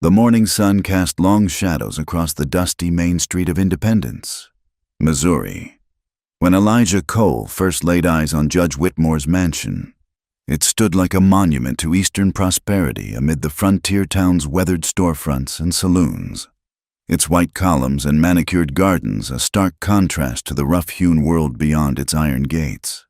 The morning sun cast long shadows across the dusty main street of Independence, Missouri. When Elijah Cole first laid eyes on Judge Whitmore's mansion, it stood like a monument to Eastern prosperity amid the frontier town's weathered storefronts and saloons. Its white columns and manicured gardens a stark contrast to the rough-hewn world beyond its iron gates.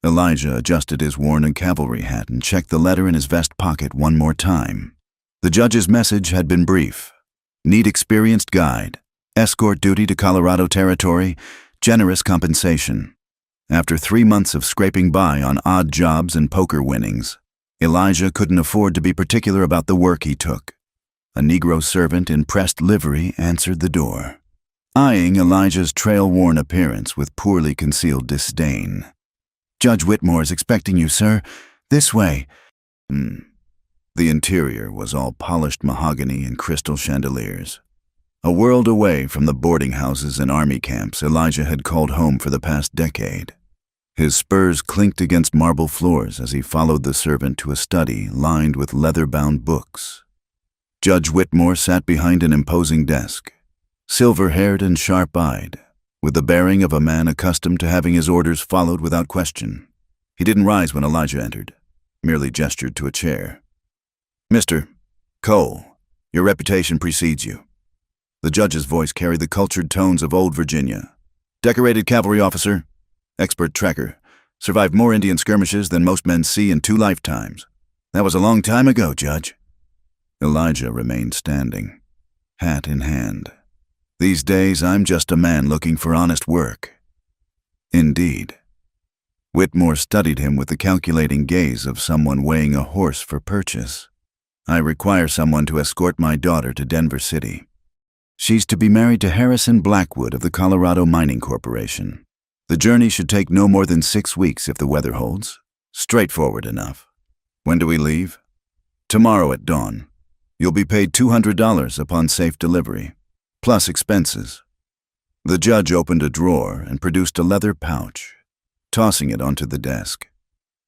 Elijah adjusted his worn cavalry hat and checked the letter in his vest pocket one more time. The judge's message had been brief. Need experienced guide. Escort duty to Colorado territory. Generous compensation. After 3 months of scraping by on odd jobs and poker winnings, Elijah couldn't afford to be particular about the work he took. A Negro servant in pressed livery answered the door, eyeing Elijah's trail-worn appearance with poorly concealed disdain. "Judge Whitmore is expecting you, sir. This way." The interior was all polished mahogany and crystal chandeliers. A world away from the boarding houses and army camps Elijah had called home for the past decade. His spurs clinked against marble floors as he followed the servant to a study lined with leather-bound books. Judge Whitmore sat behind an imposing desk, silver-haired and sharp-eyed, with the bearing of a man accustomed to having his orders followed without question. He didn't rise when Elijah entered, merely gestured to a chair. "Mr. Cole, your reputation precedes you." The judge's voice carried the cultured tones of old Virginia. "Decorated cavalry officer, expert tracker, survived more Indian skirmishes than most men see in 2 lifetimes. That was a long time ago, Judge." Elijah remained standing, hat in hand. "These days, I'm just a man looking for honest work." Indeed. Whitmore studied him with the calculating gaze of someone weighing a horse for purchase. "I require someone to escort my daughter to Denver City. She's to be married to Harrison Blackwood of the Colorado Mining Corporation. The journey should take no more than 6 weeks if the weather holds. Straightforward enough. When do we leave?" "Tomorrow at dawn. You'll be paid $200 upon safe delivery, plus expenses." The judge opened a drawer and produced a leather pouch, tossing it onto the desk.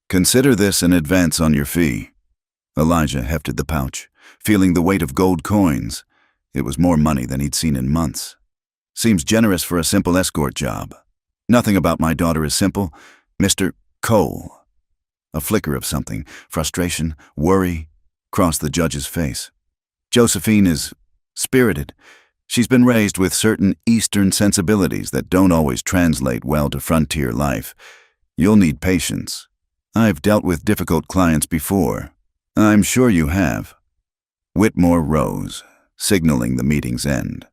"Consider this an advance on your fee." Elijah hefted the pouch, feeling the weight of gold coins. It was more money than he'd seen in months. "Seems generous for a simple escort job." "Nothing about my daughter is simple, Mr. Cole." A flicker of something, frustration, worry, crossed the judge's face. "Josephine is spirited. She's been raised with certain Eastern sensibilities that don't always translate well to frontier life. You'll need patience. I've dealt with difficult clients before." "I'm sure you have." Whitmore rose, signaling the meeting's end.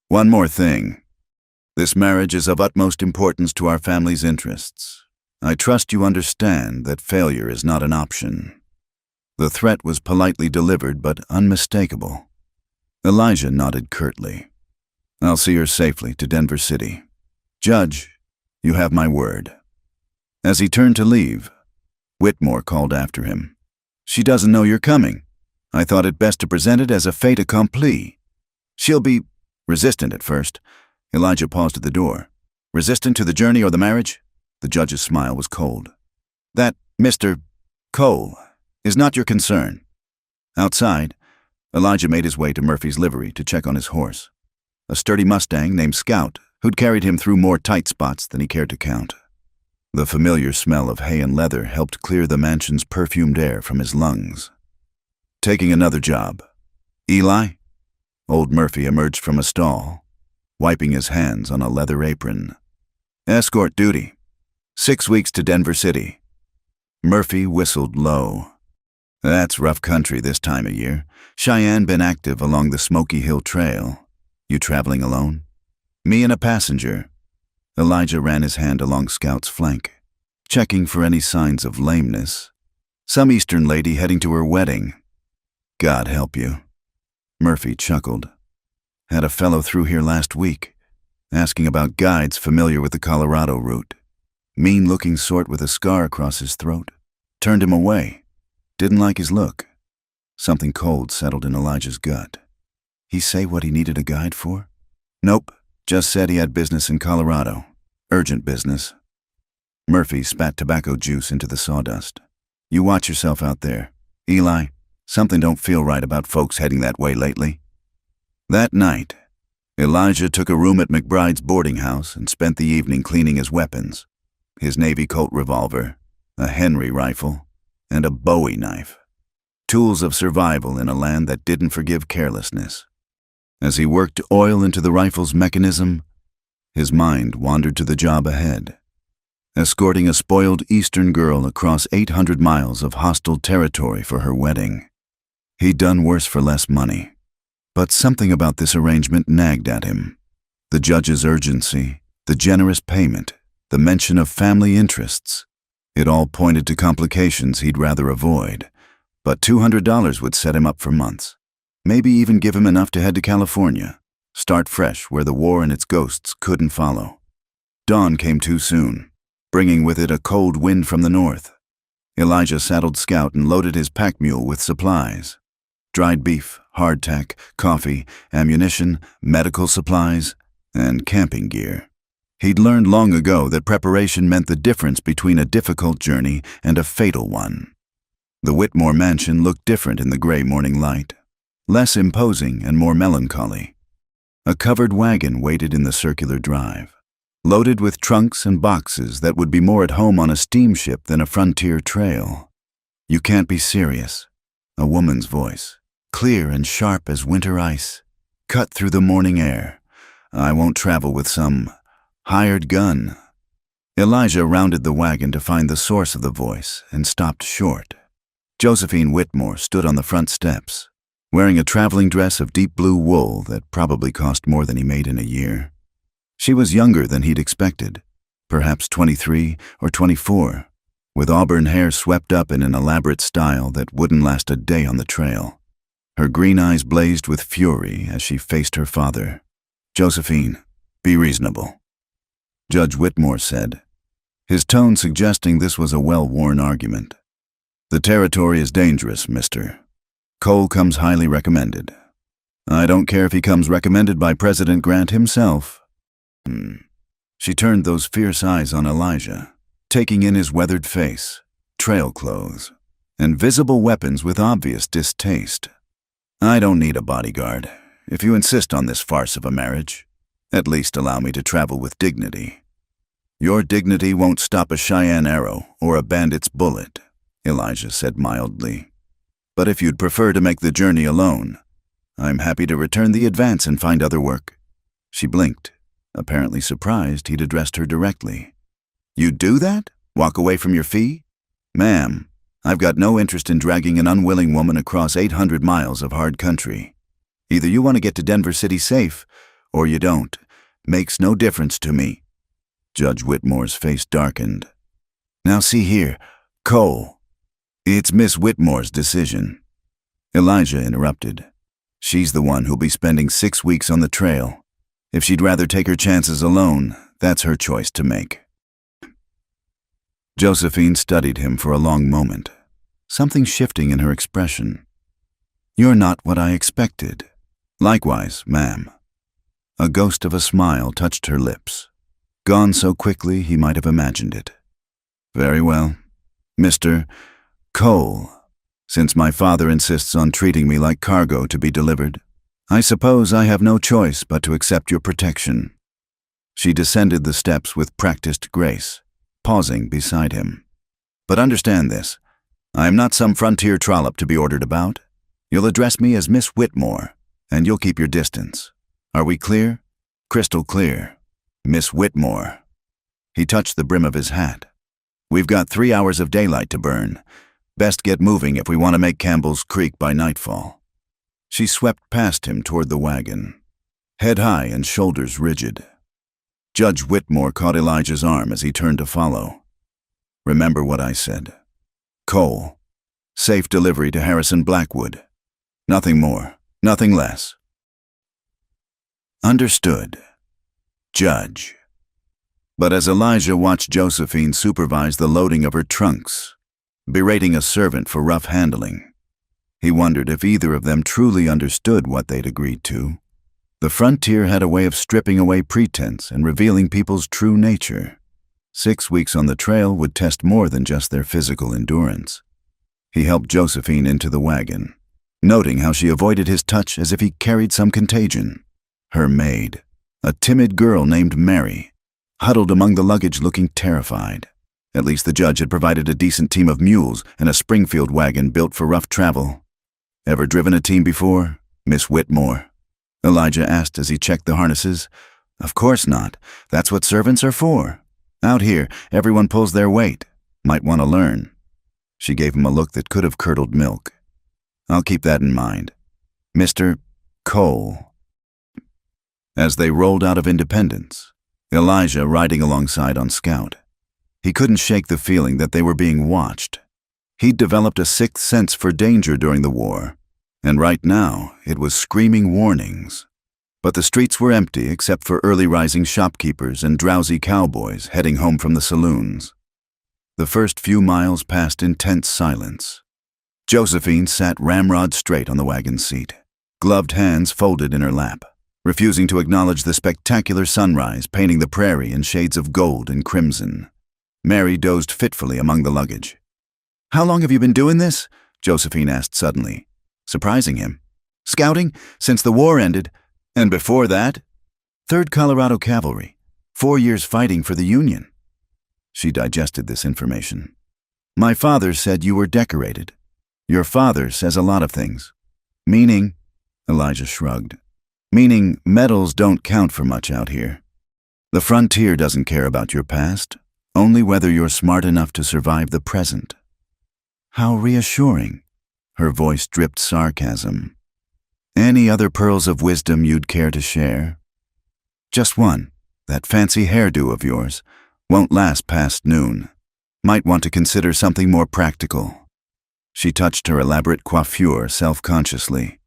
"One more thing. This marriage is of utmost importance to our family's interests. I trust you understand that failure is not an option." The threat was politely delivered but unmistakable. Elijah nodded curtly. "I'll see her safely to Denver City. Judge, you have my word." As he turned to leave, Whitmore called after him. "She doesn't know you're coming. I thought it best to present it as a fait accompli. She'll be resistant at first." Elijah paused at the door. "Resistant to the journey or the marriage?" The judge's smile was cold. "That, Mr. Cole, is not your concern." Outside, Elijah made his way to Murphy's livery to check on his horse, a sturdy Mustang named Scout, who'd carried him through more tight spots than he cared to count. The familiar smell of hay and leather helped clear the mansion's perfumed air from his lungs. "Taking another job. Eli?" Old Murphy emerged from a stall, wiping his hands on a leather apron. "Escort duty. 6 weeks to Denver City." Murphy whistled low. "That's rough country this time of year. Cheyenne been active along the Smoky Hill Trail. You traveling alone?" "Me and a passenger." Elijah ran his hand along Scout's flank, checking for any signs of lameness. "Some Eastern lady heading to her wedding." "God help you." Murphy chuckled. "Had a fellow through here last week, asking about guides familiar with the Colorado route. Mean-looking sort with a scar across his throat. Turned him away. Didn't like his look." Something cold settled in Elijah's gut. He say what he needed a guide for? "Nope. Just said he had business in Colorado. Urgent business." Murphy spat tobacco juice into the sawdust. "You watch yourself out there. Eli, Something don't feel right about folks heading that way lately. That night, Elijah took a room at McBride's boarding house and spent the evening cleaning his weapons, his Navy Colt revolver, a Henry rifle, and a Bowie knife. Tools of survival in a land that didn't forgive carelessness. As he worked oil into the rifle's mechanism, his mind wandered to the job ahead. Escorting a spoiled Eastern girl across 800 miles of hostile territory for her wedding. He'd done worse for less money. But something about this arrangement nagged at him. The judge's urgency, the generous payment, the mention of family interests. It all pointed to complications he'd rather avoid. But $200 would set him up for months. Maybe even give him enough to head to California. Start fresh where the war and its ghosts couldn't follow. Dawn came too soon, bringing with it a cold wind from the north. Elijah saddled Scout and loaded his pack mule with supplies. Dried beef, hardtack, coffee, ammunition, medical supplies, and camping gear. He'd learned long ago that preparation meant the difference between a difficult journey and a fatal one. The Whitmore mansion looked different in the gray morning light, less imposing and more melancholy. A covered wagon waited in the circular drive, loaded with trunks and boxes that would be more at home on a steamship than a frontier trail. "You can't be serious," a woman's voice, clear and sharp as winter ice, cut through the morning air. "I won't travel with some hired gun." Elijah rounded the wagon to find the source of the voice and stopped short. Josephine Whitmore stood on the front steps, wearing a traveling dress of deep blue wool that probably cost more than he made in a year. She was younger than he'd expected, perhaps 23 or 24, with auburn hair swept up in an elaborate style that wouldn't last a day on the trail. Her green eyes blazed with fury as she faced her father. "Josephine, be reasonable," Judge Whitmore said, his tone suggesting this was a well-worn argument. "The territory is dangerous, mister. Cole comes highly recommended. I don't care if he comes recommended by President Grant himself." She turned those fierce eyes on Elijah, taking in his weathered face, trail clothes, and visible weapons with obvious distaste. "I don't need a bodyguard. If you insist on this farce of a marriage, at least allow me to travel with dignity." "Your dignity won't stop a Cheyenne arrow or a bandit's bullet," Elijah said mildly. "But if you'd prefer to make the journey alone, I'm happy to return the advance and find other work." She blinked, apparently surprised he'd addressed her directly. "You'd do that? Walk away from your fee?" "Ma'am, I've got no interest in dragging an unwilling woman across 800 miles of hard country. Either you want to get to Denver City safe, or you don't. Makes no difference to me." Judge Whitmore's face darkened. "Now see here, Cole. It's Miss Whitmore's decision." Elijah interrupted. "She's the one who'll be spending 6 weeks on the trail. If she'd rather take her chances alone, that's her choice to make." Josephine studied him for a long moment, something shifting in her expression. "You're not what I expected." "Likewise, ma'am." A ghost of a smile touched her lips, gone so quickly he might have imagined it. "Very well, Mr. Cole, since my father insists on treating me like cargo to be delivered, I suppose I have no choice but to accept your protection." She descended the steps with practiced grace, pausing beside him. "But understand this, I am not some frontier trollop to be ordered about. You'll address me as Miss Whitmore, and you'll keep your distance. Are we clear?" "Crystal clear. Miss Whitmore." He touched the brim of his hat. "We've got 3 hours of daylight to burn. Best get moving if we want to make Campbell's Creek by nightfall." She swept past him toward the wagon, head high and shoulders rigid. Judge Whitmore caught Elijah's arm as he turned to follow. "Remember what I said. Cole, safe delivery to Harrison Blackwood. Nothing more, nothing less." "Understood, Judge." But as Elijah watched Josephine supervise the loading of her trunks, berating a servant for rough handling, he wondered if either of them truly understood what they'd agreed to. The frontier had a way of stripping away pretense and revealing people's true nature. 6 weeks on the trail would test more than just their physical endurance. He helped Josephine into the wagon, noting how she avoided his touch as if he carried some contagion. Her maid, a timid girl named Mary, huddled among the luggage looking terrified. At least the judge had provided a decent team of mules and a Springfield wagon built for rough travel. "Ever driven a team before, Miss Whitmore?" Elijah asked as he checked the harnesses. "Of course not. That's what servants are for. Out here, everyone pulls their weight. Might want to learn." She gave him a look that could have curdled milk. "I'll keep that in mind. Mr. Cole." As they rolled out of Independence, Elijah riding alongside on Scout, he couldn't shake the feeling that they were being watched. He'd developed a sixth sense for danger during the war, and right now it was screaming warnings. But the streets were empty except for early-rising shopkeepers and drowsy cowboys heading home from the saloons. The first few miles passed in tense silence. Josephine sat ramrod straight on the wagon seat, gloved hands folded in her lap, refusing to acknowledge the spectacular sunrise painting the prairie in shades of gold and crimson. Mary dozed fitfully among the luggage. "How long have you been doing this?" Josephine asked suddenly, surprising him. "Scouting? Since the war ended. And before that?" "3rd Colorado Cavalry. 4 years fighting for the Union." She digested this information. "My father said you were decorated. Your father says a lot of things." "Meaning?" Elijah shrugged. "Meaning medals don't count for much out here. The frontier doesn't care about your past, only whether you're smart enough to survive the present." "How reassuring." Her voice dripped sarcasm. "Any other pearls of wisdom you'd care to share?" "Just one. That fancy hairdo of yours won't last past noon. Might want to consider something more practical." She touched her elaborate coiffure self-consciously.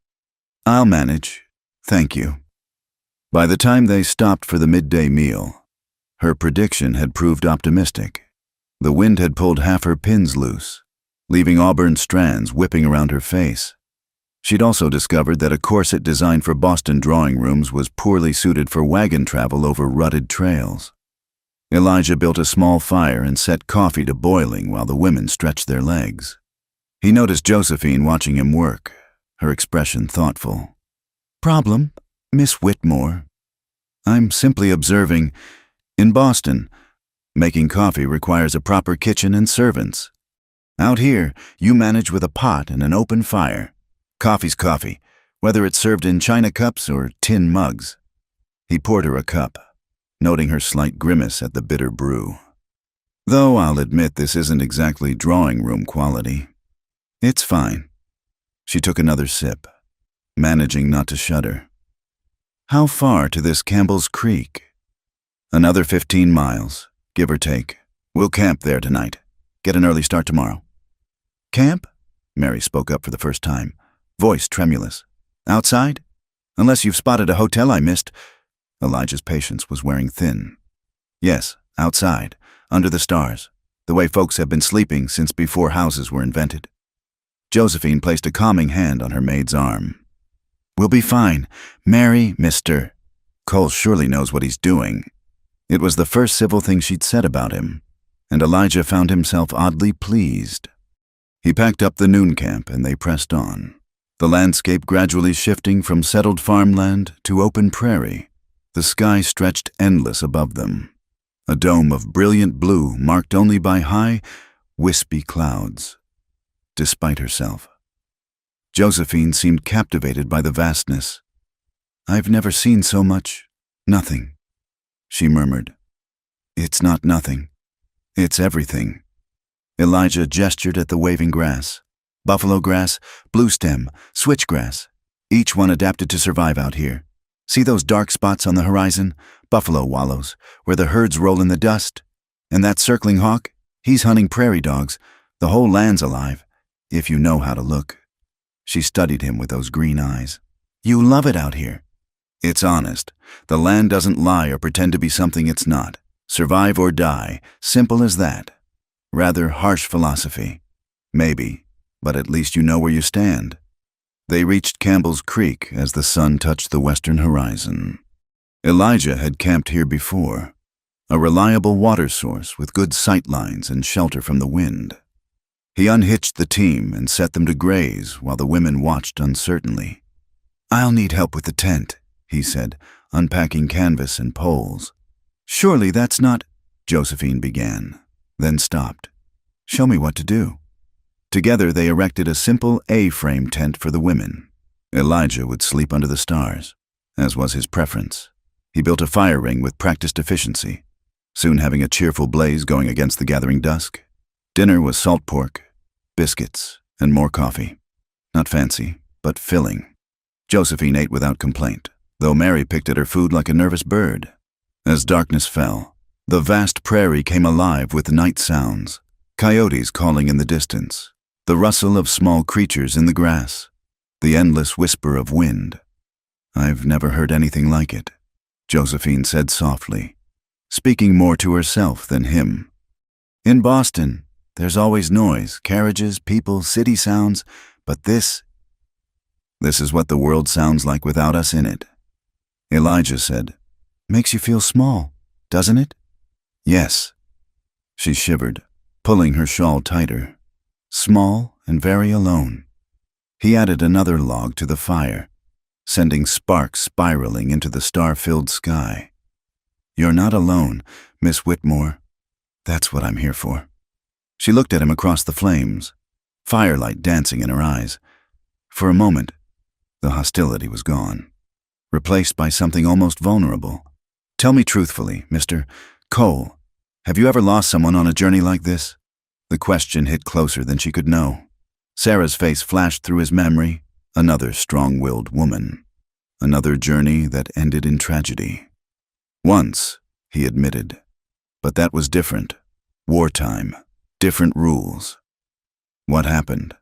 "I'll manage. Thank you." By the time they stopped for the midday meal, her prediction had proved optimistic. The wind had pulled half her pins loose, leaving auburn strands whipping around her face. She'd also discovered that a corset designed for Boston drawing rooms was poorly suited for wagon travel over rutted trails. Elijah built a small fire and set coffee to boiling while the women stretched their legs. He noticed Josephine watching him work, her expression thoughtful. "Problem, Miss Whitmore?" "I'm simply observing. In Boston, making coffee requires a proper kitchen and servants. Out here, you manage with a pot and an open fire. Coffee's coffee, whether it's served in china cups or tin mugs." He poured her a cup, noting her slight grimace at the bitter brew. "Though I'll admit this isn't exactly drawing room quality." "It's fine." She took another sip, managing not to shudder. "How far to this Campbell's Creek?" "Another 15 miles, give or take. We'll camp there tonight. Get an early start tomorrow." "Camp?" Mary spoke up for the first time, voice tremulous. "Outside? Unless you've spotted a hotel I missed." Elijah's patience was wearing thin. "Yes, outside, under the stars, the way folks have been sleeping since before houses were invented." Josephine placed a calming hand on her maid's arm. "We'll be fine. Mary, Mr. Cole surely knows what he's doing." It was the first civil thing she'd said about him, and Elijah found himself oddly pleased. He packed up the noon camp and they pressed on, the landscape gradually shifting from settled farmland to open prairie. The sky stretched endless above them, a dome of brilliant blue marked only by high, wispy clouds. Despite herself, Josephine seemed captivated by the vastness. "I've never seen so much nothing," she murmured. "It's not nothing. It's everything." Elijah gestured at the waving grass. Buffalo grass, blue stem, switchgrass, each one adapted to survive out here. See those dark spots on the horizon? Buffalo wallows, where the herds roll in the dust. And that circling hawk? He's hunting prairie dogs. The whole land's alive, if you know how to look. She studied him with those green eyes. "You love it out here." "It's honest. The land doesn't lie or pretend to be something it's not. Survive or die, simple as that." Rather harsh philosophy. Maybe, but at least you know where you stand. They reached Campbell's Creek as the sun touched the western horizon. Elijah had camped here before, a reliable water source with good sight lines and shelter from the wind. He unhitched the team and set them to graze while the women watched uncertainly. "I'll need help with the tent," he said, unpacking canvas and poles. "Surely that's not—" Josephine began, then stopped. "Show me what to do." Together they erected a simple A-frame tent for the women. Elijah would sleep under the stars, as was his preference. He built a fire ring with practiced efficiency, soon having a cheerful blaze going against the gathering dusk. Dinner was salt pork, biscuits, and more coffee. Not fancy, but filling. Josephine ate without complaint, though Mary picked at her food like a nervous bird. As darkness fell, the vast prairie came alive with night sounds, coyotes calling in the distance, the rustle of small creatures in the grass, the endless whisper of wind. "I've never heard anything like it," Josephine said softly, speaking more to herself than him. "In Boston, there's always noise, carriages, people, city sounds, but this is what the world sounds like without us in it." Elijah said, "Makes you feel small, doesn't it?" "Yes." She shivered, pulling her shawl tighter. Small and very alone. He added another log to the fire, sending sparks spiraling into the star-filled sky. "You're not alone, Miss Whitmore. That's what I'm here for." She looked at him across the flames, firelight dancing in her eyes. For a moment, the hostility was gone, replaced by something almost vulnerable. "Tell me truthfully, Mr. Cole, have you ever lost someone on a journey like this?" The question hit closer than she could know. Sarah's face flashed through his memory, another strong-willed woman. Another journey that ended in tragedy. "Once," he admitted. "But that was different. Wartime. Different rules." "What happened?"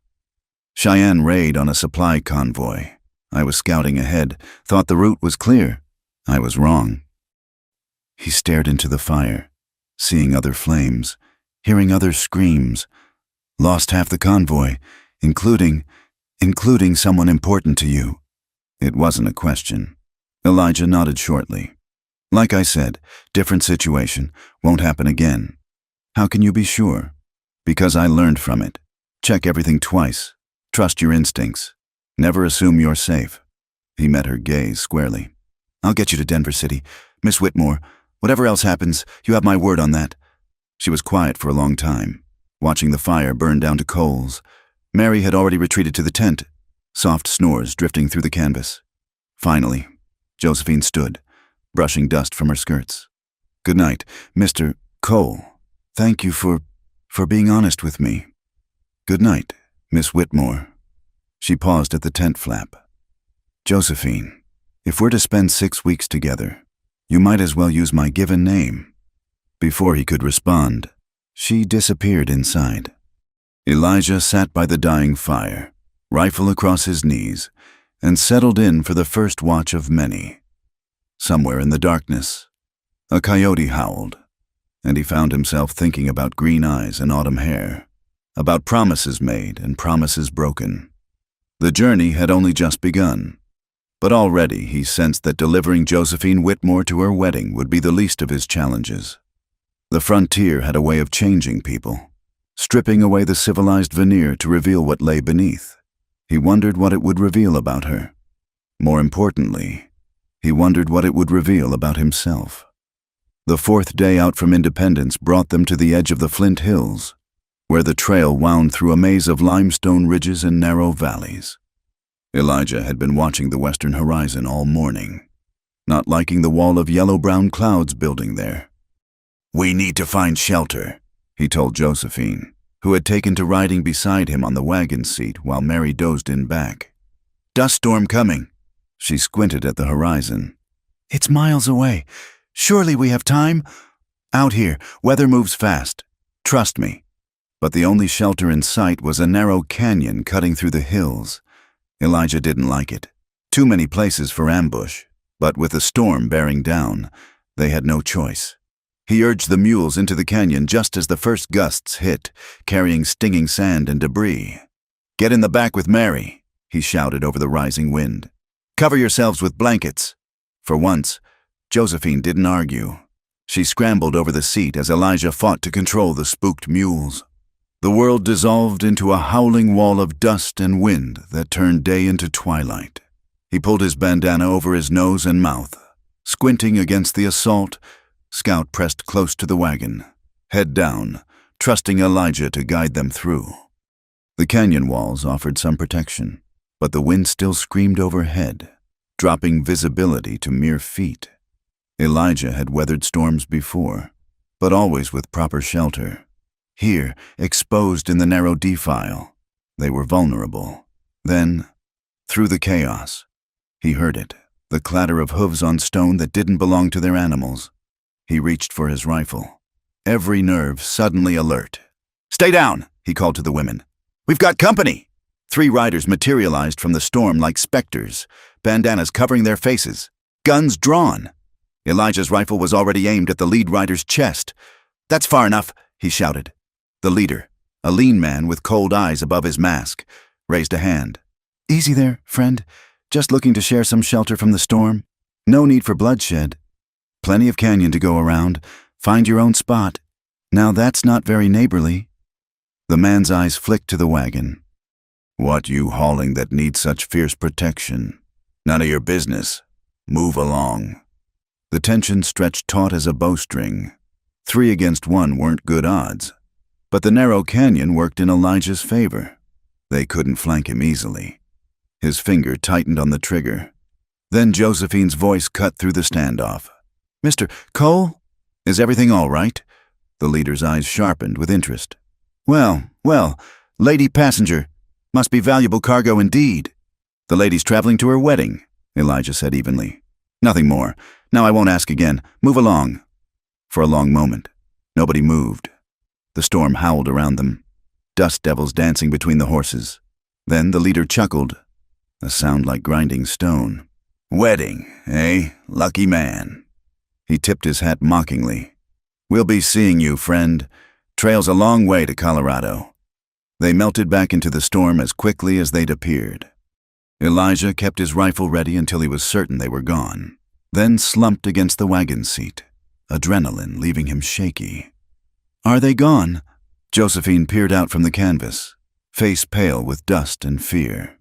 "Cheyenne raid on a supply convoy. I was scouting ahead, thought the route was clear. I was wrong." He stared into the fire, seeing other flames, hearing other screams. "Lost half the convoy, including someone important to you." It wasn't a question. Elijah nodded shortly. "Like I said, different situation, won't happen again." "How can you be sure?" "Because I learned from it. Check everything twice. Trust your instincts. Never assume you're safe." He met her gaze squarely. "I'll get you to Denver City. Miss Whitmore, whatever else happens, you have my word on that." She was quiet for a long time, watching the fire burn down to coals. Mary had already retreated to the tent, soft snores drifting through the canvas. Finally, Josephine stood, brushing dust from her skirts. "Good night, Mr. Cole. Thank you for being honest with me." "Good night, Miss Whitmore." She paused at the tent flap. "Josephine, if we're to spend 6 weeks together, you might as well use my given name." Before he could respond, she disappeared inside. Elijah sat by the dying fire, rifle across his knees, and settled in for the first watch of many. Somewhere in the darkness, a coyote howled, and he found himself thinking about green eyes and autumn hair, about promises made and promises broken. The journey had only just begun, but already he sensed that delivering Josephine Whitmore to her wedding would be the least of his challenges. The frontier had a way of changing people, stripping away the civilized veneer to reveal what lay beneath. He wondered what it would reveal about her. More importantly, he wondered what it would reveal about himself. The 4th day out from Independence brought them to the edge of the Flint Hills, where the trail wound through a maze of limestone ridges and narrow valleys. Elijah had been watching the western horizon all morning, not liking the wall of yellow-brown clouds building there. "We need to find shelter," he told Josephine, who had taken to riding beside him on the wagon seat while Mary dozed in back. "Dust storm coming." She squinted at the horizon. "It's miles away. Surely we have time?" "Out here, weather moves fast. Trust me." But the only shelter in sight was a narrow canyon cutting through the hills. Elijah didn't like it. Too many places for ambush, but with the storm bearing down, they had no choice. He urged the mules into the canyon just as the first gusts hit, carrying stinging sand and debris. "Get in the back with Mary," he shouted over the rising wind. "Cover yourselves with blankets." For once, Josephine didn't argue. She scrambled over the seat as Elijah fought to control the spooked mules. The world dissolved into a howling wall of dust and wind that turned day into twilight. He pulled his bandana over his nose and mouth. Squinting against the assault, Scout pressed close to the wagon, head down, trusting Elijah to guide them through. The canyon walls offered some protection, but the wind still screamed overhead, dropping visibility to mere feet. Elijah had weathered storms before, but always with proper shelter. Here, exposed in the narrow defile, they were vulnerable. Then, through the chaos, he heard it, the clatter of hooves on stone that didn't belong to their animals. He reached for his rifle, every nerve suddenly alert. "Stay down," he called to the women. "We've got company." 3 riders materialized from the storm like specters, bandanas covering their faces, guns drawn. Elijah's rifle was already aimed at the lead rider's chest. "That's far enough," he shouted. The leader, a lean man with cold eyes above his mask, raised a hand. "Easy there, friend. Just looking to share some shelter from the storm. No need for bloodshed. Plenty of canyon to go around. Find your own spot. Now that's not very neighborly." The man's eyes flicked to the wagon. "What you hauling that needs such fierce protection? None of your business. Move along." The tension stretched taut as a bowstring. 3 against 1 weren't good odds. But the narrow canyon worked in Elijah's favor. They couldn't flank him easily. His finger tightened on the trigger. Then Josephine's voice cut through the standoff. "Mr. Cole? Is everything all right?" The leader's eyes sharpened with interest. Well, lady passenger. Must be valuable cargo indeed." "The lady's traveling to her wedding," Elijah said evenly. "Nothing more. Now I won't ask again. Move along." For a long moment, nobody moved. The storm howled around them, dust devils dancing between the horses. Then the leader chuckled, a sound like grinding stone. "Wedding, eh? Lucky man." He tipped his hat mockingly. "We'll be seeing you, friend. Trail's a long way to Colorado." They melted back into the storm as quickly as they'd appeared. Elijah kept his rifle ready until he was certain they were gone, then slumped against the wagon seat, adrenaline leaving him shaky. "Are they gone?" Josephine peered out from the canvas, face pale with dust and fear.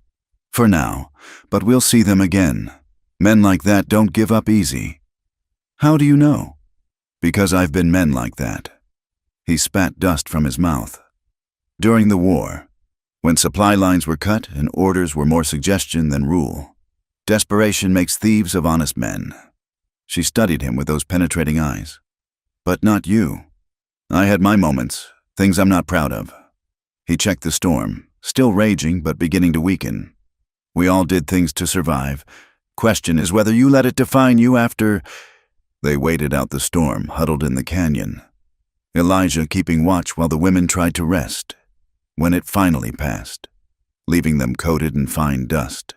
"For now, but we'll see them again. Men like that don't give up easy." "How do you know?" "Because I've been men like that." He spat dust from his mouth. During the war, when supply lines were cut and orders were more suggestion than rule, desperation makes thieves of honest men. She studied him with those penetrating eyes. "But not you. I had my moments, things I'm not proud of." He checked the storm, still raging but beginning to weaken. "We all did things to survive. Question is whether you let it define you after—" They waited out the storm, huddled in the canyon, Elijah keeping watch while the women tried to rest. When it finally passed, leaving them coated in fine dust,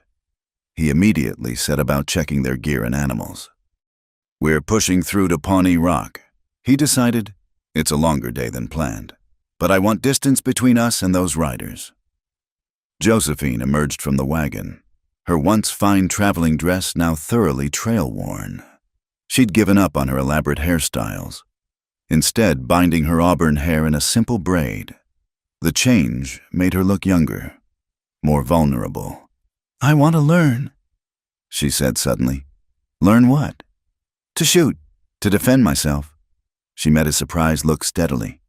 he immediately set about checking their gear and animals. "We're pushing through to Pawnee Rock," he decided. "It's a longer day than planned, but I want distance between us and those riders." Josephine emerged from the wagon, her once fine traveling dress now thoroughly trail-worn. She'd given up on her elaborate hairstyles, instead binding her auburn hair in a simple braid. The change made her look younger, more vulnerable. "I want to learn," she said suddenly. "Learn what?" "To shoot, to defend myself." She met his surprised look steadily.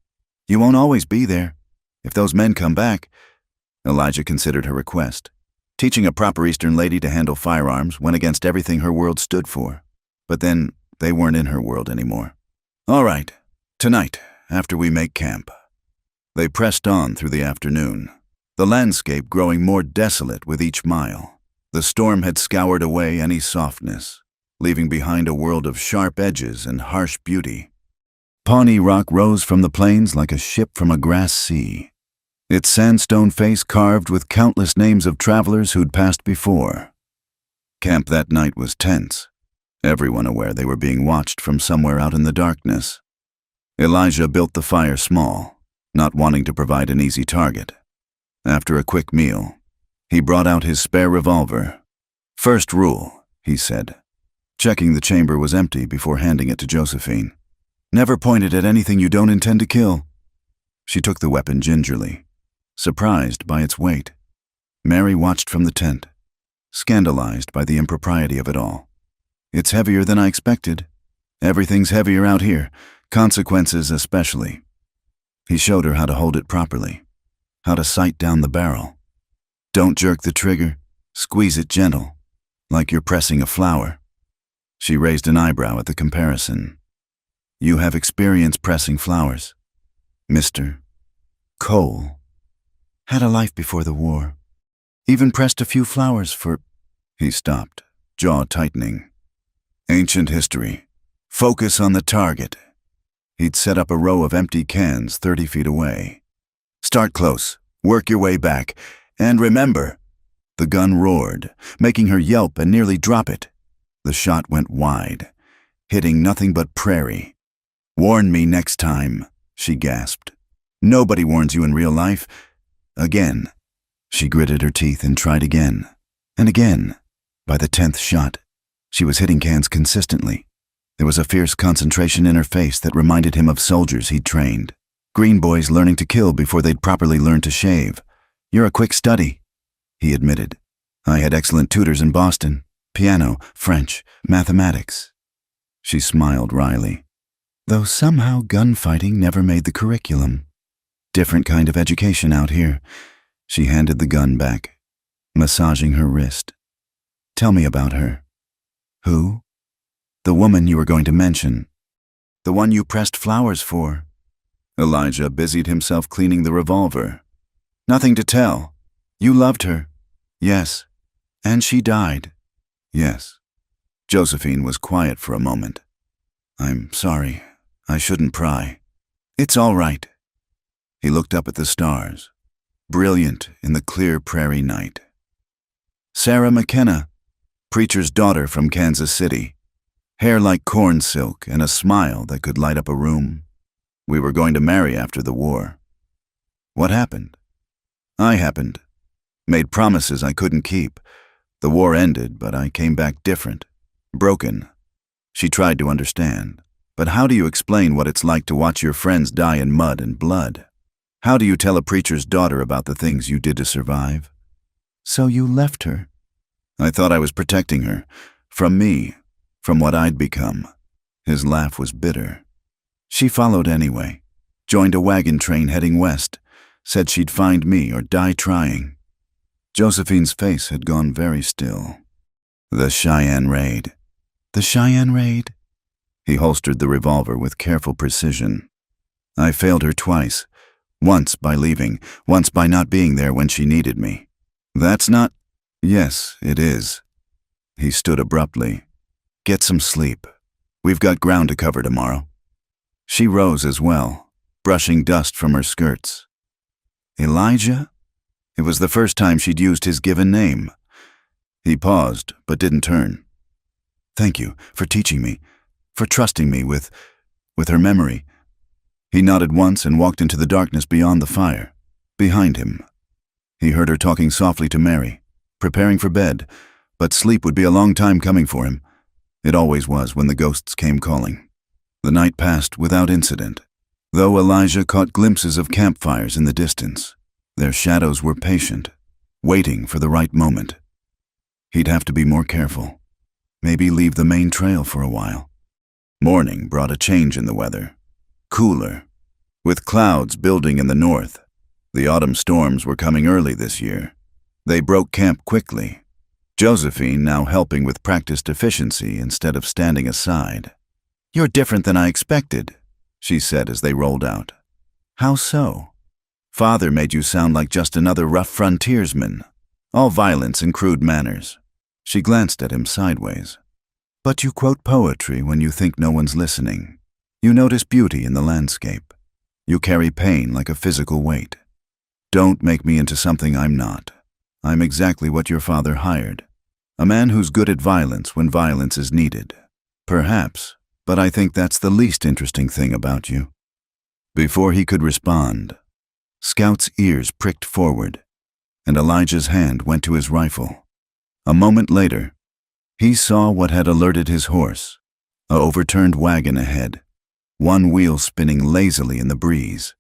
"You won't always be there. If those men come back—" Elijah considered her request. Teaching a proper Eastern lady to handle firearms went against everything her world stood for. But then, they weren't in her world anymore. "All right, tonight, after we make camp." They pressed on through the afternoon, the landscape growing more desolate with each mile. The storm had scoured away any softness, leaving behind a world of sharp edges and harsh beauty. Pawnee Rock rose from the plains like a ship from a grass sea, its sandstone face carved with countless names of travelers who'd passed before. Camp that night was tense, everyone aware they were being watched from somewhere out in the darkness. Elijah built the fire small, not wanting to provide an easy target. After a quick meal, he brought out his spare revolver. "First rule," he said, checking the chamber was empty before handing it to Josephine. "Never point it at anything you don't intend to kill." She took the weapon gingerly, surprised by its weight. Mary watched from the tent, scandalized by the impropriety of it all. It's heavier than I expected. Everything's heavier out here, consequences especially. He showed her how to hold it properly, how to sight down the barrel. Don't jerk the trigger, squeeze it gentle, like you're pressing a flower. She raised an eyebrow at the comparison. You have experience pressing flowers. Mr. Cole had a life before the war. Even pressed a few flowers for... He stopped, jaw tightening. Ancient history. Focus on the target. He'd set up a row of empty cans 30 feet away. Start close, work your way back, and remember... The gun roared, making her yelp and nearly drop it. The shot went wide, hitting nothing but prairie. Warn me next time, she gasped. Nobody warns you in real life. Again. She gritted her teeth and tried again. And again. By the 10th shot, she was hitting cans consistently. There was a fierce concentration in her face that reminded him of soldiers he'd trained. Green boys learning to kill before they'd properly learned to shave. You're a quick study, he admitted. I had excellent tutors in Boston. Piano, French, mathematics. She smiled wryly. Though somehow gunfighting never made the curriculum. Different kind of education out here. She handed the gun back, massaging her wrist. Tell me about her. Who? The woman you were going to mention. The one you pressed flowers for. Elijah busied himself cleaning the revolver. Nothing to tell. You loved her. Yes. And she died. Yes. Josephine was quiet for a moment. I'm sorry. I shouldn't pry. It's all right. He looked up at the stars, brilliant in the clear prairie night. Sarah McKenna, preacher's daughter from Kansas City. Hair like corn silk and a smile that could light up a room. We were going to marry after the war. What happened? I happened. Made promises I couldn't keep. The war ended, but I came back different. Broken. She tried to understand. But how do you explain what it's like to watch your friends die in mud and blood? How do you tell a preacher's daughter about the things you did to survive? So you left her. I thought I was protecting her. From me. From what I'd become. His laugh was bitter. She followed anyway. Joined a wagon train heading west. Said she'd find me or die trying. Josephine's face had gone very still. The Cheyenne Raid. The Cheyenne Raid? He holstered the revolver with careful precision. I failed her twice. Once by leaving, once by not being there when she needed me. That's not... Yes, it is. He stood abruptly. Get some sleep. We've got ground to cover tomorrow. She rose as well, brushing dust from her skirts. Elijah? It was the first time she'd used his given name. He paused, but didn't turn. Thank you for teaching me, for trusting me with her memory. He nodded once and walked into the darkness beyond the fire, behind him. He heard her talking softly to Mary, preparing for bed, but sleep would be a long time coming for him. It always was when the ghosts came calling. The night passed without incident, though Elijah caught glimpses of campfires in the distance. Their shadows were patient, waiting for the right moment. He'd have to be more careful. Maybe leave the main trail for a while. Morning brought a change in the weather. Cooler, with clouds building in the north. The autumn storms were coming early this year. They broke camp quickly. Josephine now helping with practiced efficiency instead of standing aside. You're different than I expected, she said as they rolled out. How so? Father made you sound like just another rough frontiersman. All violence and crude manners. She glanced at him sideways. But you quote poetry when you think no one's listening. You notice beauty in the landscape. You carry pain like a physical weight. Don't make me into something I'm not. I'm exactly what your father hired. A man who's good at violence when violence is needed. Perhaps, but I think that's the least interesting thing about you. Before he could respond, Scout's ears pricked forward, and Elijah's hand went to his rifle. A moment later, he saw what had alerted his horse, a overturned wagon ahead, one wheel spinning lazily in the breeze.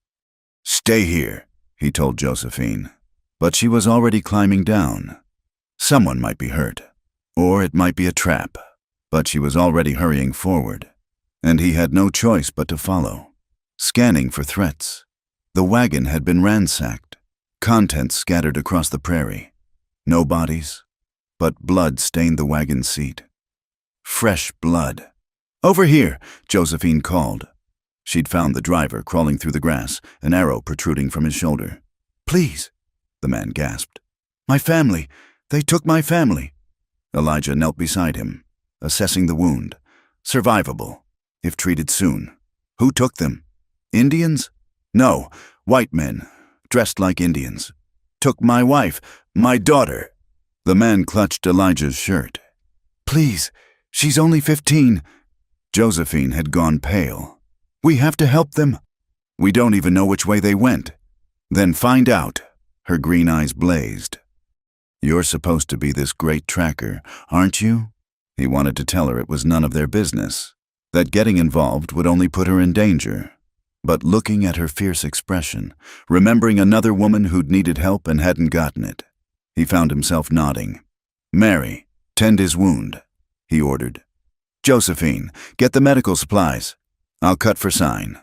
"Stay here," he told Josephine. But she was already climbing down. Someone might be hurt, or it might be a trap, but she was already hurrying forward, and he had no choice but to follow, scanning for threats. The wagon had been ransacked, contents scattered across the prairie. No bodies, but blood stained the wagon seat. Fresh blood. "Over here," Josephine called. She'd found the driver crawling through the grass, an arrow protruding from his shoulder. "Please," the man gasped. "My family. They took my family." Elijah knelt beside him, assessing the wound. Survivable, if treated soon. "Who took them? Indians?" "No, white men, dressed like Indians. Took my wife, my daughter." The man clutched Elijah's shirt. "Please, she's only 15. Josephine had gone pale. "We have to help them." "We don't even know which way they went." "Then find out." Her green eyes blazed. "You're supposed to be this great tracker, aren't you?" He wanted to tell her it was none of their business, that getting involved would only put her in danger. But looking at her fierce expression, remembering another woman who'd needed help and hadn't gotten it, he found himself nodding. "Mary, tend his wound," he ordered. "Josephine, get the medical supplies. I'll cut for sign."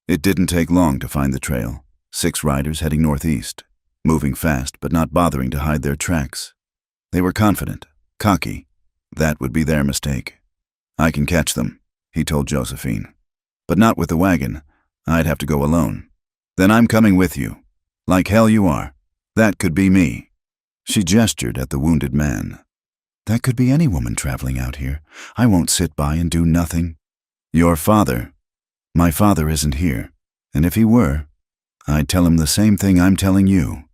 It didn't take long to find the trail. 6 riders heading northeast, moving fast but not bothering to hide their tracks. They were confident, cocky. That would be their mistake. "I can catch them," he told Josephine. "But not with the wagon. I'd have to go alone." "Then I'm coming with you." "Like hell you are. That could be me." She gestured at the wounded man. "That could be any woman traveling out here. I won't sit by and do nothing." "Your father." "My father isn't here. And if he were, I'd tell him the same thing I'm telling you.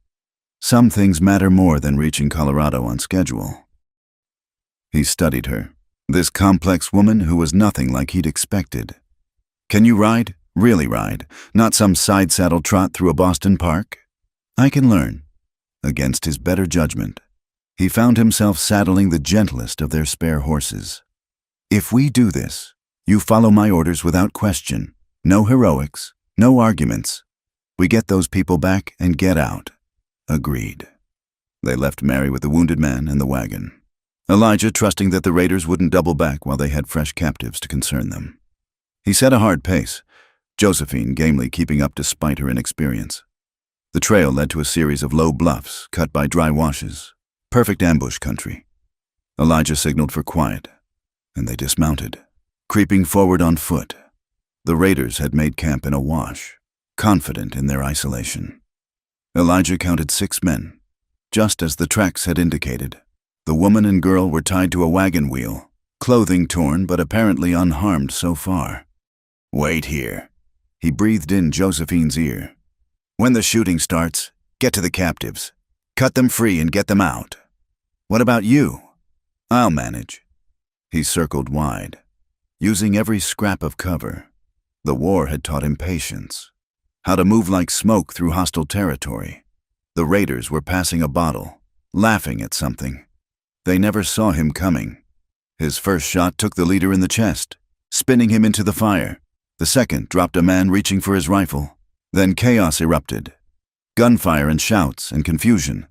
Some things matter more than reaching Colorado on schedule." He studied her, this complex woman who was nothing like he'd expected. "Can you ride? Really ride? Not some side saddle trot through a Boston park?" "I can learn." Against his better judgment, he found himself saddling the gentlest of their spare horses. "If we do this, you follow my orders without question. No heroics, no arguments. We get those people back and get out." Agreed. They left Mary with the wounded man and the wagon, Elijah trusting that the raiders wouldn't double back while they had fresh captives to concern them. He set a hard pace, Josephine gamely keeping up despite her inexperience. The trail led to a series of low bluffs cut by dry washes, perfect ambush country. Elijah signaled for quiet, and they dismounted, creeping forward on foot. The raiders had made camp in a wash, confident in their isolation. Elijah counted 6 men, just as the tracks had indicated. The woman and girl were tied to a wagon wheel, clothing torn but apparently unharmed so far. "Wait here," he breathed in Josephine's ear. "When the shooting starts, get to the captives. Cut them free and get them out." "What about you?" "I'll manage." He circled wide, using every scrap of cover. The war had taught him patience, how to move like smoke through hostile territory. The raiders were passing a bottle, laughing at something. They never saw him coming. His first shot took the leader in the chest, spinning him into the fire. The second dropped a man reaching for his rifle. Then chaos erupted. Gunfire and shouts and confusion.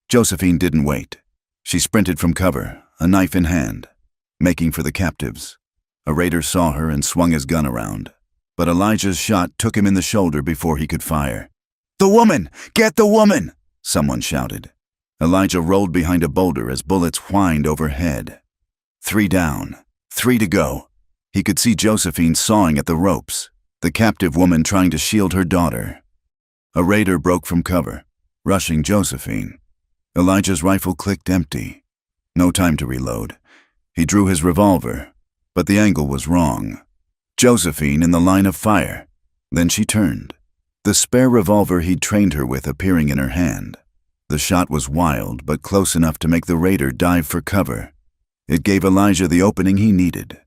Josephine didn't wait. She sprinted from cover, a knife in hand, making for the captives. A raider saw her and swung his gun around, but Elijah's shot took him in the shoulder before he could fire. "The woman! Get the woman!" someone shouted. Elijah rolled behind a boulder as bullets whined overhead. 3 down, 3 to go. He could see Josephine sawing at the ropes, the captive woman trying to shield her daughter. A raider broke from cover, rushing Josephine. Elijah's rifle clicked empty. No time to reload. He drew his revolver, but the angle was wrong. Josephine in the line of fire. Then she turned, the spare revolver he'd trained her with appearing in her hand. The shot was wild, but close enough to make the raider dive for cover. It gave Elijah the opening he needed.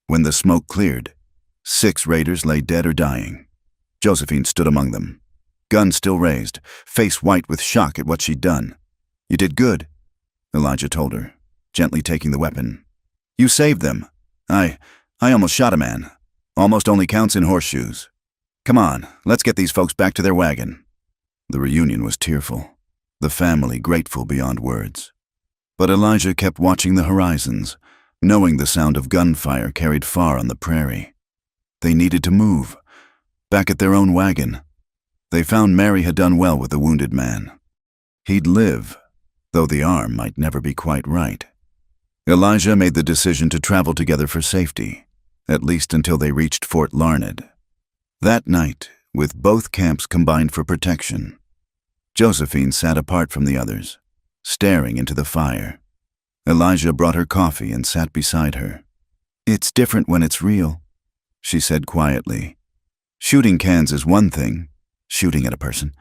When the smoke cleared, 6 raiders lay dead or dying. Josephine stood among them, gun still raised, face white with shock at what she'd done. "You did good," Elijah told her, gently taking the weapon. "You saved them. I almost shot a man. Almost only counts in horseshoes." Come on, let's get these folks back to their wagon. The reunion was tearful, the family grateful beyond words. But Elijah kept watching the horizons, knowing the sound of gunfire carried far on the prairie. They needed to move. Back at their own wagon, they found Mary had done well with the wounded man. He'd live, though the arm might never be quite right. Elijah made the decision to travel together for safety, at least until they reached Fort Larned. That night, with both camps combined for protection, Josephine sat apart from the others, staring into the fire. Elijah brought her coffee and sat beside her. "It's different when it's real," she said quietly. "Shooting cans is one thing, shooting at a person.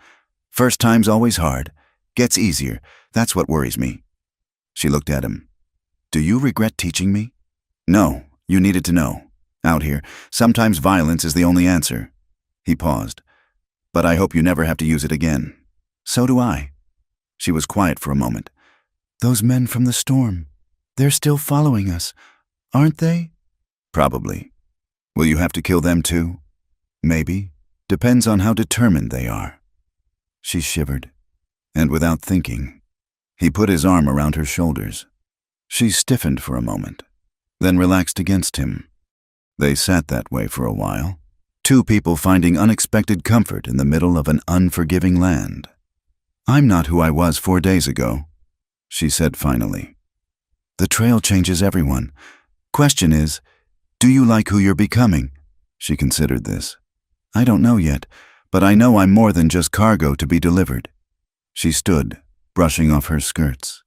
First time's always hard. Gets easier. That's what worries me." She looked at him. "Do you regret teaching me?" "No, you needed to know. Out here, sometimes violence is the only answer." He paused. "But I hope you never have to use it again." "So do I." She was quiet for a moment. "Those men from the storm, they're still following us, aren't they?" "Probably. Will you have to kill them too?" "Maybe. Depends on how determined they are." She shivered, and without thinking, he put his arm around her shoulders. She stiffened for a moment, then relaxed against him. They sat that way for a while, two people finding unexpected comfort in the middle of an unforgiving land. "I'm not who I was 4 days ago," she said finally. "The trail changes everyone. Question is, do you like who you're becoming?" She considered this. "I don't know yet, but I know I'm more than just cargo to be delivered." She stood, brushing off her skirts.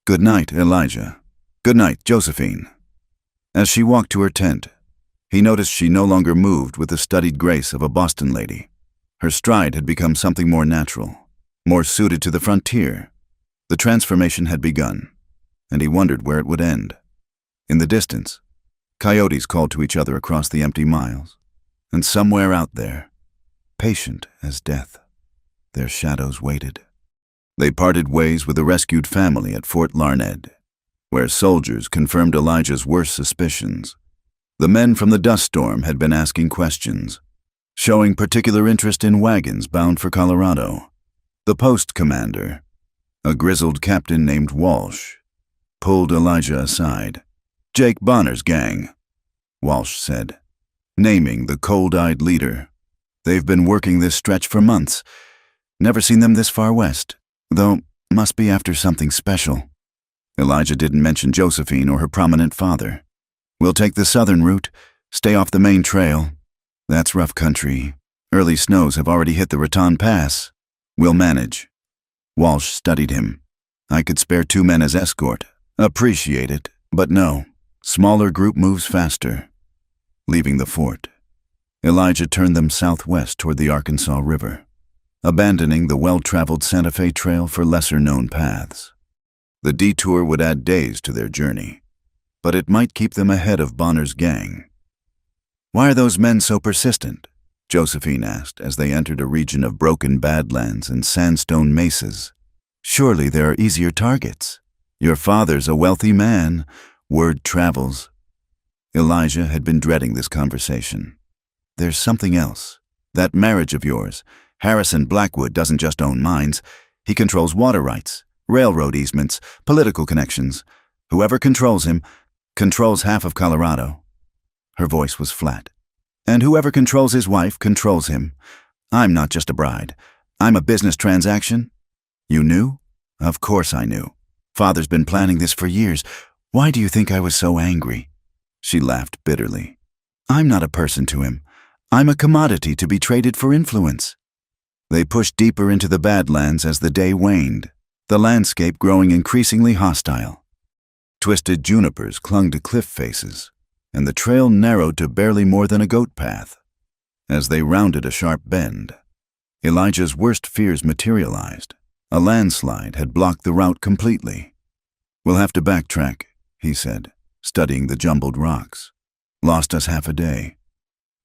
"Good night, Elijah. Good night, Josephine." As she walked to her tent, he noticed she no longer moved with the studied grace of a Boston lady. Her stride had become something more natural, more suited to the frontier. The transformation had begun, and he wondered where it would end. In the distance, coyotes called to each other across the empty miles, and somewhere out there, patient as death, their shadows waited. They parted ways with the rescued family at Fort Larned, where soldiers confirmed Elijah's worst suspicions. The men from the dust storm had been asking questions, showing particular interest in wagons bound for Colorado. The post commander, a grizzled captain named Walsh, pulled Elijah aside. "Jake Bonner's gang," Walsh said, naming the cold-eyed leader. "They've been working this stretch for months. Never seen them this far west, though must be after something special." Elijah didn't mention Josephine or her prominent father. "We'll take the southern route, stay off the main trail. That's rough country. Early snows have already hit the Raton Pass. We'll manage." Walsh studied him. "I could spare 2 men as escort. Appreciate it, but no. Smaller group moves faster." Leaving the fort, Elijah turned them southwest toward the Arkansas River, abandoning the well-traveled Santa Fe Trail for lesser-known paths. The detour would add days to their journey, but it might keep them ahead of Bonner's gang. "Why are those men so persistent?" Josephine asked as they entered a region of broken badlands and sandstone mesas. "Surely there are easier targets. Your father's a wealthy man. Word travels." Elijah had been dreading this conversation. "There's something else. That marriage of yours. Harrison Blackwood doesn't just own mines. He controls water rights, railroad easements, political connections. Whoever controls him controls half of Colorado." Her voice was flat. "And whoever controls his wife controls him. I'm not just a bride. I'm a business transaction." "You knew?" "Of course I knew. Father's been planning this for years. Why do you think I was so angry?" She laughed bitterly. "I'm not a person to him. I'm a commodity to be traded for influence." They pushed deeper into the Badlands as the day waned, the landscape growing increasingly hostile. Twisted junipers clung to cliff faces, and the trail narrowed to barely more than a goat path. As they rounded a sharp bend, Elijah's worst fears materialized. A landslide had blocked the route completely. "We'll have to backtrack," he said, studying the jumbled rocks. "Lost us half a day."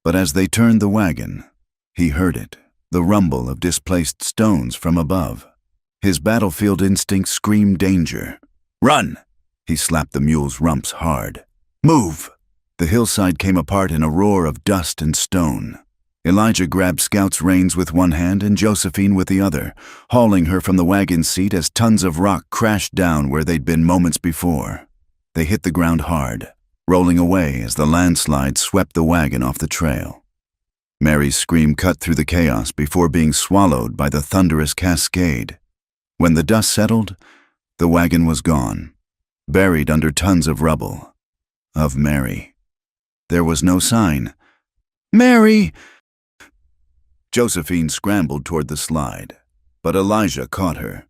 But as they turned the wagon, he heard it, the rumble of displaced stones from above. His battlefield instinct screamed danger. "Run!" He slapped the mule's rumps hard. "Move!" The hillside came apart in a roar of dust and stone. Elijah grabbed Scout's reins with one hand and Josephine with the other, hauling her from the wagon seat as tons of rock crashed down where they'd been moments before. They hit the ground hard, rolling away as the landslide swept the wagon off the trail. Mary's scream cut through the chaos before being swallowed by the thunderous cascade. When the dust settled, the wagon was gone, buried under tons of rubble. Of Mary. There was no sign. "Mary!" Josephine scrambled toward the slide, but Elijah caught her.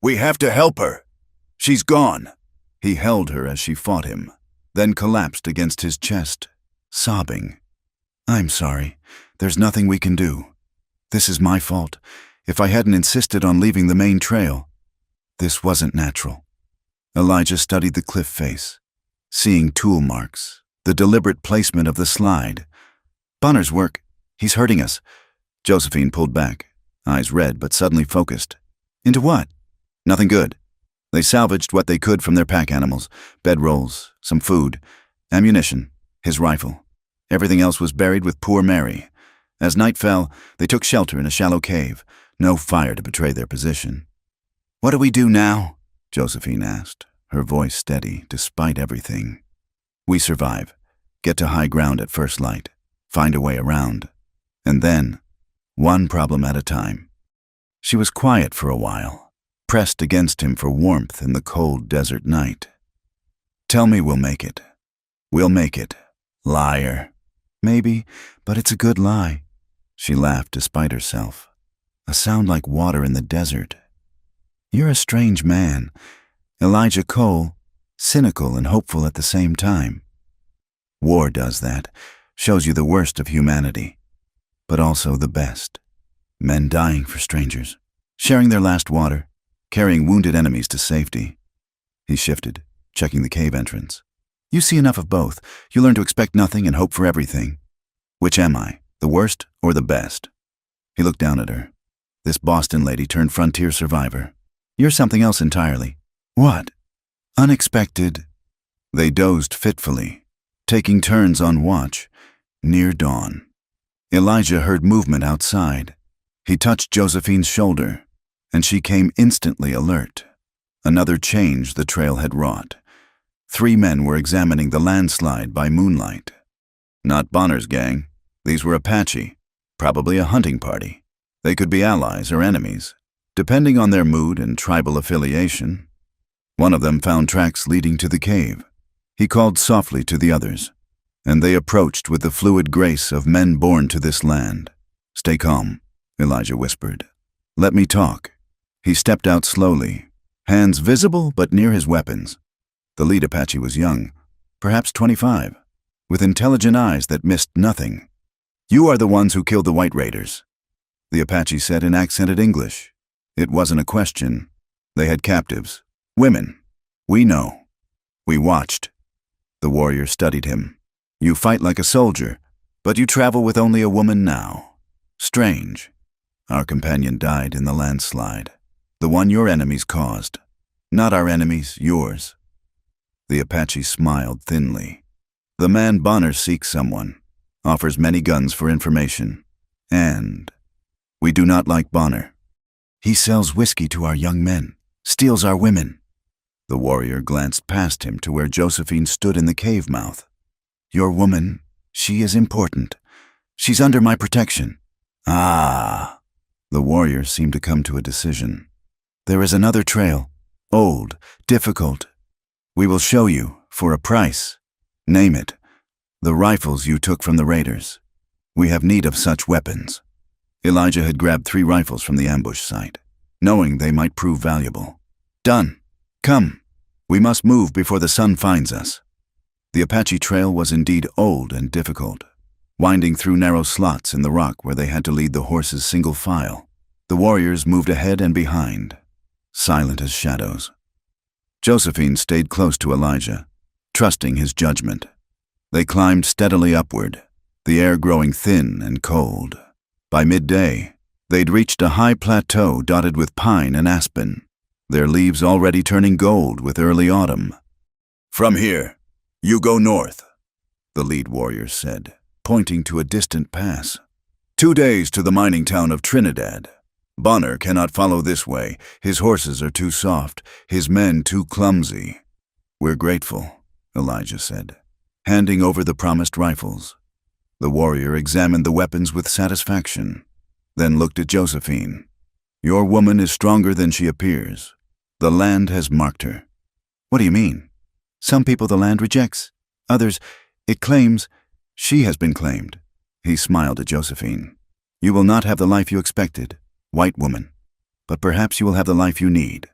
"We have to help her. She's gone." He held her as she fought him, then collapsed against his chest, sobbing. "I'm sorry. There's nothing we can do. This is my fault. If I hadn't insisted on leaving the main trail. This wasn't natural." Elijah studied the cliff face, seeing tool marks, the deliberate placement of the slide. "Bonner's work. He's hurting us." Josephine pulled back, eyes red but suddenly focused. "Into what?" "Nothing good. They salvaged what they could from their pack animals, bedrolls, some food, ammunition, his rifle. Everything else was buried with poor Mary. As night fell, they took shelter in a shallow cave, no fire to betray their position." "What do we do now?" Josephine asked, her voice steady despite everything. "We survive, get to high ground at first light, find a way around, and then, one problem at a time." She was quiet for a while, pressed against him for warmth in the cold desert night. "Tell me we'll make it. We'll make it, liar." "Maybe, but it's a good lie." She laughed despite herself. "A sound like water in the desert. You're a strange man, Elijah Cole, cynical and hopeful at the same time. War does that, shows you the worst of humanity, but also the best. Men dying for strangers, sharing their last water, carrying wounded enemies to safety." He shifted, checking the cave entrance. "You see enough of both. You learn to expect nothing and hope for everything. Which am I, the worst or the best?" He looked down at her. "This Boston lady turned frontier survivor. You're something else entirely." "What?" "Unexpected." They dozed fitfully, taking turns on watch, near dawn. Elijah heard movement outside. He touched Josephine's shoulder, and she came instantly alert. Another change the trail had wrought. 3 men were examining the landslide by moonlight. Not Bonner's gang. These were Apache, probably a hunting party. They could be allies or enemies, depending on their mood and tribal affiliation. One of them found tracks leading to the cave. He called softly to the others, and they approached with the fluid grace of men born to this land. "Stay calm," Elijah whispered. "Let me talk." He stepped out slowly, hands visible but near his weapons. The lead Apache was young, perhaps 25, with intelligent eyes that missed nothing. "You are the ones who killed the white raiders," the Apache said in accented English. It wasn't a question. They had captives. Women. "We know. We watched." The warrior studied him. "You fight like a soldier, but you travel with only a woman now. Strange. Our companion died in the landslide. The one your enemies caused. Not our enemies, yours." The Apache smiled thinly. "The man Bonner seeks someone, offers many guns for information, and we do not like Bonner. He sells whiskey to our young men, steals our women." The warrior glanced past him to where Josephine stood in the cave mouth. "Your woman, she is important. She's under my protection." "Ah." The warrior seemed to come to a decision. "There is another trail, old, difficult. We will show you, for a price. Name it. The rifles you took from the raiders. We have need of such weapons." Elijah had grabbed 3 rifles from the ambush site, knowing they might prove valuable. "Done. Come. We must move before the sun finds us." The Apache trail was indeed old and difficult, winding through narrow slots in the rock where they had to lead the horses single file. The warriors moved ahead and behind, silent as shadows. Josephine stayed close to Elijah, trusting his judgment. They climbed steadily upward, the air growing thin and cold. By midday, they'd reached a high plateau dotted with pine and aspen, their leaves already turning gold with early autumn. "From here, you go north," the lead warrior said, pointing to a distant pass. 2 days to the mining town of Trinidad. Bonner cannot follow this way. His horses are too soft, his men too clumsy. We're grateful, Elijah said, handing over the promised rifles. The warrior examined the weapons with satisfaction, then looked at Josephine. Your woman is stronger than she appears. The land has marked her. What do you mean? Some people the land rejects. Others, it claims. She has been claimed. He smiled at Josephine. You will not have the life you expected, white woman, but perhaps you will have the life you need.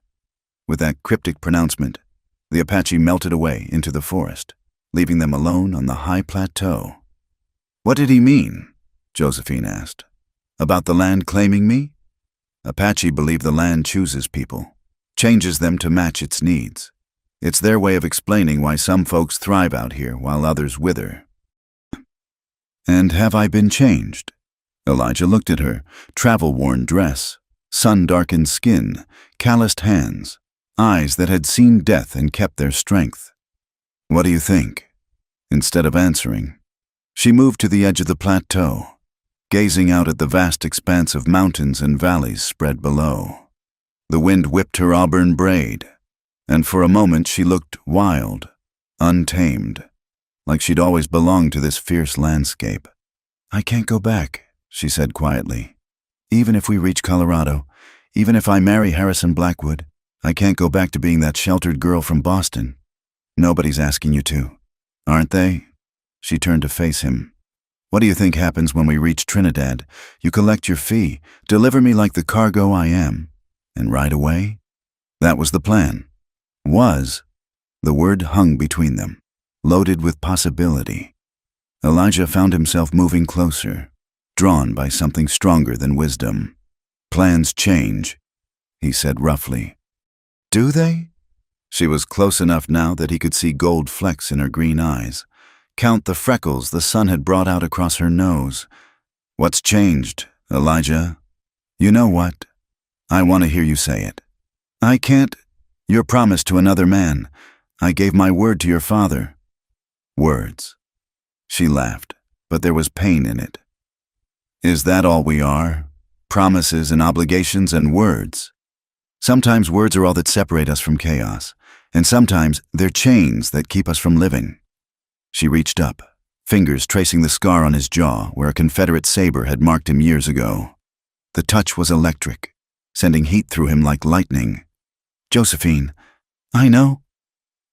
With that cryptic pronouncement, the Apache melted away into the forest, leaving them alone on the high plateau. What did he mean? Josephine asked. About the land claiming me? Apache believe the land chooses people, changes them to match its needs. It's their way of explaining why some folks thrive out here while others wither. And have I been changed? Elijah looked at her, travel-worn dress, sun-darkened skin, calloused hands, eyes that had seen death and kept their strength. What do you think? Instead of answering, she moved to the edge of the plateau, gazing out at the vast expanse of mountains and valleys spread below. The wind whipped her auburn braid, and for a moment she looked wild, untamed, like she'd always belonged to this fierce landscape. I can't go back, she said quietly. Even if we reach Colorado, even if I marry Harrison Blackwood, I can't go back to being that sheltered girl from Boston. Nobody's asking you to, aren't they? She turned to face him. What do you think happens when we reach Trinidad? You collect your fee, deliver me like the cargo I am, and ride away? That was the plan. Was. The word hung between them, loaded with possibility. Elijah found himself moving closer, drawn by something stronger than wisdom. Plans change, he said roughly. Do they? She was close enough now that he could see gold flecks in her green eyes, count the freckles the sun had brought out across her nose. What's changed, Elijah? You know what? I want to hear you say it. I can't. Your promise to another man. I gave my word to your father. Words. She laughed, but there was pain in it. Is that all we are? Promises and obligations and words? Sometimes words are all that separate us from chaos, and sometimes they're chains that keep us from living. She reached up, fingers tracing the scar on his jaw where a Confederate saber had marked him years ago. The touch was electric, sending heat through him like lightning. Josephine, I know,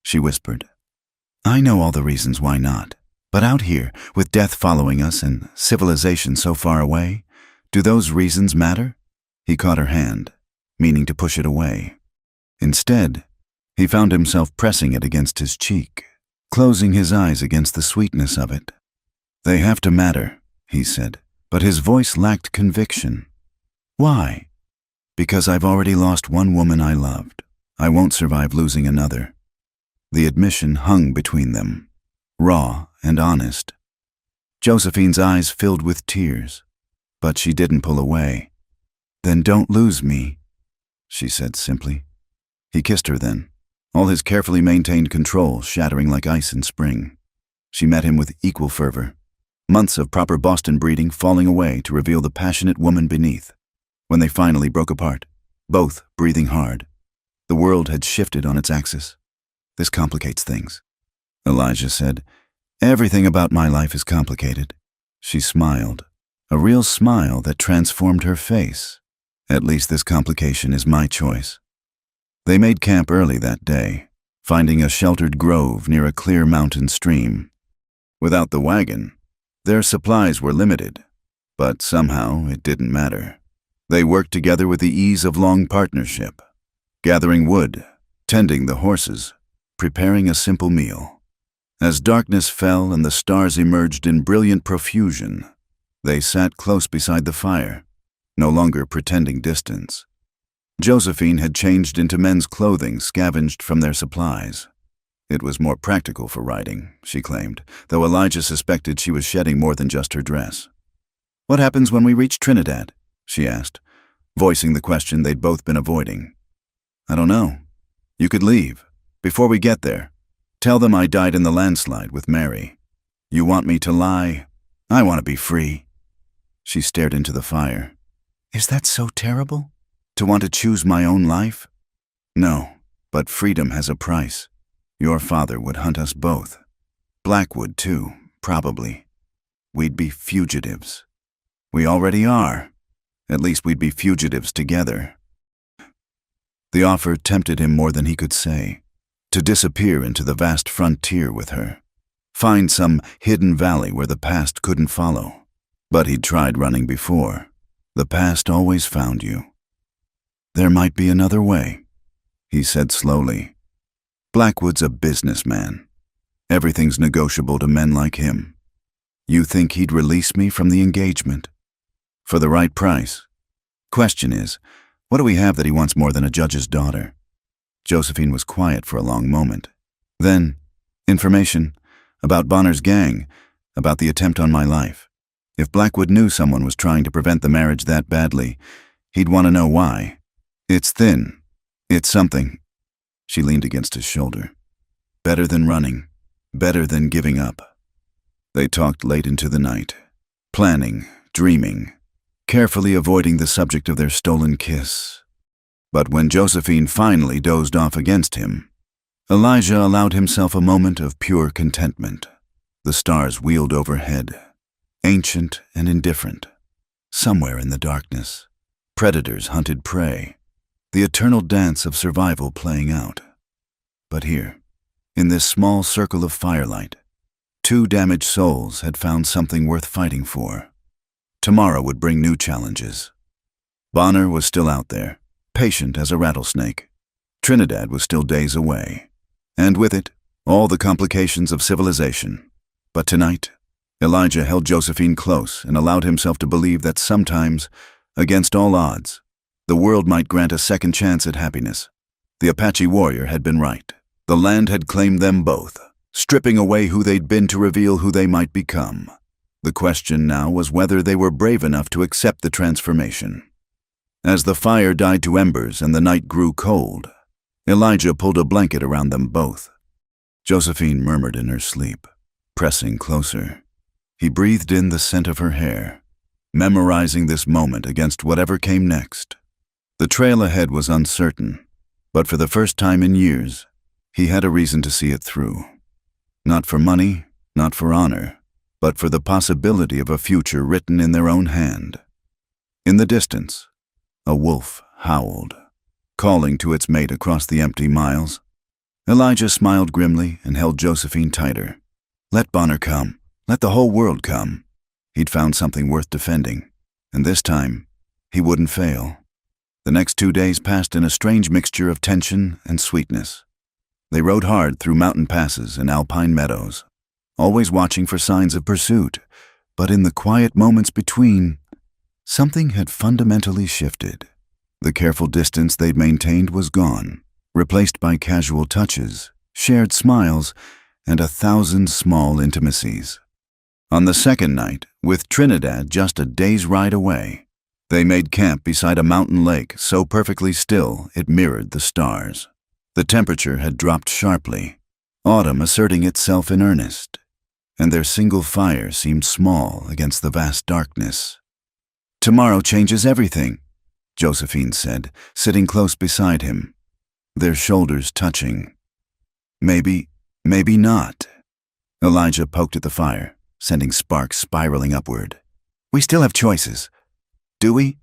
she whispered. I know all the reasons why not. But out here, with death following us and civilization so far away, do those reasons matter? He caught her hand, meaning to push it away. Instead, he found himself pressing it against his cheek, closing his eyes against the sweetness of it. They have to matter, he said, but his voice lacked conviction. Why? Because I've already lost one woman I loved. I won't survive losing another. The admission hung between them, raw and honest. Josephine's eyes filled with tears, but she didn't pull away. Then don't lose me, she said simply. He kissed her then, all his carefully maintained control shattering like ice in spring. She met him with equal fervor, months of proper Boston breeding falling away to reveal the passionate woman beneath. When they finally broke apart, both breathing hard, the world had shifted on its axis. This complicates things, Elijah said. Everything about my life is complicated. She smiled, a real smile that transformed her face. At least this complication is my choice. They made camp early that day, finding a sheltered grove near a clear mountain stream. Without the wagon, their supplies were limited, but somehow it didn't matter. They worked together with the ease of long partnership, gathering wood, tending the horses, preparing a simple meal. As darkness fell and the stars emerged in brilliant profusion, they sat close beside the fire, no longer pretending distance. Josephine had changed into men's clothing scavenged from their supplies. It was more practical for riding, she claimed, though Elijah suspected she was shedding more than just her dress. What happens when we reach Trinidad? She asked, voicing the question they'd both been avoiding. I don't know. You could leave. Before we get there, tell them I died in the landslide with Mary. You want me to lie? I want to be free. She stared into the fire. Is that so terrible? To want to choose my own life? No, but freedom has a price. Your father would hunt us both. Black would too, probably. We'd be fugitives. We already are. At least we'd be fugitives together. The offer tempted him more than he could say. To disappear into the vast frontier with her. Find some hidden valley where the past couldn't follow. But he'd tried running before. The past always found you. There might be another way, he said slowly. Blackwood's a businessman. Everything's negotiable to men like him. You think he'd release me from the engagement? For the right price. Question is, what do we have that he wants more than a judge's daughter? Josephine was quiet for a long moment. Then, information about Bonner's gang, about the attempt on my life. If Blackwood knew someone was trying to prevent the marriage that badly, he'd want to know why. It's thin. It's something. She leaned against his shoulder. Better than running. Better than giving up. They talked late into the night. Planning, dreaming, carefully avoiding the subject of their stolen kiss. But when Josephine finally dozed off against him, Elijah allowed himself a moment of pure contentment. The stars wheeled overhead, ancient and indifferent. Somewhere in the darkness, predators hunted prey, the eternal dance of survival playing out. But here, in this small circle of firelight, two damaged souls had found something worth fighting for. Tomorrow would bring new challenges. Bonner was still out there, patient as a rattlesnake. Trinidad was still days away, and with it, all the complications of civilization. But tonight, Elijah held Josephine close and allowed himself to believe that sometimes, against all odds, the world might grant a second chance at happiness. The Apache warrior had been right. The land had claimed them both, stripping away who they'd been to reveal who they might become. The question now was whether they were brave enough to accept the transformation. As the fire died to embers and the night grew cold, Elijah pulled a blanket around them both. Josephine murmured in her sleep, pressing closer. He breathed in the scent of her hair, memorizing this moment against whatever came next. The trail ahead was uncertain, but for the first time in years, he had a reason to see it through. Not for money, not for honor, but for the possibility of a future written in their own hand. In the distance, a wolf howled, calling to its mate across the empty miles. Elijah smiled grimly and held Josephine tighter. Let Bonner come. Let the whole world come. He'd found something worth defending, and this time, he wouldn't fail. The next 2 days passed in a strange mixture of tension and sweetness. They rode hard through mountain passes and alpine meadows, always watching for signs of pursuit, but in the quiet moments between, something had fundamentally shifted. The careful distance they'd maintained was gone, replaced by casual touches, shared smiles, and 1,000 small intimacies. On the second night, with Trinidad just a day's ride away, they made camp beside a mountain lake so perfectly still it mirrored the stars. The temperature had dropped sharply, autumn asserting itself in earnest, and their single fire seemed small against the vast darkness. Tomorrow changes everything, Josephine said, sitting close beside him, their shoulders touching. Maybe not. Elijah poked at the fire, sending sparks spiraling upward. We still have choices. Do we?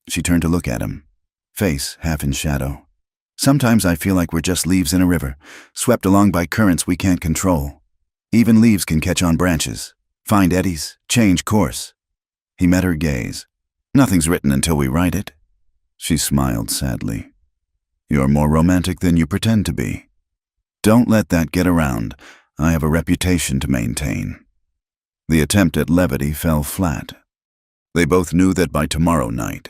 She turned to look at him, face half in shadow. Sometimes I feel like we're just leaves in a river, swept along by currents we can't control. Even leaves can catch on branches, find eddies, change course. He met her gaze. Nothing's written until we write it. She smiled sadly. You're more romantic than you pretend to be. Don't let that get around. I have a reputation to maintain. The attempt at levity fell flat. They both knew that by tomorrow night,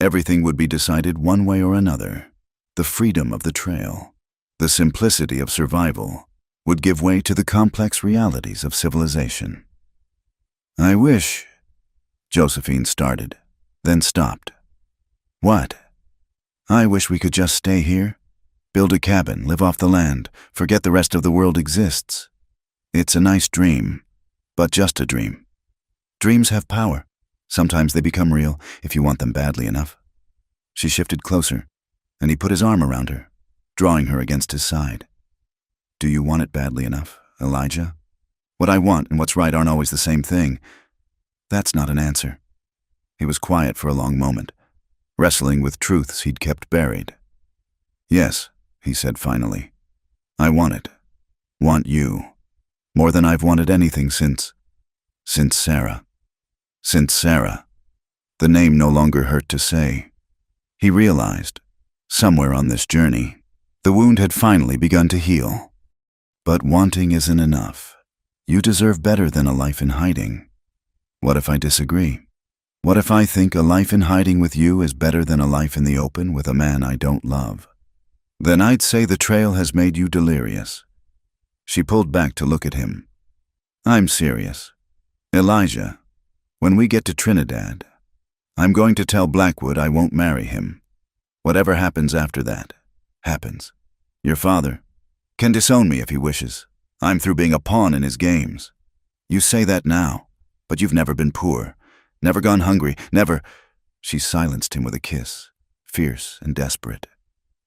everything would be decided one way or another. The freedom of the trail, the simplicity of survival, would give way to the complex realities of civilization. I wish, Josephine started, then stopped. What? I wish we could just stay here, build a cabin, live off the land, forget the rest of the world exists. It's a nice dream, but just a dream. Dreams have power. Sometimes they become real if you want them badly enough. She shifted closer, and he put his arm around her, drawing her against his side. Do you want it badly enough, Elijah? What I want and what's right aren't always the same thing. That's not an answer. He was quiet for a long moment, wrestling with truths he'd kept buried. Yes, he said finally. I want it. Want you. More than I've wanted anything since Sarah. Since Sarah. The name no longer hurt to say. He realized, somewhere on this journey, the wound had finally begun to heal. But wanting isn't enough. You deserve better than a life in hiding. What if I disagree? What if I think a life in hiding with you is better than a life in the open with a man I don't love? Then I'd say the trail has made you delirious. She pulled back to look at him. I'm serious. Elijah, when we get to Trinidad, I'm going to tell Blackwood I won't marry him. Whatever happens after that, happens. Your father can disown me if he wishes. I'm through being a pawn in his games. You say that now, but you've never been poor, never gone hungry, never. She silenced him with a kiss, fierce and desperate.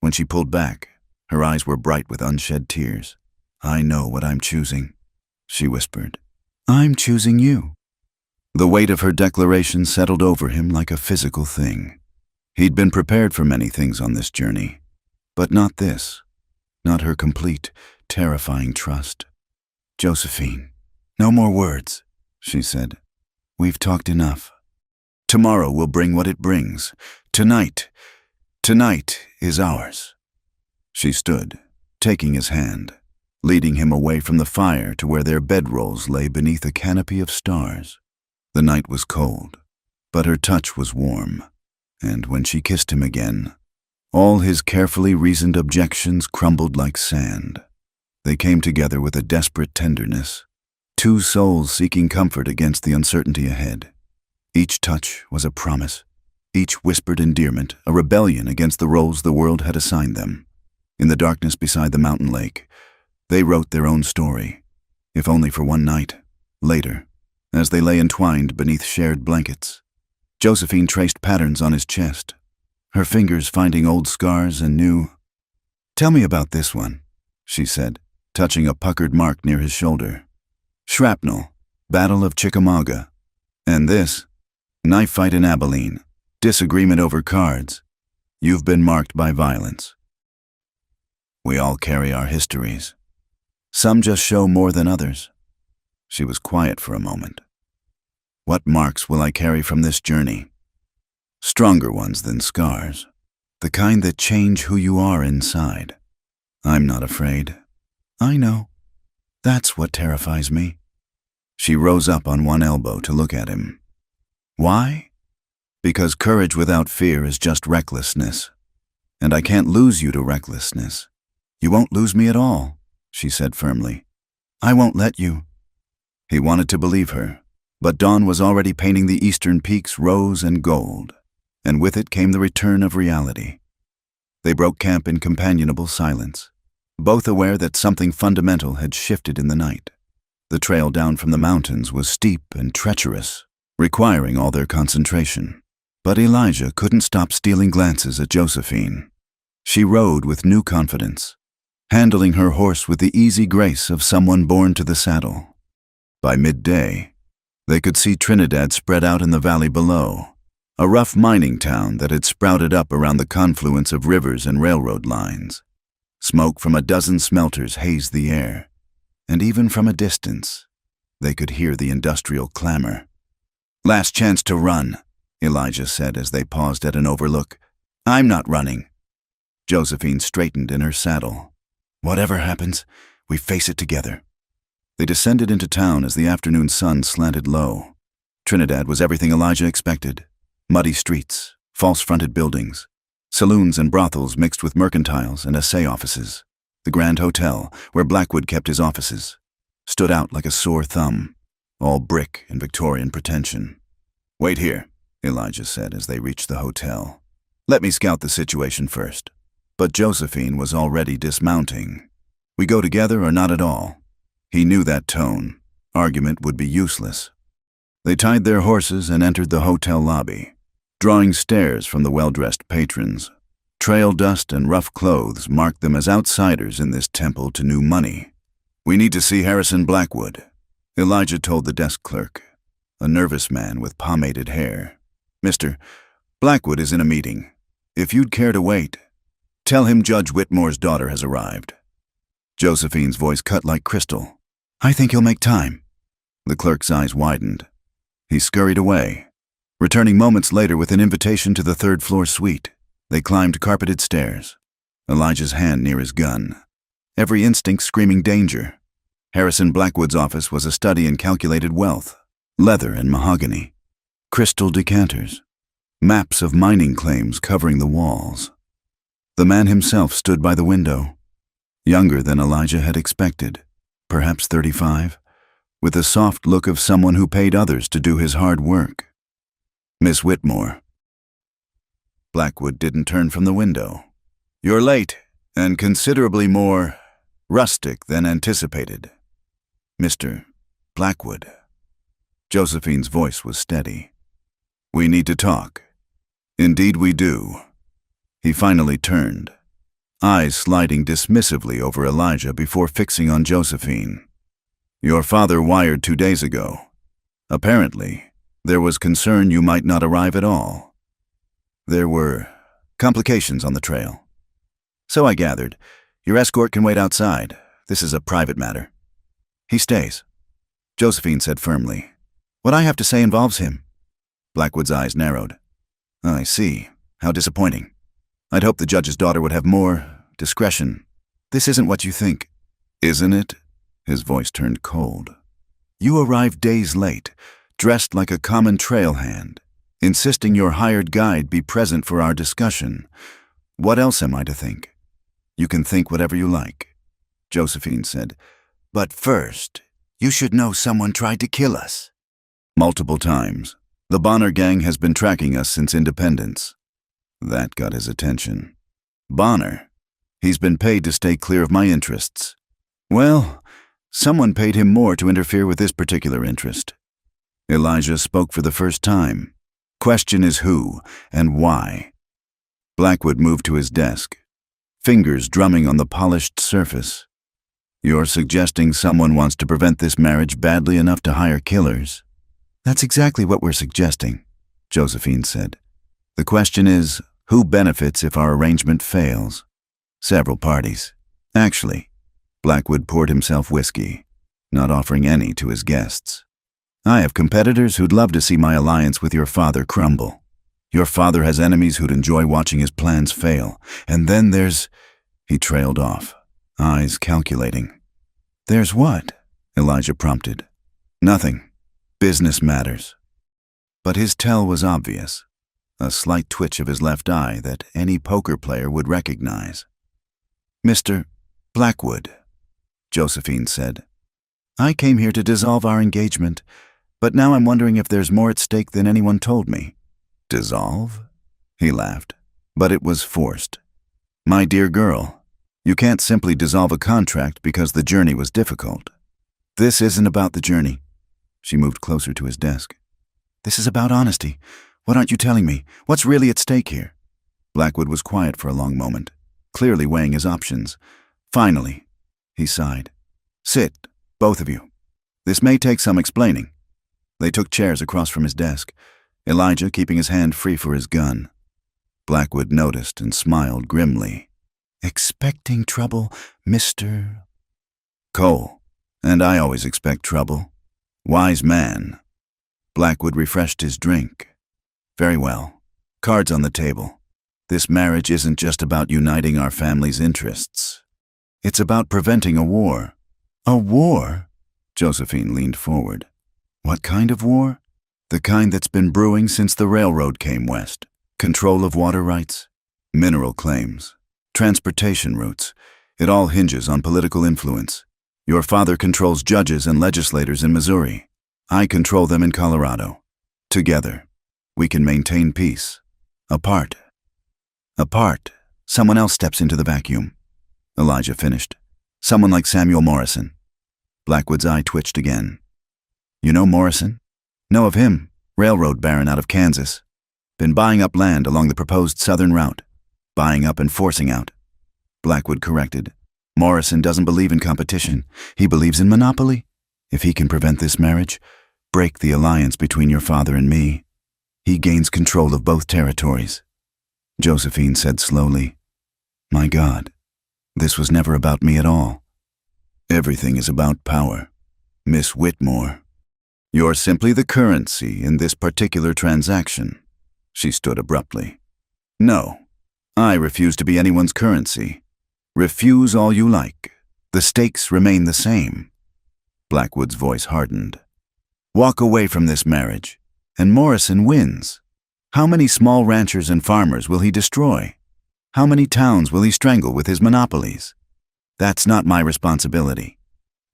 When she pulled back, her eyes were bright with unshed tears. I know what I'm choosing, she whispered. I'm choosing you. The weight of her declaration settled over him like a physical thing. He'd been prepared for many things on this journey, but not this. Not her complete, terrifying trust. Josephine, no more words, she said. We've talked enough. Tomorrow will bring what it brings. Tonight is ours. She stood, taking his hand, leading him away from the fire to where their bedrolls lay beneath a canopy of stars. The night was cold, but her touch was warm, and when she kissed him again, all his carefully reasoned objections crumbled like sand. They came together with a desperate tenderness, two souls seeking comfort against the uncertainty ahead. Each touch was a promise, each whispered endearment, a rebellion against the roles the world had assigned them. In the darkness beside the mountain lake, they wrote their own story, if only for one night. Later, as they lay entwined beneath shared blankets, Josephine traced patterns on his chest, her fingers finding old scars and new. Tell me about this one, she said, touching a puckered mark near his shoulder. Shrapnel, Battle of Chickamauga. And this, knife fight in Abilene, disagreement over cards. You've been marked by violence. We all carry our histories. Some just show more than others. She was quiet for a moment. What marks will I carry from this journey? Stronger ones than scars, the kind that change who you are inside. I'm not afraid. I know. That's what terrifies me. She rose up on one elbow to look at him. Why? Because courage without fear is just recklessness. And I can't lose you to recklessness. You won't lose me at all, she said firmly. I won't let you. He wanted to believe her, but dawn was already painting the eastern peaks rose and gold, and with it came the return of reality. They broke camp in companionable silence, both aware that something fundamental had shifted in the night. The trail down from the mountains was steep and treacherous, requiring all their concentration. But Elijah couldn't stop stealing glances at Josephine. She rode with new confidence, handling her horse with the easy grace of someone born to the saddle. By midday, they could see Trinidad spread out in the valley below, a rough mining town that had sprouted up around the confluence of rivers and railroad lines. Smoke from a dozen smelters hazed the air, and even from a distance, they could hear the industrial clamor. Last chance to run, Elijah said as they paused at an overlook. I'm not running. Josephine straightened in her saddle. Whatever happens, we face it together. They descended into town as the afternoon sun slanted low. Trinidad was everything Elijah expected. Muddy streets, false-fronted buildings, saloons and brothels mixed with mercantiles and assay offices. The Grand Hotel, where Blackwood kept his offices, stood out like a sore thumb, all brick and Victorian pretension. Wait here, Elijah said as they reached the hotel. Let me scout the situation first. But Josephine was already dismounting. We go together or not at all. He knew that tone. Argument would be useless. They tied their horses and entered the hotel lobby, drawing stares from the well-dressed patrons. Trail dust and rough clothes marked them as outsiders in this temple to new money. "We need to see Harrison Blackwood," Elijah told the desk clerk, a nervous man with pomaded hair. "Mr. Blackwood is in a meeting. If you'd care to wait, tell him Judge Whitmore's daughter has arrived." Josephine's voice cut like crystal. "I think he'll make time." The clerk's eyes widened. He scurried away, returning moments later with an invitation to the third-floor suite. They climbed carpeted stairs, Elijah's hand near his gun, every instinct screaming danger. Harrison Blackwood's office was a study in calculated wealth, leather and mahogany, crystal decanters, maps of mining claims covering the walls. The man himself stood by the window, younger than Elijah had expected, perhaps 35, with the soft look of someone who paid others to do his hard work. "Miss Whitmore." Blackwood didn't turn from the window. "You're late, and considerably more rustic than anticipated." "Mr. Blackwood." Josephine's voice was steady. "We need to talk." "Indeed we do." He finally turned, eyes sliding dismissively over Elijah before fixing on Josephine. "Your father wired 2 days ago. Apparently, there was concern you might not arrive at all. There were complications on the trail." "So I gathered. Your escort can wait outside. This is a private matter." "He stays," Josephine said firmly. "What I have to say involves him." Blackwood's eyes narrowed. "I see. How disappointing. I'd hoped the judge's daughter would have more discretion. This isn't what you think." "Isn't it?" His voice turned cold. "You arrived days late, dressed like a common trail hand, insisting your hired guide be present for our discussion. What else am I to think?" "You can think whatever you like," Josephine said. "But first, you should know someone tried to kill us." "Multiple times. The Bonner gang has been tracking us since independence." That got his attention. "Bonner? He's been paid to stay clear of my interests." "Well, someone paid him more to interfere with this particular interest." Elijah spoke for the first time. "Question is who and why?" Blackwood moved to his desk, fingers drumming on the polished surface. "You're suggesting someone wants to prevent this marriage badly enough to hire killers?" "That's exactly what we're suggesting," Josephine said. "The question is, who benefits if our arrangement fails?" "Several parties. Actually." Blackwood poured himself whiskey, not offering any to his guests. "I have competitors who'd love to see my alliance with your father crumble. Your father has enemies who'd enjoy watching his plans fail. And then there's—" He trailed off, eyes calculating. "There's what?" Elijah prompted. "Nothing. Business matters." But his tell was obvious, a slight twitch of his left eye that any poker player would recognize. "Mr. Blackwood," Josephine said, "I came here to dissolve our engagement, but now I'm wondering if there's more at stake than anyone told me." "Dissolve?" He laughed, but it was forced. "My dear girl, you can't simply dissolve a contract because the journey was difficult." "This isn't about the journey." She moved closer to his desk. "This is about honesty. What aren't you telling me? What's really at stake here?" Blackwood was quiet for a long moment, clearly weighing his options. "Finally," he sighed. "Sit, both of you. This may take some explaining." They took chairs across from his desk, Elijah keeping his hand free for his gun. Blackwood noticed and smiled grimly. "Expecting trouble, Mr. Cole. And I always expect trouble. Wise man." Blackwood refreshed his drink. "Very well. Cards on the table. This marriage isn't just about uniting our family's interests. It's about preventing a war." "A war?" Josephine leaned forward. "What kind of war?" "The kind that's been brewing since the railroad came west. Control of water rights, mineral claims, transportation routes. It all hinges on political influence. Your father controls judges and legislators in Missouri. I control them in Colorado. Together, we can maintain peace. Apart, someone else steps into the vacuum." Elijah finished. "Someone like Samuel Morrison." Blackwood's eye twitched again. "You know Morrison?" Know of him, railroad baron out of Kansas. Been buying up land along the proposed southern route. Buying up and forcing out. Blackwood corrected. Morrison doesn't believe in competition. He believes in monopoly. If he can prevent this marriage, break the alliance between your father and me, he gains control of both territories. Josephine said slowly, My God, this was never about me at all. Everything is about power. Miss Whitmore, you're simply the currency in this particular transaction. She stood abruptly. No, I refuse to be anyone's currency. Refuse all you like. The stakes remain the same. Blackwood's voice hardened. Walk away from this marriage, and Morrison wins. How many small ranchers and farmers will he destroy? How many towns will he strangle with his monopolies? That's not my responsibility.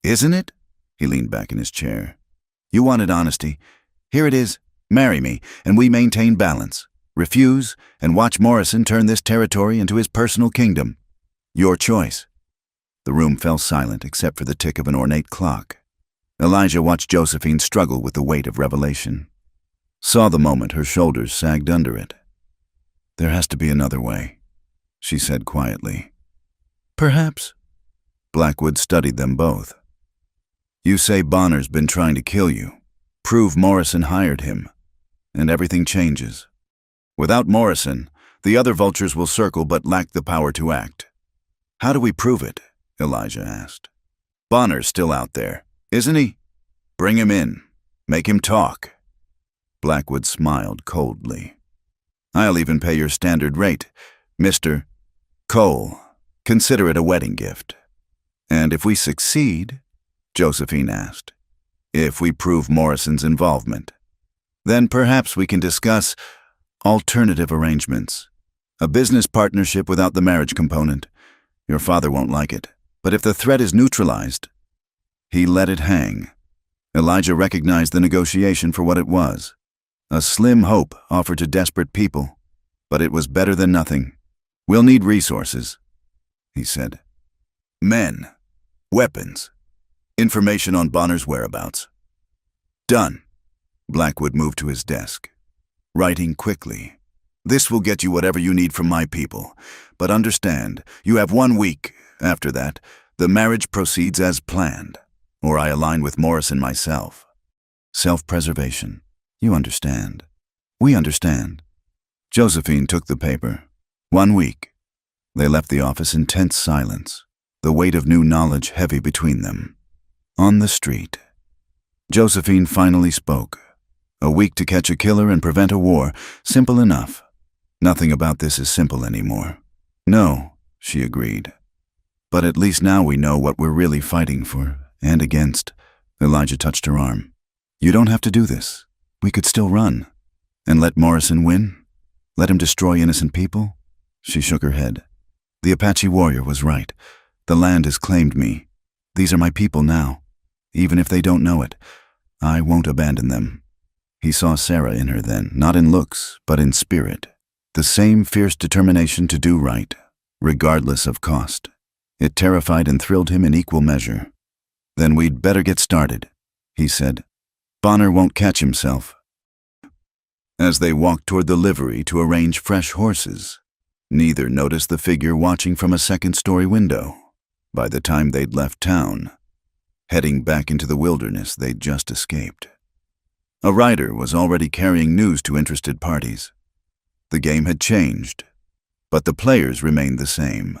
Isn't it? He leaned back in his chair. You wanted honesty. Here it is. Marry me, and we maintain balance. Refuse, and watch Morrison turn this territory into his personal kingdom. Your choice. The room fell silent except for the tick of an ornate clock. Elijah watched Josephine struggle with the weight of revelation. Saw the moment her shoulders sagged under it. There has to be another way, she said quietly. Perhaps. Blackwood studied them both. You say Bonner's been trying to kill you. Prove Morrison hired him, and everything changes. Without Morrison, the other vultures will circle but lack the power to act. How do we prove it? Elijah asked. Bonner's still out there, isn't he? Bring him in. Make him talk. Blackwood smiled coldly. I'll even pay your standard rate, Mr. Cole. Consider it a wedding gift. And if we succeed, Josephine asked, if we prove Morrison's involvement, then perhaps we can discuss alternative arrangements. A business partnership without the marriage component. Your father won't like it, but if the threat is neutralized. He let it hang. Elijah recognized the negotiation for what it was. A slim hope offered to desperate people, but it was better than nothing. We'll need resources, he said. Men, weapons, information on Bonner's whereabouts. Done. Blackwood moved to his desk, writing quickly. This will get you whatever you need from my people, but understand, you have 1 week. After that, the marriage proceeds as planned, or I align with Morrison myself. Self-preservation. You understand. We understand. Josephine took the paper. 1 week. They left the office in tense silence, the weight of new knowledge heavy between them. On the street, Josephine finally spoke. A week to catch a killer and prevent a war. Simple enough. Nothing about this is simple anymore. No, she agreed. But at least now we know what we're really fighting for and against. Elijah touched her arm. You don't have to do this. We could still run. And let Morrison win? Let him destroy innocent people? She shook her head. The Apache warrior was right. The land has claimed me. These are my people now. Even if they don't know it, I won't abandon them. He saw Sarah in her then, not in looks, but in spirit. The same fierce determination to do right, regardless of cost. It terrified and thrilled him in equal measure. Then we'd better get started, he said. Bonner won't catch himself. As they walked toward the livery to arrange fresh horses, neither noticed the figure watching from a second-story window. By the time they'd left town, heading back into the wilderness they'd just escaped. A rider was already carrying news to interested parties. The game had changed, but the players remained the same.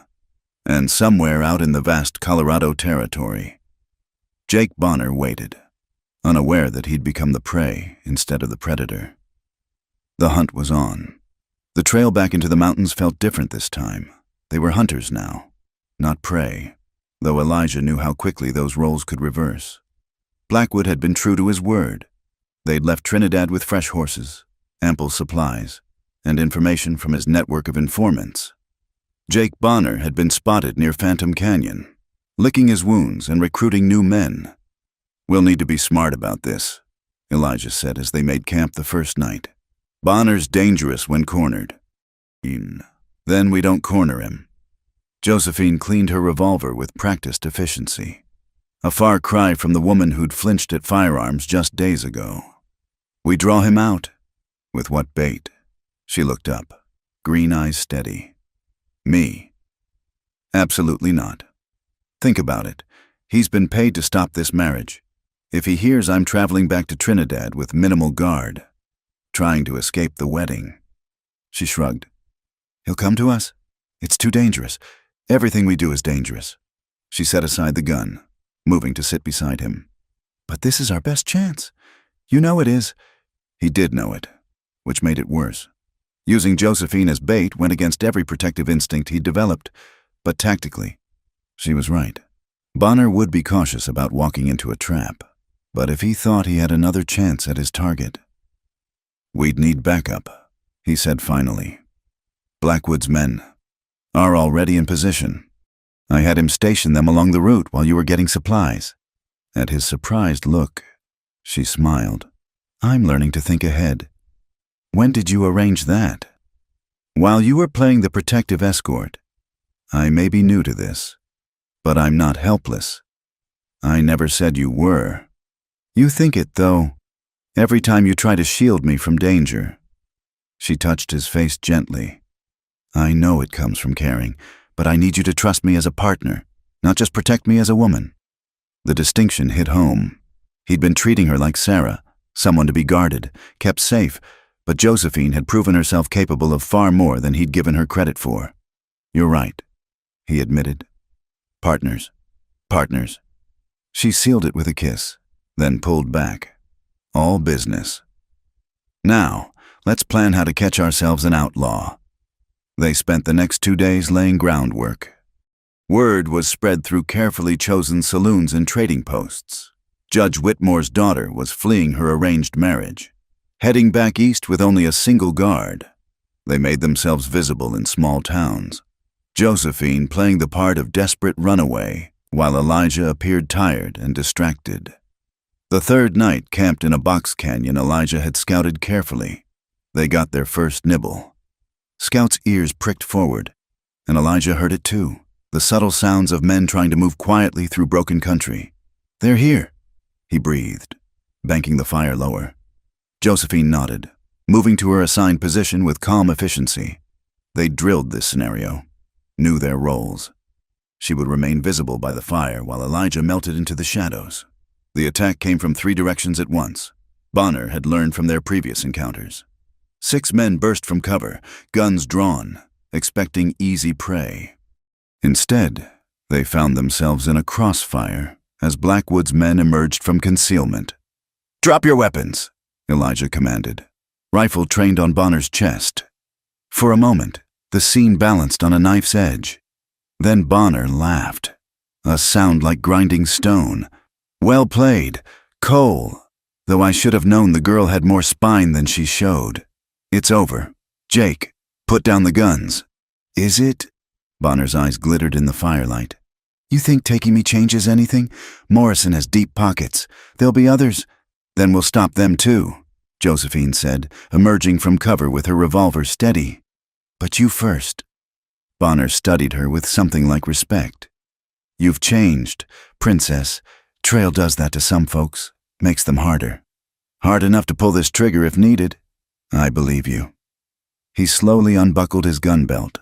And somewhere out in the vast Colorado territory, Jake Bonner waited, unaware that he'd become the prey instead of the predator. The hunt was on. The trail back into the mountains felt different this time. They were hunters now, not prey, though Elijah knew how quickly those roles could reverse. Blackwood had been true to his word. They'd left Trinidad with fresh horses, ample supplies, and information from his network of informants. Jake Bonner had been spotted near Phantom Canyon, licking his wounds and recruiting new men. We'll need to be smart about this, Elijah said as they made camp the first night. Bonner's dangerous when cornered. Then we don't corner him. Josephine cleaned her revolver with practiced efficiency. A far cry from the woman who'd flinched at firearms just days ago. We draw him out. With what bait? She looked up, green eyes steady. Me? Absolutely not. Think about it. He's been paid to stop this marriage. If he hears I'm traveling back to Trinidad with minimal guard, trying to escape the wedding. She shrugged. He'll come to us? It's too dangerous. Everything we do is dangerous. She set aside the gun, moving to sit beside him. But this is our best chance. You know it is. He did know it, which made it worse. Using Josephine as bait went against every protective instinct he'd developed, but tactically, she was right. Bonner would be cautious about walking into a trap, but if he thought he had another chance at his target, we'd need backup, he said finally. Blackwood's men are already in position. I had him station them along the route while you were getting supplies. At his surprised look, she smiled. I'm learning to think ahead. When did you arrange that? While you were playing the protective escort. I may be new to this, but I'm not helpless. I never said you were. You think it, though, every time you try to shield me from danger. She touched his face gently. I know it comes from caring, but I need you to trust me as a partner, not just protect me as a woman. The distinction hit home. He'd been treating her like Sarah, someone to be guarded, kept safe, but Josephine had proven herself capable of far more than he'd given her credit for. You're right, he admitted. Partners. Partners. She sealed it with a kiss, then pulled back. All business. Now, let's plan how to catch ourselves an outlaw. They spent the next 2 days laying groundwork. Word was spread through carefully chosen saloons and trading posts. Judge Whitmore's daughter was fleeing her arranged marriage, heading back east with only a single guard. They made themselves visible in small towns, Josephine playing the part of desperate runaway, while Elijah appeared tired and distracted. The third night camped in a box canyon Elijah had scouted carefully. They got their first nibble. Scout's ears pricked forward, and Elijah heard it too, the subtle sounds of men trying to move quietly through broken country. They're here, he breathed, banking the fire lower. Josephine nodded, moving to her assigned position with calm efficiency. They drilled this scenario, knew their roles. She would remain visible by the fire while Elijah melted into the shadows. The attack came from 3 directions at once. Bonner had learned from their previous encounters. 6 men burst from cover, guns drawn, expecting easy prey. Instead, they found themselves in a crossfire as Blackwood's men emerged from concealment. Drop your weapons, Elijah commanded, rifle trained on Bonner's chest. For a moment, the scene balanced on a knife's edge. Then Bonner laughed, a sound like grinding stone. Well played, Cole, though I should have known the girl had more spine than she showed. It's over. Jake, put down the guns. Is it? Bonner's eyes glittered in the firelight. You think taking me changes anything? Morrison has deep pockets. There'll be others. Then we'll stop them too, Josephine said, emerging from cover with her revolver steady. But you first. Bonner studied her with something like respect. You've changed, Princess. Trail does that to some folks. Makes them harder. Hard enough to pull this trigger if needed. I believe you. He slowly unbuckled his gun belt,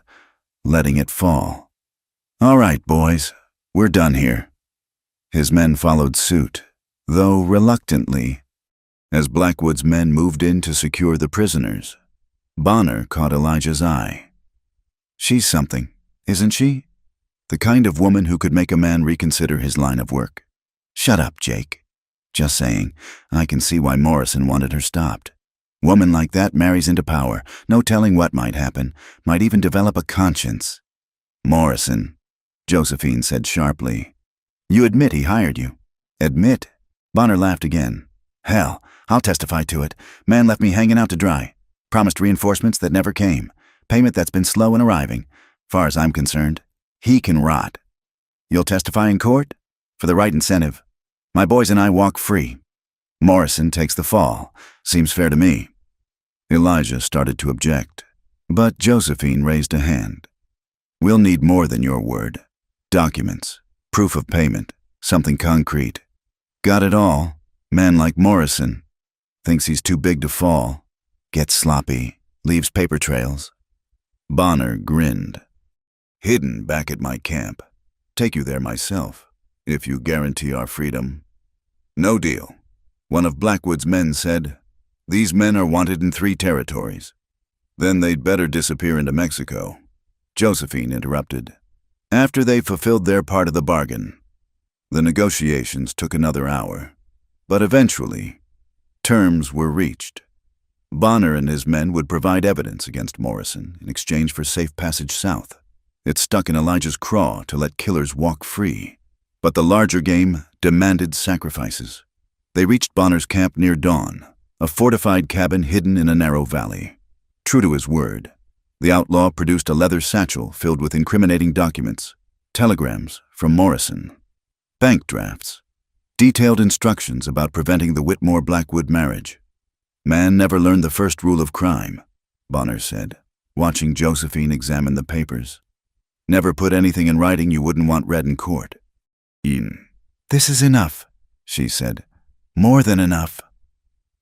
letting it fall. All right, boys, we're done here. His men followed suit, though reluctantly, as Blackwood's men moved in to secure the prisoners. Bonner caught Elijah's eye. She's something, isn't she? The kind of woman who could make a man reconsider his line of work. Shut up, Jake. Just saying, I can see why Morrison wanted her stopped. Woman like that marries into power, no telling what might happen, might even develop a conscience. Morrison, Josephine said sharply. You admit he hired you. Admit? Bonner laughed again. Hell, I'll testify to it. Man left me hanging out to dry. Promised reinforcements that never came. Payment that's been slow in arriving. Far as I'm concerned, he can rot. You'll testify in court? For the right incentive. My boys and I walk free. Morrison takes the fall. Seems fair to me. Elijah started to object, but Josephine raised a hand. We'll need more than your word. Documents, proof of payment, something concrete. Got it all, man like Morrison. Thinks he's too big to fall. Gets sloppy. Leaves paper trails. Bonner grinned. Hidden back at my camp. Take you there myself, if you guarantee our freedom. No deal. One of Blackwood's men said, these men are wanted in 3 territories. Then they'd better disappear into Mexico. Josephine interrupted. After they fulfilled their part of the bargain. The negotiations took another hour, but eventually, terms were reached. Bonner and his men would provide evidence against Morrison in exchange for safe passage south. It stuck in Elijah's craw to let killers walk free, but the larger game demanded sacrifices. They reached Bonner's camp near dawn, a fortified cabin hidden in a narrow valley. True to his word, the outlaw produced a leather satchel filled with incriminating documents, telegrams from Morrison, bank drafts, detailed instructions about preventing the Whitmore-Blackwood marriage. Man never learned the first rule of crime, Bonner said, watching Josephine examine the papers. Never put anything in writing you wouldn't want read in court. This is enough, she said. More than enough.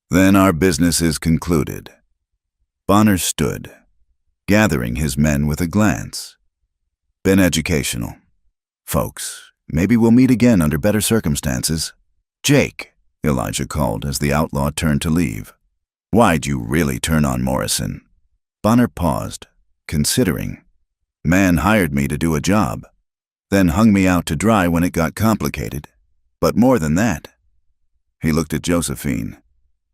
Then our business is concluded. Bonner stood, gathering his men with a glance. Been educational. Folks, maybe we'll meet again under better circumstances. Jake, Elijah called as the outlaw turned to leave. Why'd you really turn on Morrison? Bonner paused, considering. Man hired me to do a job, then hung me out to dry when it got complicated. But more than that. He looked at Josephine.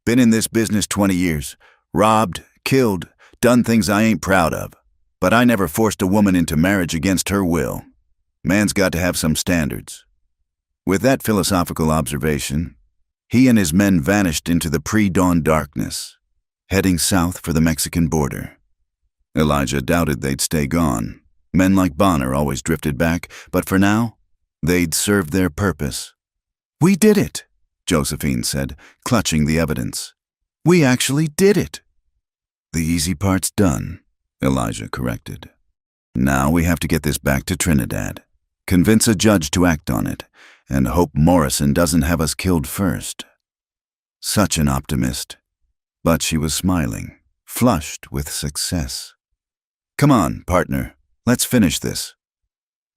Been in this business 20 years. Robbed, killed, done things I ain't proud of. But I never forced a woman into marriage against her will. Man's got to have some standards. With that philosophical observation, he and his men vanished into the pre-dawn darkness, heading south for the Mexican border. Elijah doubted they'd stay gone. Men like Bonner always drifted back, but for now, they'd served their purpose. We did it, Josephine said, clutching the evidence. We actually did it. The easy part's done, Elijah corrected. Now we have to get this back to Trinidad, convince a judge to act on it, and hope Morrison doesn't have us killed first. Such an optimist. But she was smiling, flushed with success. Come on, partner, let's finish this.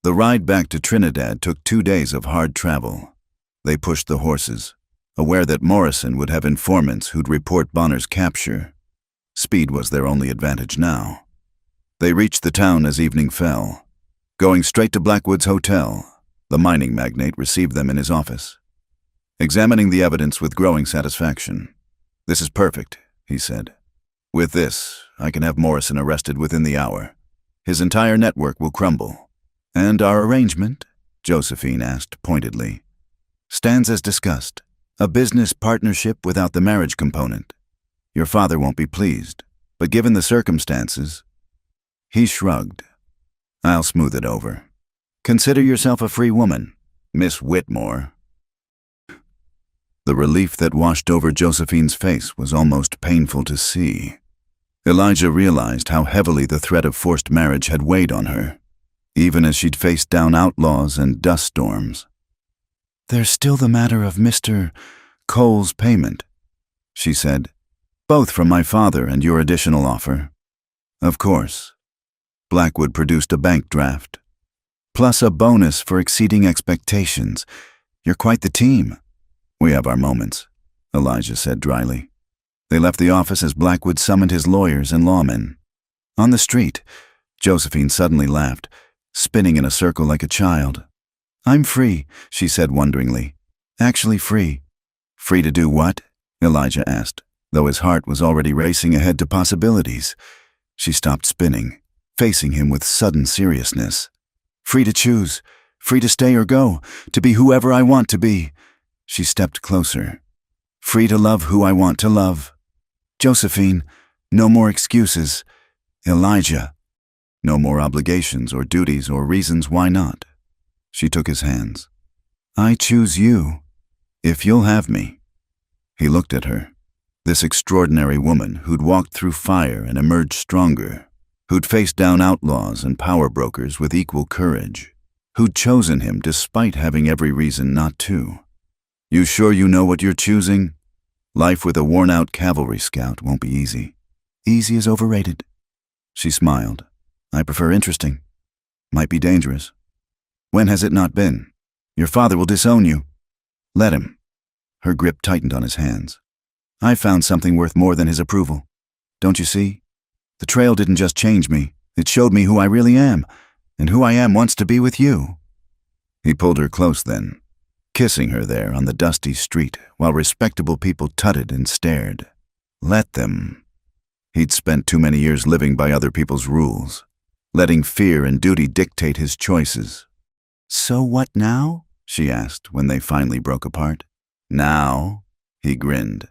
The ride back to Trinidad took 2 days of hard travel. They pushed the horses, aware that Morrison would have informants who'd report Bonner's capture. Speed was their only advantage now. They reached the town as evening fell. Going straight to Blackwood's hotel, the mining magnate received them in his office. Examining the evidence with growing satisfaction. This is perfect, he said. With this, I can have Morrison arrested within the hour. His entire network will crumble. And our arrangement, Josephine asked pointedly, stands as discussed. A business partnership without the marriage component. Your father won't be pleased, but given the circumstances, he shrugged. I'll smooth it over. Consider yourself a free woman, Miss Whitmore. The relief that washed over Josephine's face was almost painful to see. Elijah realized how heavily the threat of forced marriage had weighed on her, even as she'd faced down outlaws and dust storms. There's still the matter of Mr. Cole's payment, she said, both from my father and your additional offer. Of course. Blackwood produced a bank draft, plus a bonus for exceeding expectations. You're quite the team. We have our moments, Elijah said dryly. They left the office as Blackwood summoned his lawyers and lawmen. On the street, Josephine suddenly laughed, spinning in a circle like a child. I'm free, she said wonderingly. Actually free. Free to do what? Elijah asked, though his heart was already racing ahead to possibilities. She stopped spinning, facing him with sudden seriousness. Free to choose, free to stay or go, to be whoever I want to be. She stepped closer. Free to love who I want to love. Josephine, no more excuses. Elijah, no more obligations or duties or reasons why not. She took his hands. I choose you, if you'll have me. He looked at her, this extraordinary woman who'd walked through fire and emerged stronger, who'd faced down outlaws and power brokers with equal courage, who'd chosen him despite having every reason not to. You sure you know what you're choosing? Life with a worn-out cavalry scout won't be easy. Easy is overrated. She smiled. I prefer interesting. Might be dangerous. When has it not been? Your father will disown you. Let him. Her grip tightened on his hands. I found something worth more than his approval. Don't you see? The trail didn't just change me. It showed me who I really am, and who I am wants to be with you. He pulled her close then, kissing her there on the dusty street while respectable people tutted and stared. Let them. He'd spent too many years living by other people's rules, letting fear and duty dictate his choices. So what now? She asked when they finally broke apart. Now, he grinned.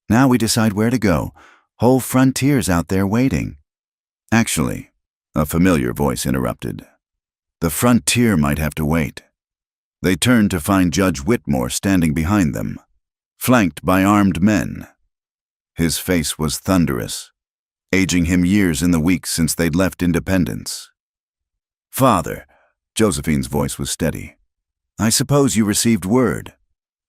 Now we decide where to go. Whole frontiers out there waiting. Actually, a familiar voice interrupted. The frontier might have to wait. They turned to find Judge Whitmore standing behind them, flanked by armed men. His face was thunderous, aging him years in the weeks since they'd left Independence. Father, Josephine's voice was steady. I suppose you received word.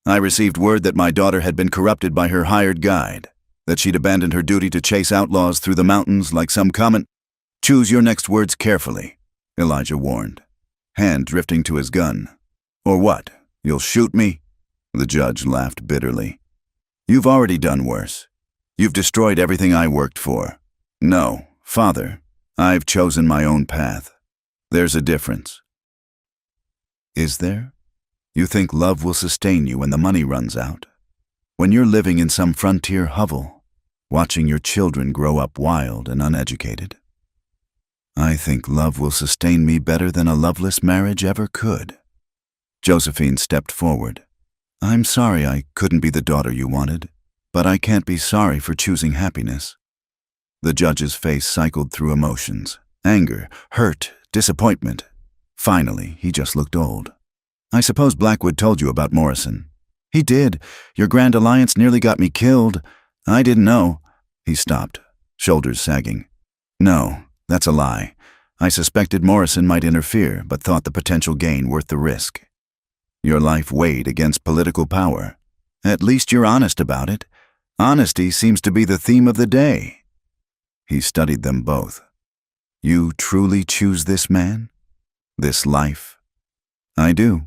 I received word that my daughter had been corrupted by her hired guide, that she'd abandoned her duty to chase outlaws through the mountains like some common— Choose your next words carefully, Elijah warned, hand drifting to his gun. Or what? You'll shoot me? The judge laughed bitterly. You've already done worse. You've destroyed everything I worked for. No, Father, I've chosen my own path. There's a difference. Is there? You think love will sustain you when the money runs out? When you're living in some frontier hovel, watching your children grow up wild and uneducated? I think love will sustain me better than a loveless marriage ever could. Josephine stepped forward. I'm sorry I couldn't be the daughter you wanted, but I can't be sorry for choosing happiness. The judge's face cycled through emotions. Anger, hurt, disappointment. Finally, he just looked old. I suppose Blackwood told you about Morrison. He did. Your Grand Alliance nearly got me killed. I didn't know. He stopped, shoulders sagging. No, that's a lie. I suspected Morrison might interfere, but thought the potential gain worth the risk. Your life weighed against political power. At least you're honest about it. Honesty seems to be the theme of the day. He studied them both. You truly choose this man? This life? I do.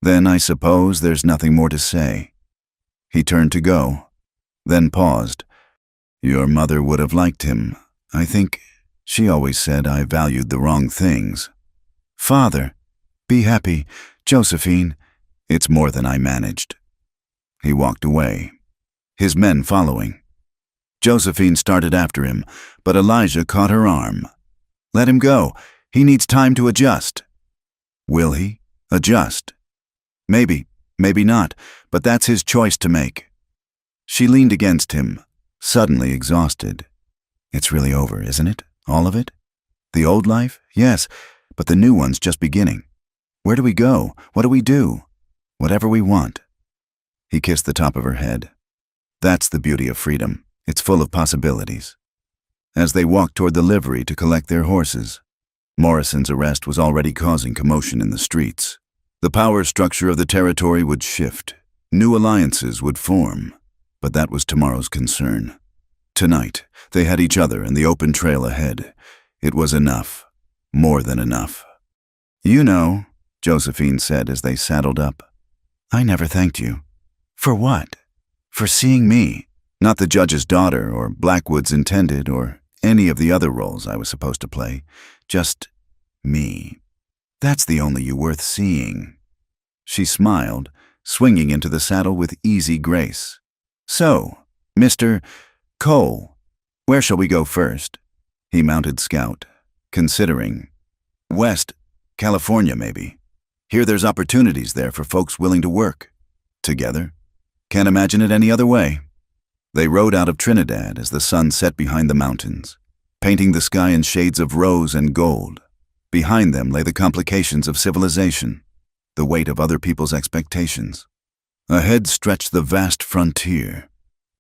Then I suppose there's nothing more to say. He turned to go, then paused. Your mother would have liked him. I think she always said I valued the wrong things. Father, be happy. Josephine, it's more than I managed. He walked away, his men following. Josephine started after him, but Elijah caught her arm. Let him go. He needs time to adjust. Will he? Adjust? Maybe, maybe not, but that's his choice to make. She leaned against him, suddenly exhausted. It's really over, isn't it? All of it? The old life? Yes, but the new one's just beginning. Where do we go? What do we do? Whatever we want. He kissed the top of her head. That's the beauty of freedom. It's full of possibilities. As they walked toward the livery to collect their horses, Morrison's arrest was already causing commotion in the streets. The power structure of the territory would shift. New alliances would form. But that was tomorrow's concern. Tonight, they had each other and the open trail ahead. It was enough. More than enough. You know, Josephine said as they saddled up, I never thanked you. For what? For seeing me, not the judge's daughter or Blackwood's intended or any of the other roles I was supposed to play. Just me. That's the only you worth seeing. She smiled, swinging into the saddle with easy grace. So, Mr. Cole, where shall we go first? He mounted Scout, considering. West, California maybe. Hear there's opportunities there for folks willing to work. Together. Can't imagine it any other way. They rode out of Trinidad as the sun set behind the mountains, painting the sky in shades of rose and gold. Behind them lay the complications of civilization, the weight of other people's expectations. Ahead stretched the vast frontier,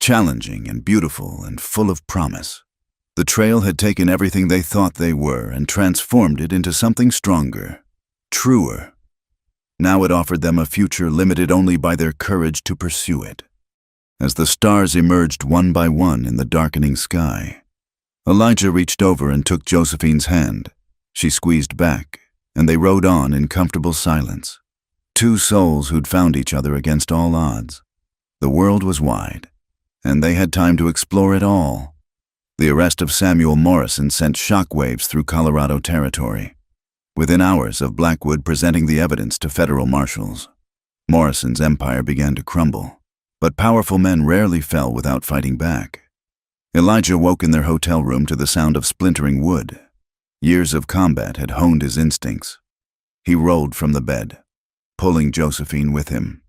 challenging and beautiful and full of promise. The trail had taken everything they thought they were and transformed it into something stronger, truer. Now it offered them a future limited only by their courage to pursue it. as the stars emerged one by one in the darkening sky. Elijah reached over and took Josephine's hand. She squeezed back, and they rode on in comfortable silence. Two souls who'd found each other against all odds. The world was wide, and they had time to explore it all. The arrest of Samuel Morrison sent shockwaves through Colorado territory. Within hours of Blackwood presenting the evidence to federal marshals, Morrison's empire began to crumble, but powerful men rarely fell without fighting back. Elijah woke in their hotel room to the sound of splintering wood. Years of combat had honed his instincts. He rolled from the bed, pulling Josephine with him,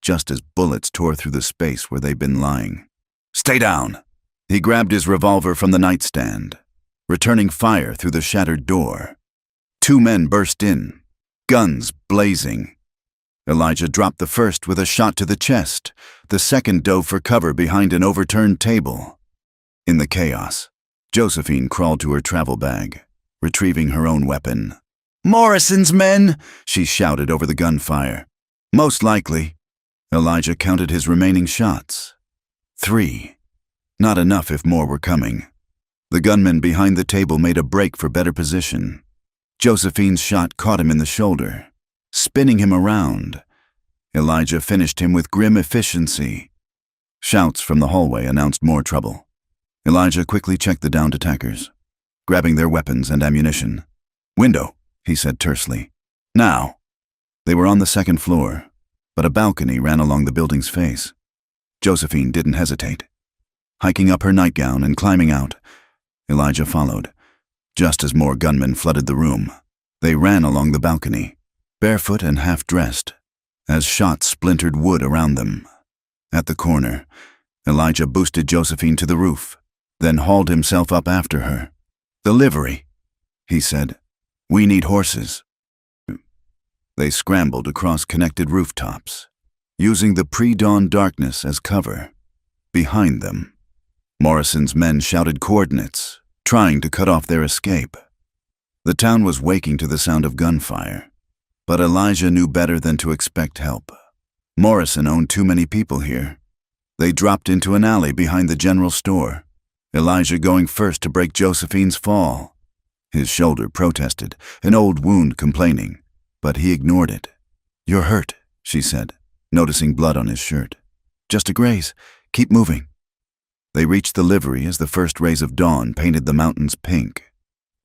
just as bullets tore through the space where they'd been lying. "Stay down!" He grabbed his revolver from the nightstand, returning fire through the shattered door. Two men burst in, guns blazing. Elijah dropped the first with a shot to the chest. The second dove for cover behind an overturned table. In the chaos, Josephine crawled to her travel bag, retrieving her own weapon. "Morrison's men!" she shouted over the gunfire. "Most likely." Elijah counted his remaining shots. 3. Not enough if more were coming. The gunman behind the table made a break for better position. Josephine's shot caught him in the shoulder, spinning him around. Elijah finished him with grim efficiency. Shouts from the hallway announced more trouble. Elijah quickly checked the downed attackers, grabbing their weapons and ammunition. "Window," he said tersely. "Now." They were on the second floor, but a balcony ran along the building's face. Josephine didn't hesitate. Hiking up her nightgown and climbing out, Elijah followed. Just as more gunmen flooded the room, they ran along the balcony, barefoot and half-dressed, as shots splintered wood around them. At the corner, Elijah boosted Josephine to the roof, then hauled himself up after her. "The livery," he said. "We need horses." They scrambled across connected rooftops, using the pre-dawn darkness as cover. Behind them, Morrison's men shouted coordinates, trying to cut off their escape. The town was waking to the sound of gunfire, but Elijah knew better than to expect help. Morrison owned too many people here. They dropped into an alley behind the general store, Elijah going first to break Josephine's fall. His shoulder protested, an old wound complaining, but he ignored it. "You're hurt," she said, noticing blood on his shirt. "Just a graze. Keep moving." They reached the livery as the first rays of dawn painted the mountains pink.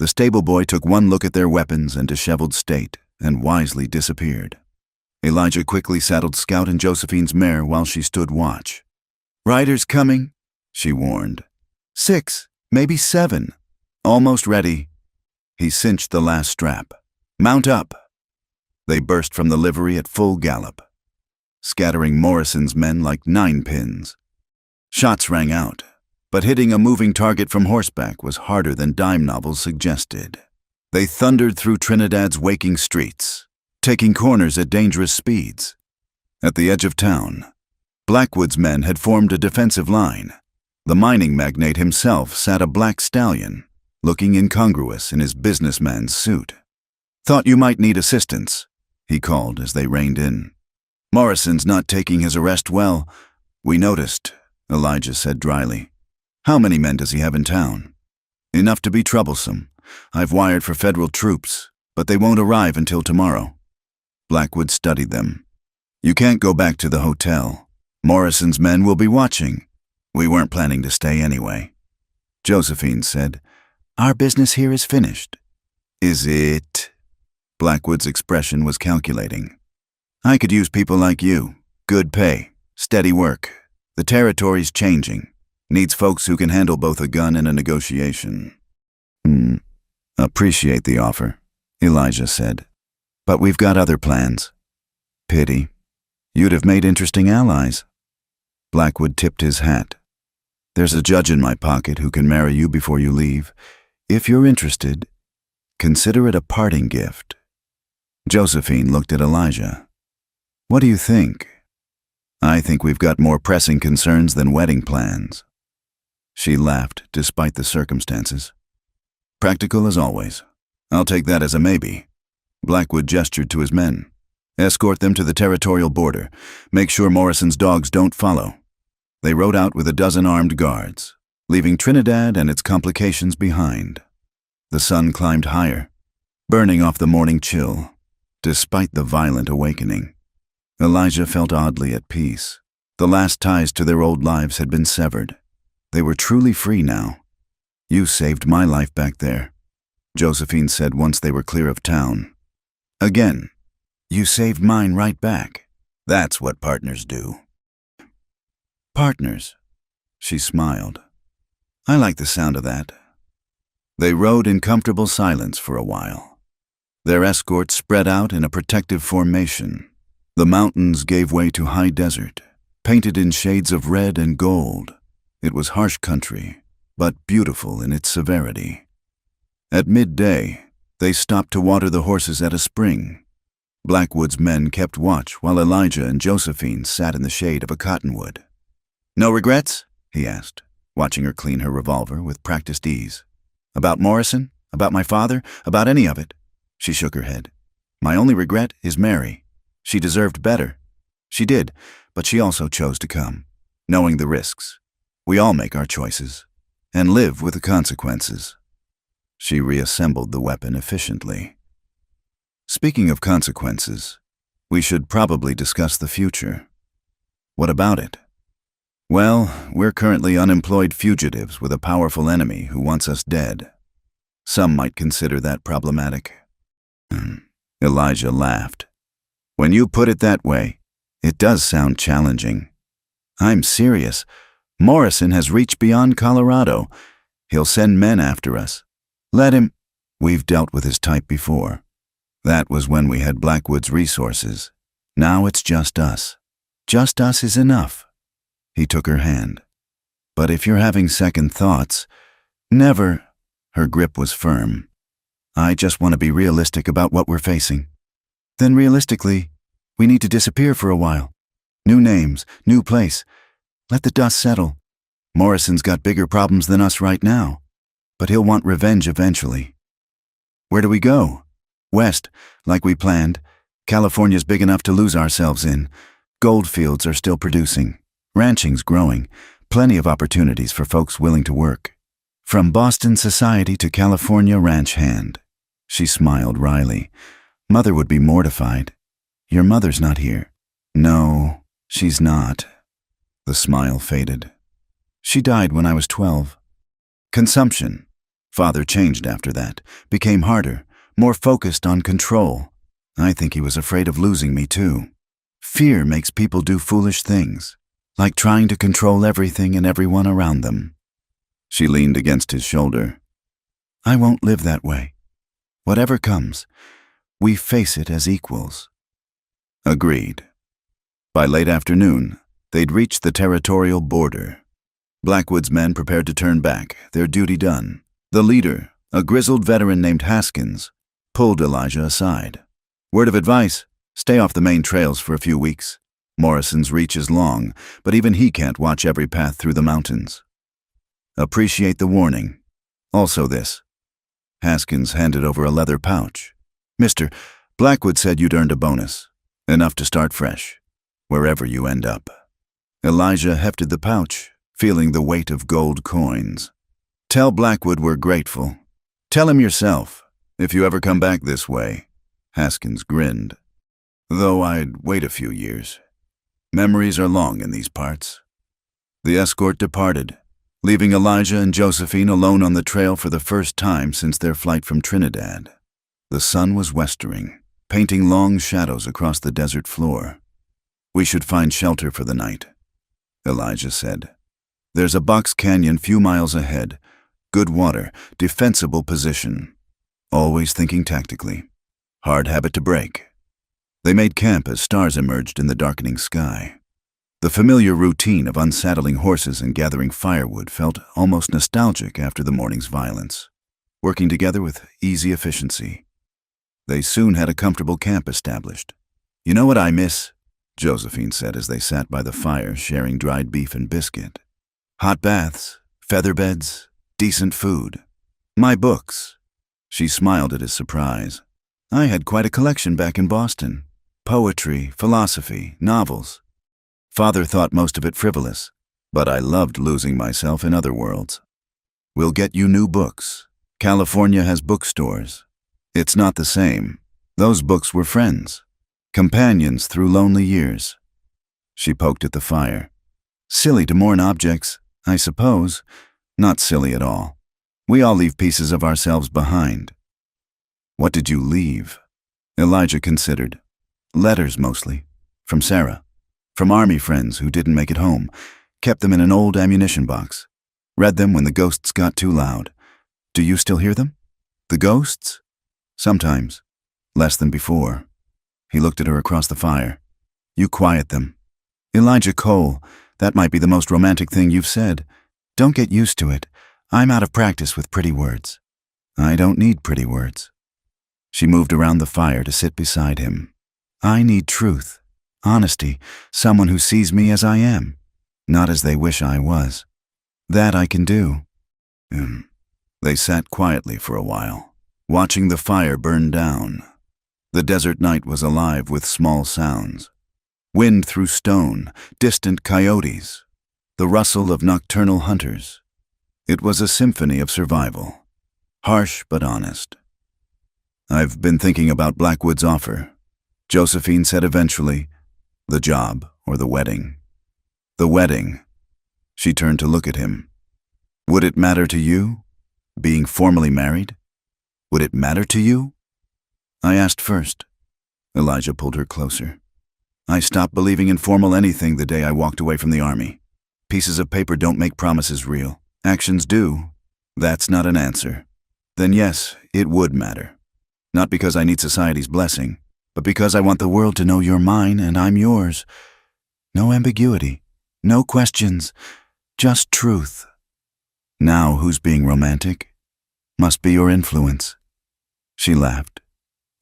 The stable boy took one look at their weapons and disheveled state and wisely disappeared. Elijah quickly saddled Scout and Josephine's mare while she stood watch. "Riders coming," she warned. 6, maybe 7. Almost ready. He cinched the last strap. "Mount up." They burst from the livery at full gallop, scattering Morrison's men like 9 pins. Shots rang out, but hitting a moving target from horseback was harder than dime novels suggested. They thundered through Trinidad's waking streets, taking corners at dangerous speeds. At the edge of town, Blackwood's men had formed a defensive line. The mining magnate himself sat a black stallion, looking incongruous in his businessman's suit. "Thought you might need assistance," he called as they reined in. "Morrison's not taking his arrest well. We noticed," Elijah said dryly. "How many men does he have in town?" "Enough to be troublesome. I've wired for federal troops, but they won't arrive until tomorrow." Blackwood studied them. "You can't go back to the hotel. Morrison's men will be watching. We weren't planning to stay anyway." Josephine said, "Our business here is finished." "Is it?" Blackwood's expression was calculating. "I could use people like you. Good pay, steady work. The territory's changing. Needs folks who can handle both a gun and a negotiation." "Appreciate the offer," Elijah said. "But we've got other plans." "Pity. You'd have made interesting allies." Blackwood tipped his hat. "There's a judge in my pocket who can marry you before you leave. If you're interested, consider it a parting gift." Josephine looked at Elijah. "What do you think?" "I think we've got more pressing concerns than wedding plans." She laughed despite the circumstances. "Practical as always. I'll take that as a maybe." Blackwood gestured to his men. "Escort them to the territorial border. Make sure Morrison's dogs don't follow." They rode out with a dozen armed guards, leaving Trinidad and its complications behind. The sun climbed higher, burning off the morning chill, despite the violent awakening. Elijah felt oddly at peace. The last ties to their old lives had been severed. They were truly free now. "You saved my life back there," Josephine said once they were clear of town. "Again, you saved mine right back. That's what partners do." "Partners," she smiled. "I like the sound of that." They rode in comfortable silence for a while. Their escort spread out in a protective formation. The mountains gave way to high desert, painted in shades of red and gold. It was harsh country, but beautiful in its severity. At midday, they stopped to water the horses at a spring. Blackwood's men kept watch while Elijah and Josephine sat in the shade of a cottonwood. "No regrets?" he asked, watching her clean her revolver with practiced ease. "About Morrison? About my father? About any of it?" She shook her head. "My only regret is Mary. She deserved better. She did, but she also chose to come, knowing the risks. We all make our choices, and live with the consequences." She reassembled the weapon efficiently. "Speaking of consequences, we should probably discuss the future." "What about it?" "Well, we're currently unemployed fugitives with a powerful enemy who wants us dead. Some might consider that problematic." Elijah laughed. "When you put it that way, it does sound challenging." "I'm serious. Morrison has reached beyond Colorado. He'll send men after us. Let him. We've dealt with his type before. That was when we had Blackwood's resources. Now it's just us. Just us is enough." He took her hand. "But if you're having second thoughts, never." Her grip was firm. "I just want to be realistic about what we're facing." "Then realistically, we need to disappear for a while. New names, new place. Let the dust settle. Morrison's got bigger problems than us right now, but he'll want revenge eventually." "Where do we go?" "West, like we planned. California's big enough to lose ourselves in. Gold fields are still producing. Ranching's growing. Plenty of opportunities for folks willing to work. From Boston society to California ranch hand." She smiled wryly. "Mother would be mortified. Your mother's not here." "No, she's not." The smile faded. "She died when I was 12. Consumption. Father changed after that, became harder, more focused on control. I think he was afraid of losing me too. Fear makes people do foolish things, like trying to control everything and everyone around them." She leaned against his shoulder. "I won't live that way. Whatever comes, we face it as equals." Agreed. By late afternoon, they'd reached the territorial border. Blackwood's men prepared to turn back, their duty done. The leader, a grizzled veteran named Haskins, pulled Elijah aside. "Word of advice, stay off the main trails for a few weeks. Morrison's reach is long, but even he can't watch every path through the mountains. Appreciate the warning. Also this." Haskins handed over a leather pouch. "Mister, Blackwood said you'd earned a bonus. Enough to start fresh, wherever you end up." Elijah hefted the pouch, feeling the weight of gold coins. "Tell Blackwood we're grateful. Tell him yourself, if you ever come back this way." Haskins grinned. "Though I'd wait a few years. Memories are long in these parts." The escort departed, leaving Elijah and Josephine alone on the trail for the first time since their flight from Trinidad. The sun was westering, painting long shadows across the desert floor. "We should find shelter for the night," Elijah said. "There's a box canyon few miles ahead. Good water, defensible position. Always thinking tactically. Hard habit to break." They made camp as stars emerged in the darkening sky. The familiar routine of unsaddling horses and gathering firewood felt almost nostalgic after the morning's violence, working together with easy efficiency. They soon had a comfortable camp established. "You know what I miss?" Josephine said as they sat by the fire sharing dried beef and biscuit. "Hot baths, feather beds, decent food. My books." She smiled at his surprise. "I had quite a collection back in Boston. Poetry, philosophy, novels. Father thought most of it frivolous, But I loved losing myself in other worlds. We'll get you new books. California has bookstores. It's not the same. Those books were friends, companions through lonely years. She poked at the fire. Silly to mourn objects, I suppose. Not silly at all. We all leave pieces of ourselves behind. What did you leave? Elijah considered. Letters mostly. From Sarah. From army friends who didn't make it home. Kept them in an old ammunition box. Read them when the ghosts got too loud. Do you still hear them? The ghosts? Sometimes. Less than before. He looked at her across the fire. You quiet them. Elijah Cole, that might be the most romantic thing you've said. Don't get used to it. I'm out of practice with pretty words. I don't need pretty words. She moved around the fire to sit beside him. I need truth, honesty, someone who sees me as I am, not as they wish I was. That I can do. They sat quietly for a while, watching the fire burn down. The desert night was alive with small sounds. Wind through stone, distant coyotes, the rustle of nocturnal hunters. It was a symphony of survival, harsh but honest. I've been thinking about Blackwood's offer. Josephine said eventually, the job or the wedding. The wedding. She turned to look at him. Would it matter to you, being formally married? Would it matter to you? I asked first. Elijah pulled her closer. I stopped believing in formal anything the day I walked away from the army. Pieces of paper don't make promises real. Actions do. That's not an answer. Then yes, it would matter. Not because I need society's blessing, but because I want the world to know you're mine and I'm yours. No ambiguity, no questions, just truth. Now who's being romantic? Must be your influence. She laughed.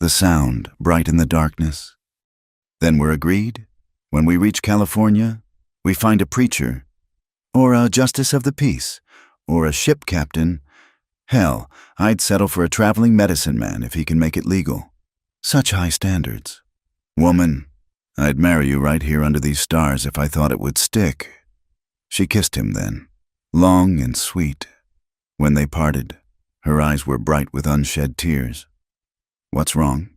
The sound, bright in the darkness. Then we're agreed? When we reach California, we find a preacher, or a justice of the peace, or a ship captain. Hell, I'd settle for a traveling medicine man if he can make it legal. Such high standards. Woman, I'd marry you right here under these stars if I thought it would stick. She kissed him then, long and sweet. When they parted, her eyes were bright with unshed tears. What's wrong?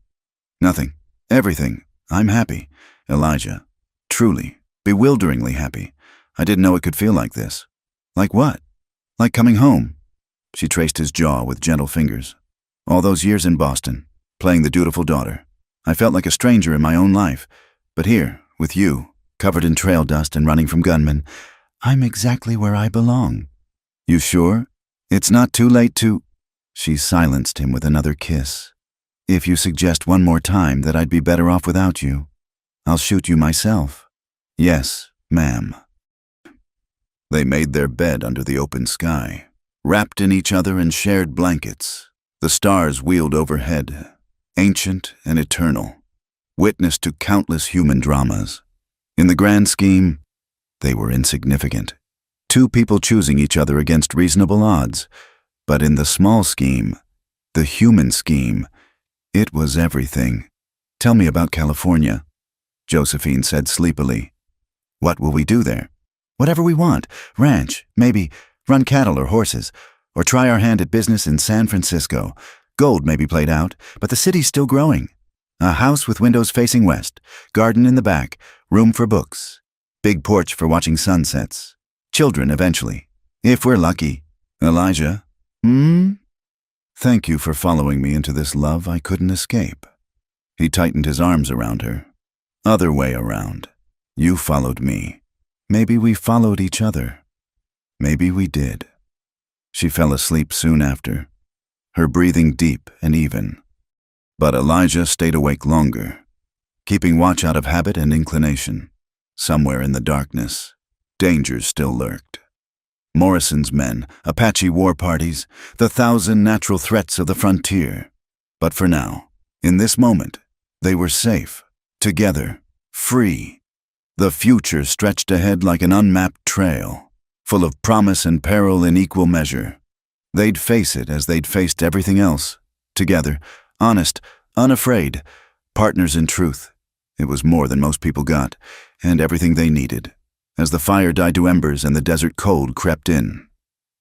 Nothing. Everything. I'm happy. Elijah. Truly, bewilderingly happy. I didn't know it could feel like this. Like what? Like coming home. She traced his jaw with gentle fingers. All those years in Boston, playing the dutiful daughter. I felt like a stranger in my own life. But here, with you, covered in trail dust and running from gunmen, I'm exactly where I belong. You sure? It's not too late to... She silenced him with another kiss. If you suggest one more time that I'd be better off without you, I'll shoot you myself. Yes, ma'am. They made their bed under the open sky, wrapped in each other and shared blankets. The stars wheeled overhead, ancient and eternal, witness to countless human dramas. In the grand scheme, they were insignificant. Two people choosing each other against reasonable odds. But in the small scheme, the human scheme, it was everything. Tell me about California, Josephine said sleepily. What will we do there? Whatever we want. Ranch, maybe. Run cattle or horses. Or try our hand at business in San Francisco. Gold may be played out, but the city's still growing. A house with windows facing west. Garden in the back. Room for books. Big porch for watching sunsets. Children eventually. If we're lucky. Elijah? Thank you for following me into this love I couldn't escape. He tightened his arms around her. Other way around. You followed me. Maybe we followed each other. Maybe we did. She fell asleep soon after, her breathing deep and even. But Elijah stayed awake longer, keeping watch out of habit and inclination. Somewhere in the darkness, dangers still lurked. Morrison's men, Apache war parties, the 1,000 natural threats of the frontier. But for now, in this moment, they were safe, together, free. The future stretched ahead like an unmapped trail, full of promise and peril in equal measure. They'd face it as they'd faced everything else, together, honest, unafraid, partners in truth. It was more than most people got, and everything they needed. As the fire died to embers and the desert cold crept in,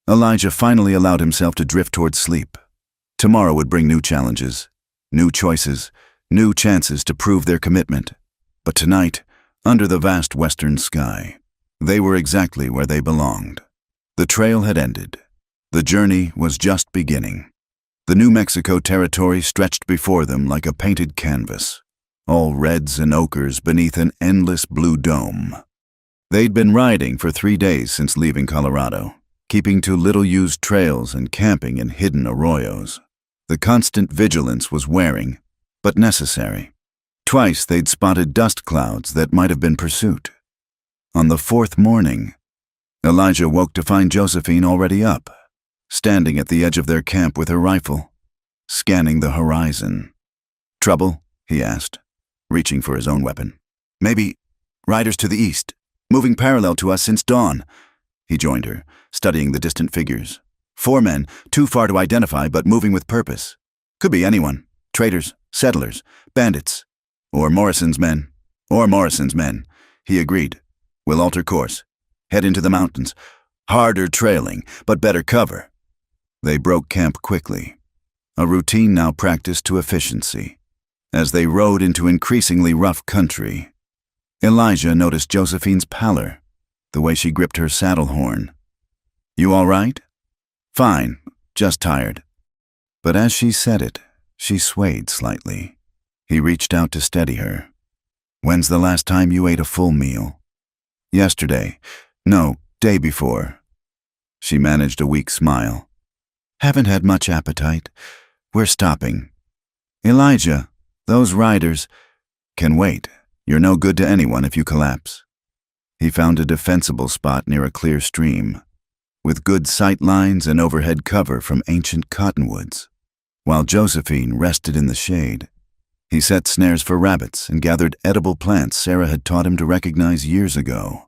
Elijah finally allowed himself to drift towards sleep. Tomorrow would bring new challenges, new choices, new chances to prove their commitment. But tonight, under the vast western sky, they were exactly where they belonged. The trail had ended. The journey was just beginning. The New Mexico territory stretched before them like a painted canvas, all reds and ochres beneath an endless blue dome. They'd been riding for 3 days since leaving Colorado, keeping to little-used trails and camping in hidden arroyos. The constant vigilance was wearing, but necessary. Twice they'd spotted dust clouds that might have been pursuit. On the 4th morning, Elijah woke to find Josephine already up, standing at the edge of their camp with her rifle, scanning the horizon. "Trouble?" he asked, reaching for his own weapon. "Maybe riders to the east, moving parallel to us since dawn." He joined her, studying the distant figures. 4 men, too far to identify but moving with purpose. Could be anyone. Traders, settlers, bandits. Or Morrison's men. He agreed. "We'll alter course. Head into the mountains. Harder trailing, but better cover." They broke camp quickly, a routine now practiced to efficiency. As they rode into increasingly rough country, Elijah noticed Josephine's pallor, the way she gripped her saddle horn. "You all right?" "Fine, just tired." But as she said it, she swayed slightly. He reached out to steady her. "When's the last time you ate a full meal?" "Yesterday. No, day before." She managed a weak smile. "Haven't had much appetite. We're stopping." "Elijah, those riders can wait. You're no good to anyone if you collapse." He found a defensible spot near a clear stream, with good sight lines and overhead cover from ancient cottonwoods. While Josephine rested in the shade, he set snares for rabbits and gathered edible plants Sarah had taught him to recognize years ago.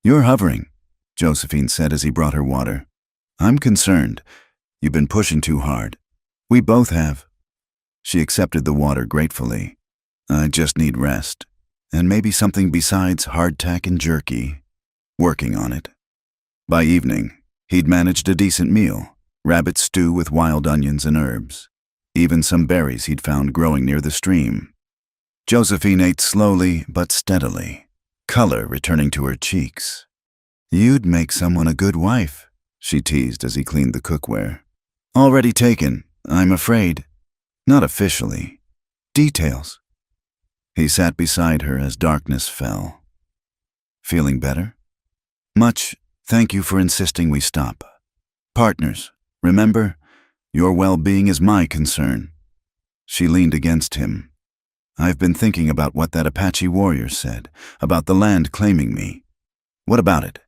"You're hovering," Josephine said as he brought her water. "I'm concerned. You've been pushing too hard." "We both have." She accepted the water gratefully. "I just need rest, and maybe something besides hardtack and jerky." Working on it. By evening, he'd managed a decent meal, rabbit stew with wild onions and herbs, even some berries he'd found growing near the stream. Josephine ate slowly but steadily, color returning to her cheeks. "You'd make someone a good wife," she teased as he cleaned the cookware. "Already taken, I'm afraid." "Not officially. Details." He sat beside her as darkness fell. "Feeling better?" "Much. Thank you for insisting we stop. Partners, remember, your well-being is my concern." She leaned against him. "I've been thinking about what that Apache warrior said, about the land claiming me." "What about it?"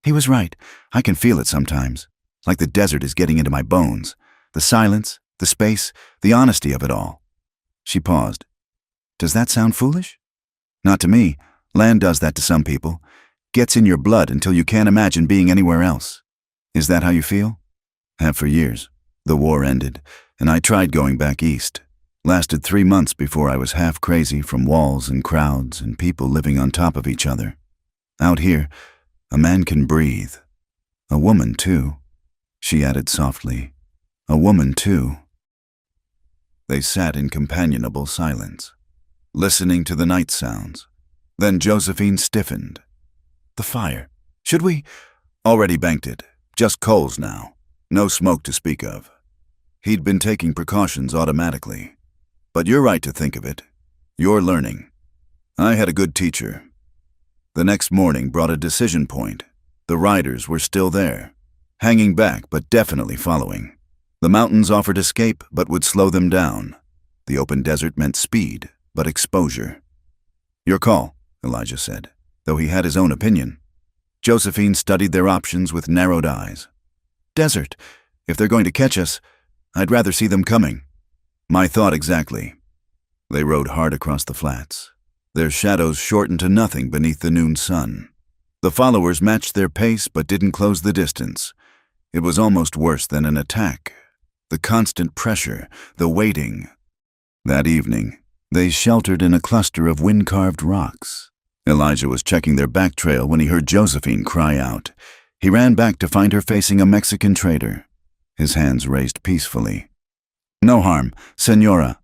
"He was right. I can feel it sometimes, like the desert is getting into my bones. The silence, the space, the honesty of it all." She paused. "Does that sound foolish?" "Not to me. Land does that to some people. Gets in your blood until you can't imagine being anywhere else." "Is that how you feel?" "Have for years. The war ended, and I tried going back east. Lasted 3 months before I was half crazy from walls and crowds and people living on top of each other. Out here, a man can breathe. A woman, too," she added softly. "A woman, too." They sat in companionable silence, listening to the night sounds. Then Josephine stiffened. "The fire. Should we?" "Already banked it. Just coals now. No smoke to speak of." He'd been taking precautions automatically. "But you're right to think of it. You're learning. I had a good teacher." The next morning brought a decision point. The riders were still there, hanging back but definitely following. The mountains offered escape but would slow them down. The open desert meant speed, but exposure. "Your call," Elijah said, though he had his own opinion. Josephine studied their options with narrowed eyes. "Desert. If they're going to catch us, I'd rather see them coming." "My thought exactly." They rode hard across the flats, their shadows shortened to nothing beneath the noon sun. The followers matched their pace but didn't close the distance. It was almost worse than an attack. The constant pressure, the waiting. That evening, they sheltered in a cluster of wind-carved rocks, Elijah was checking their back trail when he heard Josephine cry out. He ran back to find her facing a Mexican trader, his hands raised peacefully. "No harm, Senora,"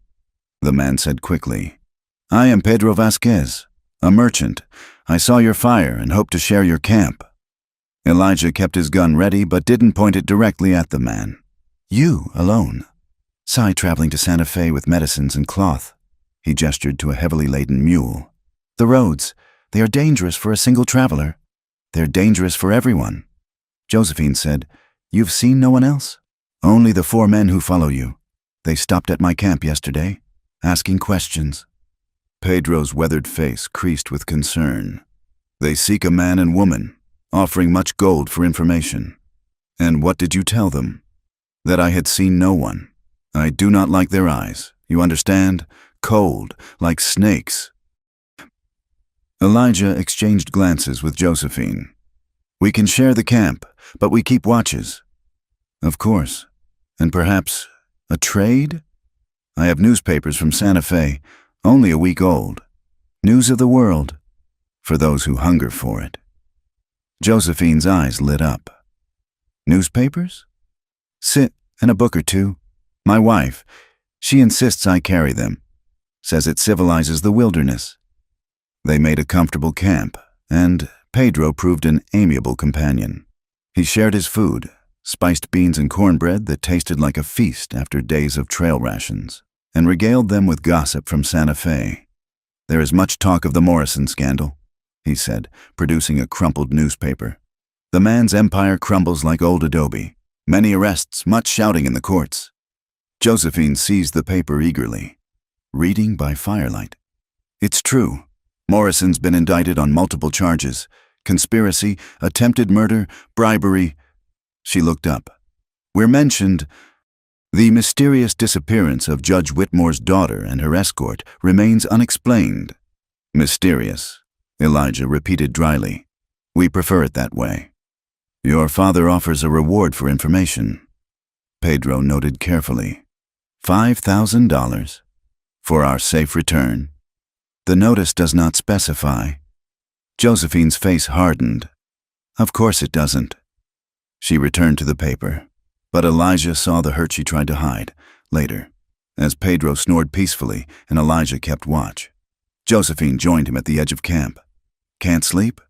the man said quickly. "I am Pedro Vasquez, a merchant. I saw your fire and hope to share your camp." Elijah kept his gun ready but didn't point it directly at the man. "You alone? Sai traveling to Santa Fe with medicines and cloth." He gestured to a heavily laden mule. "The roads, they are dangerous for a single traveler. They're dangerous for everyone." Josephine said, "You've seen no one else?" "Only the 4 men who follow you. They stopped at my camp yesterday, asking questions." Pedro's weathered face creased with concern. "They seek a man and woman, offering much gold for information." "And what did you tell them?" "That I had seen no one. I do not like their eyes. You understand? Cold, like snakes." Elijah exchanged glances with Josephine. "We can share the camp, but we keep watches." "Of course. And perhaps a trade?" "I have newspapers from Santa Fe, only a week old. News of the world, for those who hunger for it." Josephine's eyes lit up. "Newspapers?" "Sit, and a book or two. My wife, she insists I carry them. Says it civilizes the wilderness." They made a comfortable camp, and Pedro proved an amiable companion. He shared his food, spiced beans and cornbread that tasted like a feast after days of trail rations, and regaled them with gossip from Santa Fe. "There is much talk of the Morrison scandal," he said, producing a crumpled newspaper. "The man's empire crumbles like old adobe. Many arrests, much shouting in the courts." Josephine seized the paper eagerly. Reading by firelight. "It's true. Morrison's been indicted on multiple charges: conspiracy, attempted murder, bribery." She looked up. "We're mentioned. The mysterious disappearance of Judge Whitmore's daughter and her escort remains unexplained." "Mysterious," Elijah repeated dryly. "We prefer it that way." "Your father offers a reward for information." Pedro noted carefully. $5,000 for our safe return. The notice does not specify. Josephine's face hardened. "Of course it doesn't." She returned to the paper, but Elijah saw the hurt she tried to hide later, as Pedro snored peacefully and Elijah kept watch. Josephine joined him at the edge of camp. "Can't sleep?"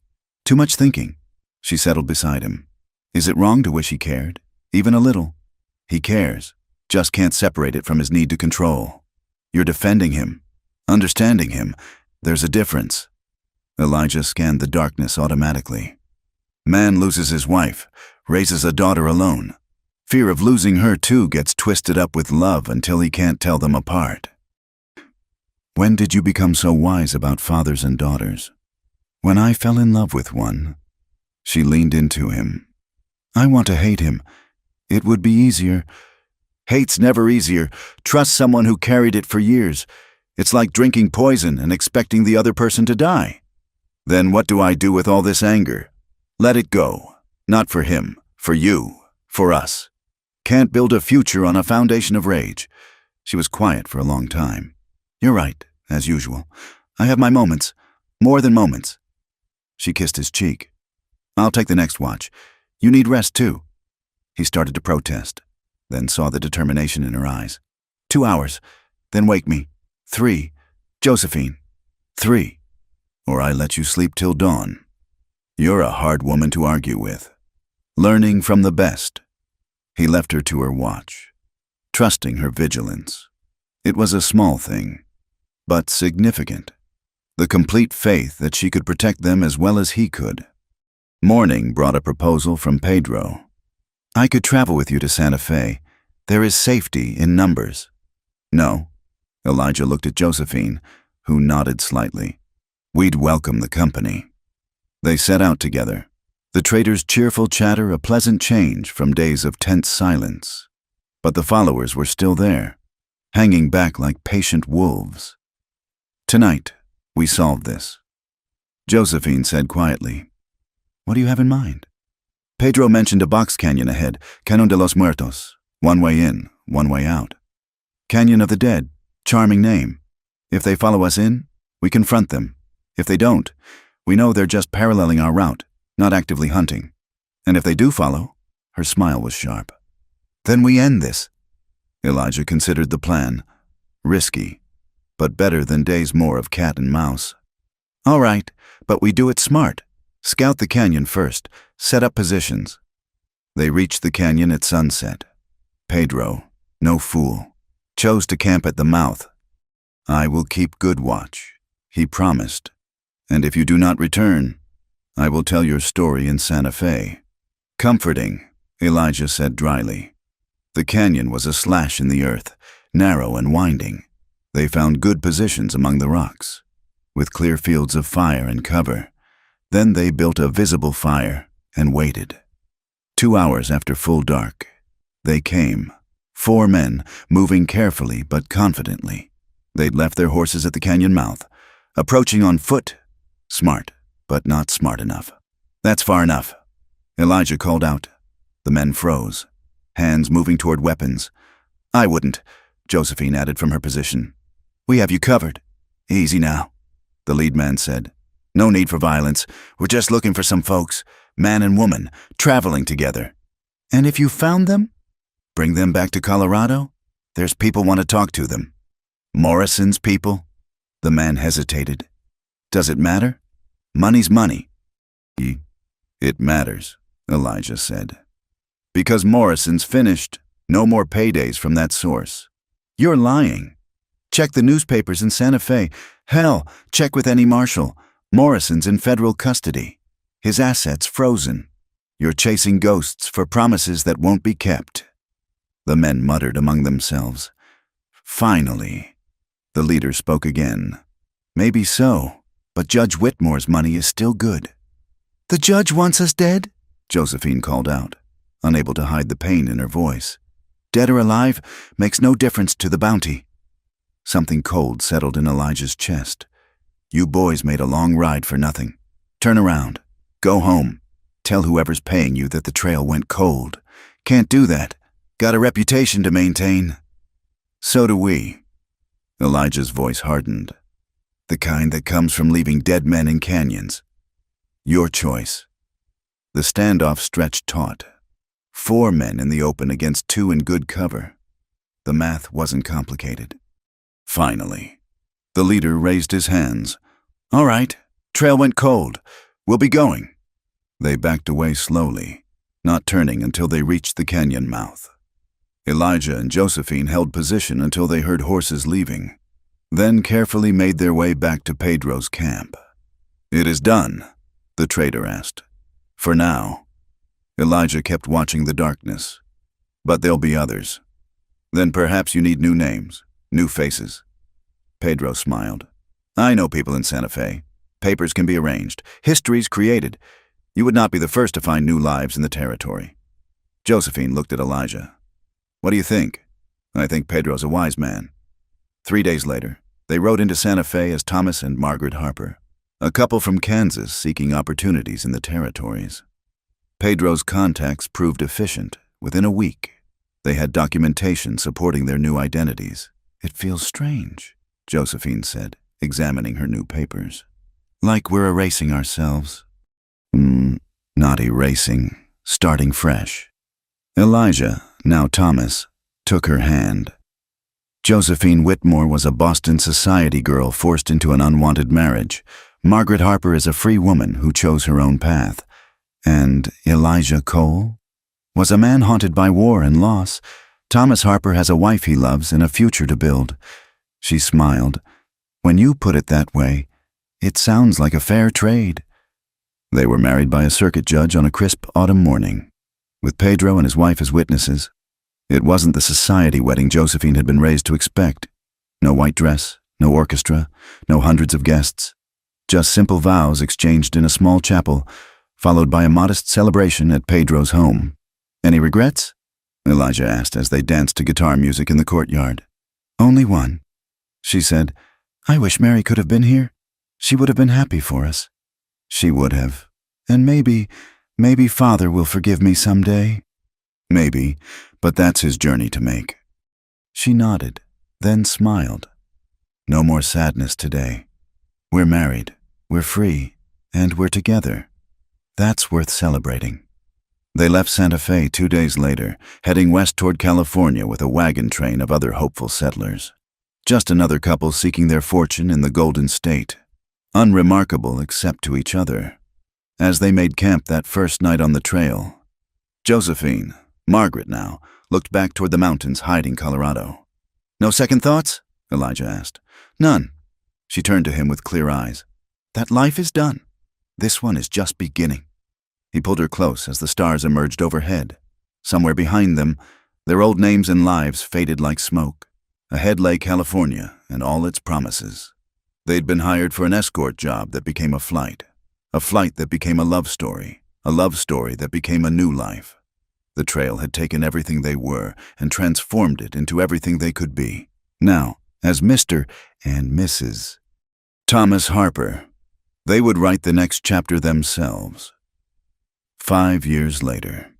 "Too much thinking." She settled beside him. "Is it wrong to wish he cared? Even a little?" "He cares, just can't separate it from his need to control." "You're defending him, understanding him. There's a difference." Elijah scanned the darkness automatically. "Man loses his wife, raises a daughter alone. Fear of losing her too gets twisted up with love until he can't tell them apart." "When did you become so wise about fathers and daughters?" "When I fell in love with one." She leaned into him. "I want to hate him. It would be easier." "Hate's never easier. Trust someone who carried it for years. It's like drinking poison and expecting the other person to die." "Then what do I do with all this anger?" "Let it go. Not for him, for you, for us. Can't build a future on a foundation of rage." She was quiet for a long time. "You're right, as usual. I have my moments, more than moments." She kissed his cheek. "I'll take the next watch. You need rest too." He started to protest, then saw the determination in her eyes. 2 hours, then wake me. 3. Josephine. 3. Or I let you sleep till dawn. You're a hard woman to argue with. Learning from the best." He left her to her watch, trusting her vigilance. It was a small thing, but significant. The complete faith that she could protect them as well as he could. Morning brought a proposal from Pedro. "I could travel with you to Santa Fe. There is safety in numbers." "No." Elijah looked at Josephine, who nodded slightly. "We'd welcome the company." They set out together, the trader's cheerful chatter a pleasant change from days of tense silence. But the followers were still there, hanging back like patient wolves. "Tonight, we solve this," Josephine said quietly. "What do you have in mind?" "Pedro mentioned a box canyon ahead, Canon de los Muertos. One way in, one way out. Canyon of the Dead, charming name. If they follow us in, we confront them. If they don't, we know they're just paralleling our route, not actively hunting. And if they do follow," her smile was sharp, "then we end this." Elijah considered the plan. Risky, but better than days more of cat and mouse. "All right, but we do it smart. Scout the canyon first, set up positions." They reached the canyon at sunset. Pedro, no fool, chose to camp at the mouth. "I will keep good watch," he promised. "And if you do not return, I will tell your story in Santa Fe." "Comforting," Elijah said dryly. The canyon was a slash in the earth, narrow and winding. They found good positions among the rocks, with clear fields of fire and cover. Then they built a visible fire and waited. 2 hours after full dark, they came. 4 men, moving carefully but confidently. They'd left their horses at the canyon mouth, approaching on foot. Smart, but not smart enough. "That's far enough," Elijah called out. The men froze, hands moving toward weapons. "I wouldn't," Josephine added from her position. "We have you covered." "Easy now," the lead man said. "No need for violence. We're just looking for some folks, man and woman, traveling together." "And if you found them?" "Bring them back to Colorado? There's people want to talk to them." "Morrison's people?" The man hesitated. "Does it matter? Money's money." "It matters," Elijah said. "Because Morrison's finished. No more paydays from that source." "You're lying. Check the newspapers in Santa Fe. Hell, check with any marshal. Morrison's in federal custody. His assets frozen. You're chasing ghosts for promises that won't be kept." The men muttered among themselves. Finally, the leader spoke again. "Maybe so, but Judge Whitmore's money is still good." "The judge wants us dead?" Josephine called out, unable to hide the pain in her voice. "Dead or alive makes no difference to the bounty." Something cold settled in Elijah's chest. "You boys made a long ride for nothing. Turn around. Go home. Tell whoever's paying you that the trail went cold. Can't do that. Got a reputation to maintain." "So do we." Elijah's voice hardened. "The kind that comes from leaving dead men in canyons. Your choice." The standoff stretched taut. 4 men in the open against 2 in good cover. The math wasn't complicated. Finally, the leader raised his hands. "All right, trail went cold. We'll be going." They backed away slowly, not turning until they reached the canyon mouth. Elijah and Josephine held position until they heard horses leaving, then carefully made their way back to Pedro's camp. "It is done?" the trader asked. "For now." Elijah kept watching the darkness. "But there'll be others. Then perhaps you need new names, new faces." Pedro smiled. "I know people in Santa Fe. Papers can be arranged. History's created. You would not be the first to find new lives in the territory." Josephine looked at Elijah. "What do you think?" "I think Pedro's a wise man." 3 days later, they rode into Santa Fe as Thomas and Margaret Harper, a couple from Kansas seeking opportunities in the territories. Pedro's contacts proved efficient. Within a week, they had documentation supporting their new identities. "It feels strange," Josephine said, examining her new papers. "Like we're erasing ourselves." Not erasing, starting fresh." Elijah, now Thomas, took her hand. Josephine Whitmore was a Boston society girl forced into an unwanted marriage. Margaret Harper is a free woman who chose her own path. And Elijah Cole was a man haunted by war and loss. Thomas Harper has a wife he loves and a future to build. She smiled. "When you put it that way, it sounds like a fair trade." They were married by a circuit judge on a crisp autumn morning, with Pedro and his wife as witnesses. It wasn't the society wedding Josephine had been raised to expect. No white dress, no orchestra, no hundreds of guests. Just simple vows exchanged in a small chapel, followed by a modest celebration at Pedro's home. "Any regrets?" Elijah asked as they danced to guitar music in the courtyard. "Only one," she said. "I wish Mary could have been here. She would have been happy for us." "She would have. And maybe Father will forgive me someday." "Maybe, but that's his journey to make." She nodded, then smiled. "No more sadness today. We're married." We're free, and we're together. That's worth celebrating. They left Santa Fe 2 days later, heading west toward California with a wagon train of other hopeful settlers. Just another couple seeking their fortune in the Golden State. Unremarkable except to each other. As they made camp that first night on the trail, Josephine, Margaret now, looked back toward the mountains hiding Colorado. "No second thoughts?" Elijah asked. "None." She turned to him with clear eyes. "That life is done. This one is just beginning." He pulled her close as the stars emerged overhead. Somewhere behind them, their old names and lives faded like smoke. Ahead lay California and all its promises. They'd been hired for an escort job that became a flight that became a love story that became a new life. The trail had taken everything they were and transformed it into everything they could be. Now, as Mr. and Mrs. Thomas Harper, they would write the next chapter themselves. 5 years later.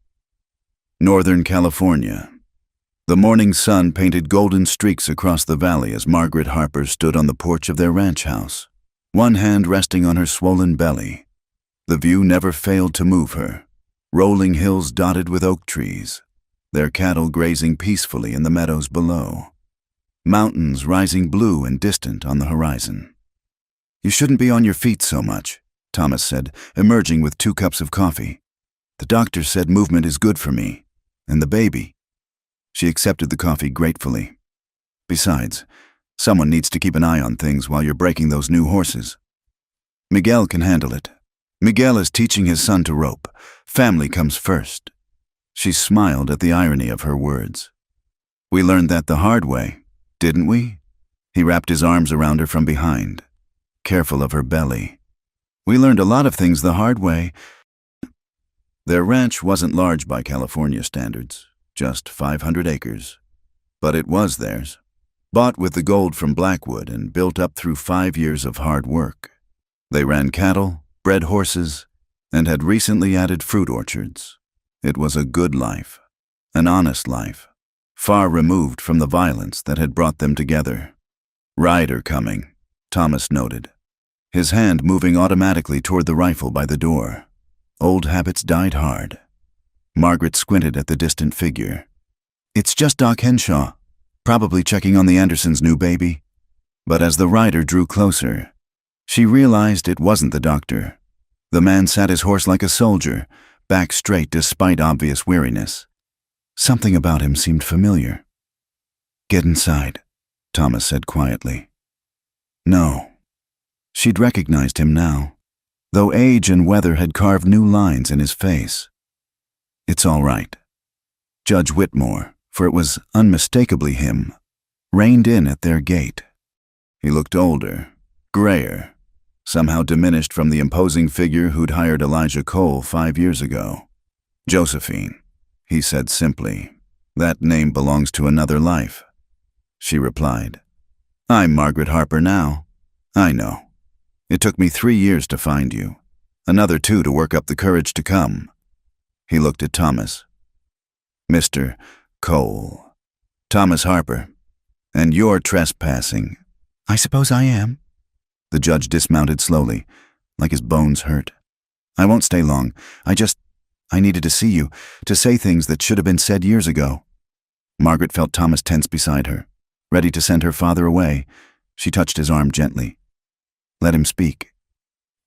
Northern California. The morning sun painted golden streaks across the valley as Margaret Harper stood on the porch of their ranch house, one hand resting on her swollen belly. The view never failed to move her. Rolling hills dotted with oak trees, their cattle grazing peacefully in the meadows below. Mountains rising blue and distant on the horizon. "You shouldn't be on your feet so much," Thomas said, emerging with 2 cups of coffee. "The doctor said movement is good for me. And the baby." She accepted the coffee gratefully. "Besides, someone needs to keep an eye on things while you're breaking those new horses. Miguel can handle it. Miguel is teaching his son to rope. Family comes first." She smiled at the irony of her words. "We learned that the hard way, didn't we?" He wrapped his arms around her from behind, careful of her belly. "We learned a lot of things the hard way." Their ranch wasn't large by California standards, just 500 acres. But it was theirs, bought with the gold from Blackwood and built up through 5 years of hard work. They ran cattle, bred horses, and had recently added fruit orchards. It was a good life, an honest life, far removed from the violence that had brought them together. "Rider coming," Thomas noted, his hand moving automatically toward the rifle by the door. Old habits died hard. Margaret squinted at the distant figure. "It's just Doc Henshaw, probably checking on the Andersons' new baby." But as the rider drew closer, she realized it wasn't the doctor. The man sat his horse like a soldier, back straight despite obvious weariness. Something about him seemed familiar. "Get inside," Thomas said quietly. No. She'd recognized him now, though age and weather had carved new lines in his face. "It's all right." Judge Whitmore, for it was unmistakably him, reined in at their gate. He looked older, grayer, somehow diminished from the imposing figure who'd hired Elijah Cole 5 years ago. "Josephine," he said simply. "That name belongs to another life." She replied, "I'm Margaret Harper now. I know. It took me 3 years to find you, another 2 to work up the courage to come." He looked at Thomas. "Mr. Cole. Thomas Harper. And you're trespassing." "I suppose I am." The judge dismounted slowly, like his bones hurt. "I won't stay long. I needed to see you, to say things that should have been said years ago." Margaret felt Thomas tense beside her, ready to send her father away. She touched his arm gently. Let him speak.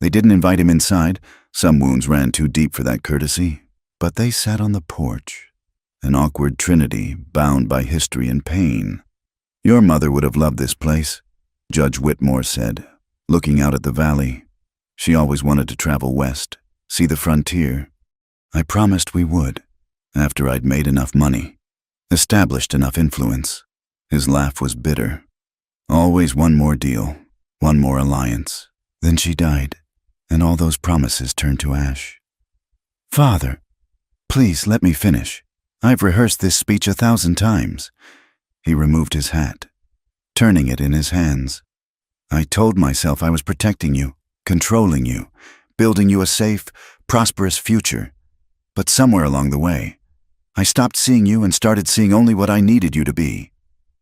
They didn't invite him inside. Some wounds ran too deep for that courtesy. But they sat on the porch, an awkward trinity bound by history and pain. "Your mother would have loved this place," Judge Whitmore said, looking out at the valley. "She always wanted to travel west, see the frontier. I promised we would, after I'd made enough money, established enough influence." His laugh was bitter. "Always one more deal, one more alliance." Then she died, and all those promises turned to ash. "Father, please let me finish. I've rehearsed this speech 1,000 times. He removed his hat, turning it in his hands. "I told myself I was protecting you, controlling you, building you a safe, prosperous future. But somewhere along the way, I stopped seeing you and started seeing only what I needed you to be."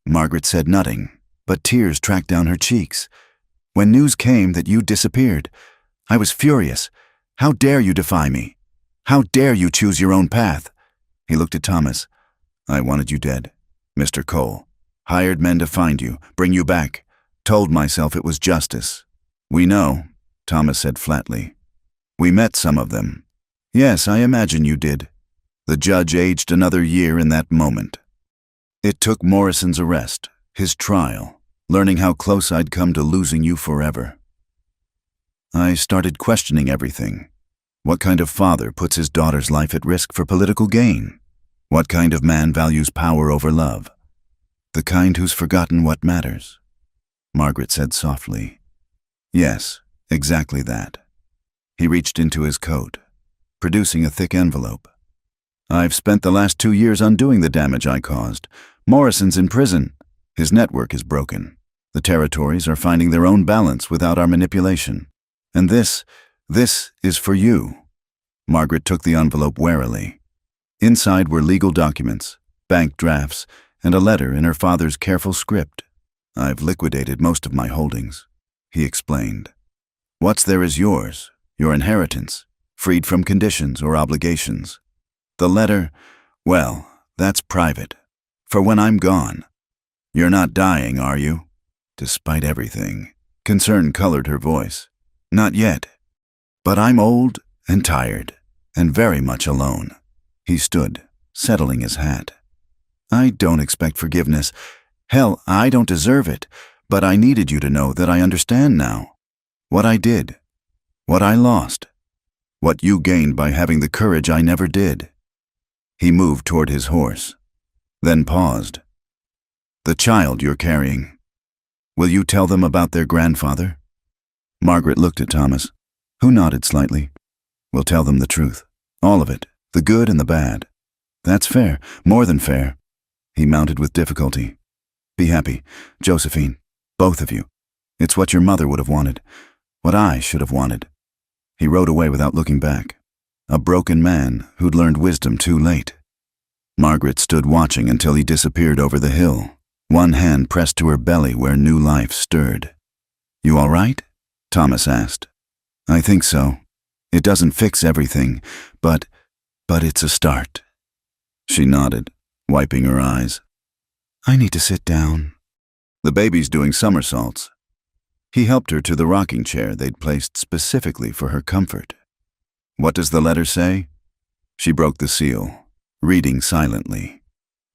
Margaret said nothing, but tears tracked down her cheeks. When news came that you disappeared, I was furious. How dare you defy me? How dare you choose your own path? He looked at Thomas. I wanted you dead, Mr. Cole. Hired men to find you, bring you back. Told myself it was justice. We know, Thomas said flatly. We met some of them. Yes, I imagine you did. The judge aged another year in that moment. It took Morrison's arrest, his trial, learning how close I'd come to losing you forever. I started questioning everything. What kind of father puts his daughter's life at risk for political gain? What kind of man values power over love? The kind who's forgotten what matters. Margaret said softly. Yes, exactly that. He reached into his coat, producing a thick envelope. I've spent the last 2 years undoing the damage I caused. Morrison's in prison. His network is broken. The territories are finding their own balance without our manipulation. And this is for you. Margaret took the envelope warily. Inside were legal documents, bank drafts, and a letter in her father's careful script. I've liquidated most of my holdings, he explained. What's there is yours, your inheritance, freed from conditions or obligations. The letter, well, that's private, for when I'm gone. You're not dying, are you? Despite everything, concern colored her voice. Not yet. But I'm old and tired, and very much alone. He stood, settling his hat. I don't expect forgiveness. Hell, I don't deserve it, but I needed you to know that I understand now. What I did, what I lost, what you gained by having the courage I never did. He moved toward his horse, then paused. The child you're carrying, will you tell them about their grandfather? Margaret looked at Thomas, who nodded slightly. We'll tell them the truth, all of it, the good and the bad. That's fair, more than fair. He mounted with difficulty. Be happy, Josephine, both of you. It's what your mother would have wanted, what I should have wanted. He rode away without looking back, a broken man who'd learned wisdom too late. Margaret stood watching until he disappeared over the hill, one hand pressed to her belly where new life stirred. You all right? Thomas asked. I think so. It doesn't fix everything, but it's a start. She nodded, wiping her eyes. I need to sit down. The baby's doing somersaults. He helped her to the rocking chair they'd placed specifically for her comfort. What does the letter say? She broke the seal, reading silently.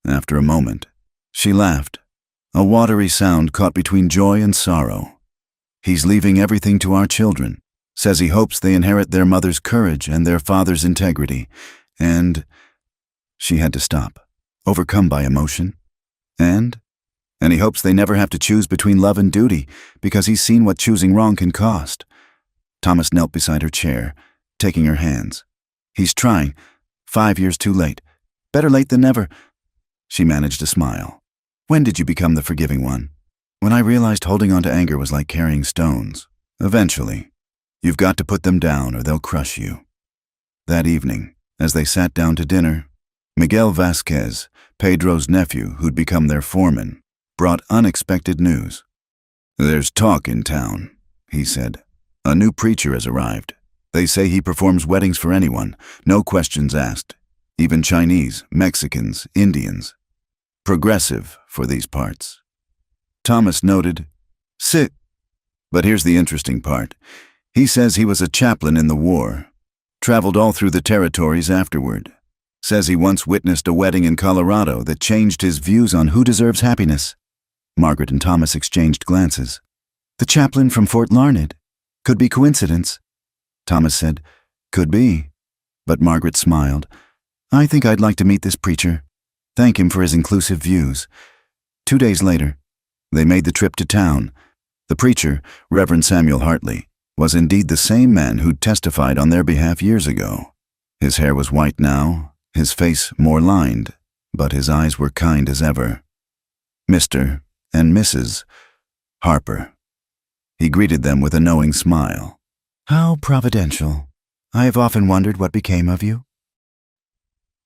After a moment, she laughed, a watery sound caught between joy and sorrow. He's leaving everything to our children, says he hopes they inherit their mother's courage and their father's integrity, and... She had to stop, overcome by emotion. And he hopes they never have to choose between love and duty, because he's seen what choosing wrong can cost. Thomas knelt beside her chair, taking her hands. He's trying. 5 years too late. Better late than never. She managed a smile. When did you become the forgiving one? When I realized holding on to anger was like carrying stones. Eventually. You've got to put them down or they'll crush you. That evening, as they sat down to dinner, Miguel Vasquez, Pedro's nephew who'd become their foreman, brought unexpected news. There's talk in town, he said. A new preacher has arrived. They say he performs weddings for anyone, no questions asked. Even Chinese, Mexicans, Indians. Progressive for these parts. Thomas noted, Sit. But here's the interesting part. He says he was a chaplain in the war, traveled all through the territories afterward. Says he once witnessed a wedding in Colorado that changed his views on who deserves happiness. Margaret and Thomas exchanged glances. The chaplain from Fort Larned. Could be coincidence. Thomas said, Could be. But Margaret smiled. I think I'd like to meet this preacher. Thank him for his inclusive views. 2 days later, they made the trip to town. The preacher, Reverend Samuel Hartley, was indeed the same man who'd testified on their behalf years ago. His hair was white now, his face more lined, but his eyes were kind as ever. Mr. and Mrs. Harper. He greeted them with a knowing smile. How providential. I have often wondered what became of you.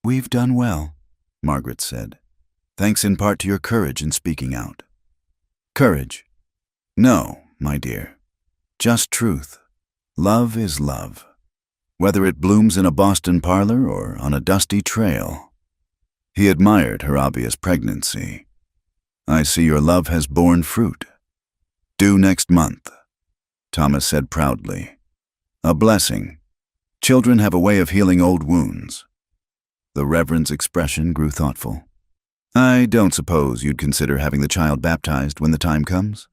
We've done well, Margaret said, thanks in part to your courage in speaking out. Courage? No, my dear, Just truth. Love is love, whether it blooms in a Boston parlor or on a dusty trail. He admired her obvious pregnancy. I see your love has borne fruit. Due next month, Thomas said proudly. A blessing. Children have a way of healing old wounds. The Reverend's expression grew thoughtful. I don't suppose you'd consider having the child baptized when the time comes?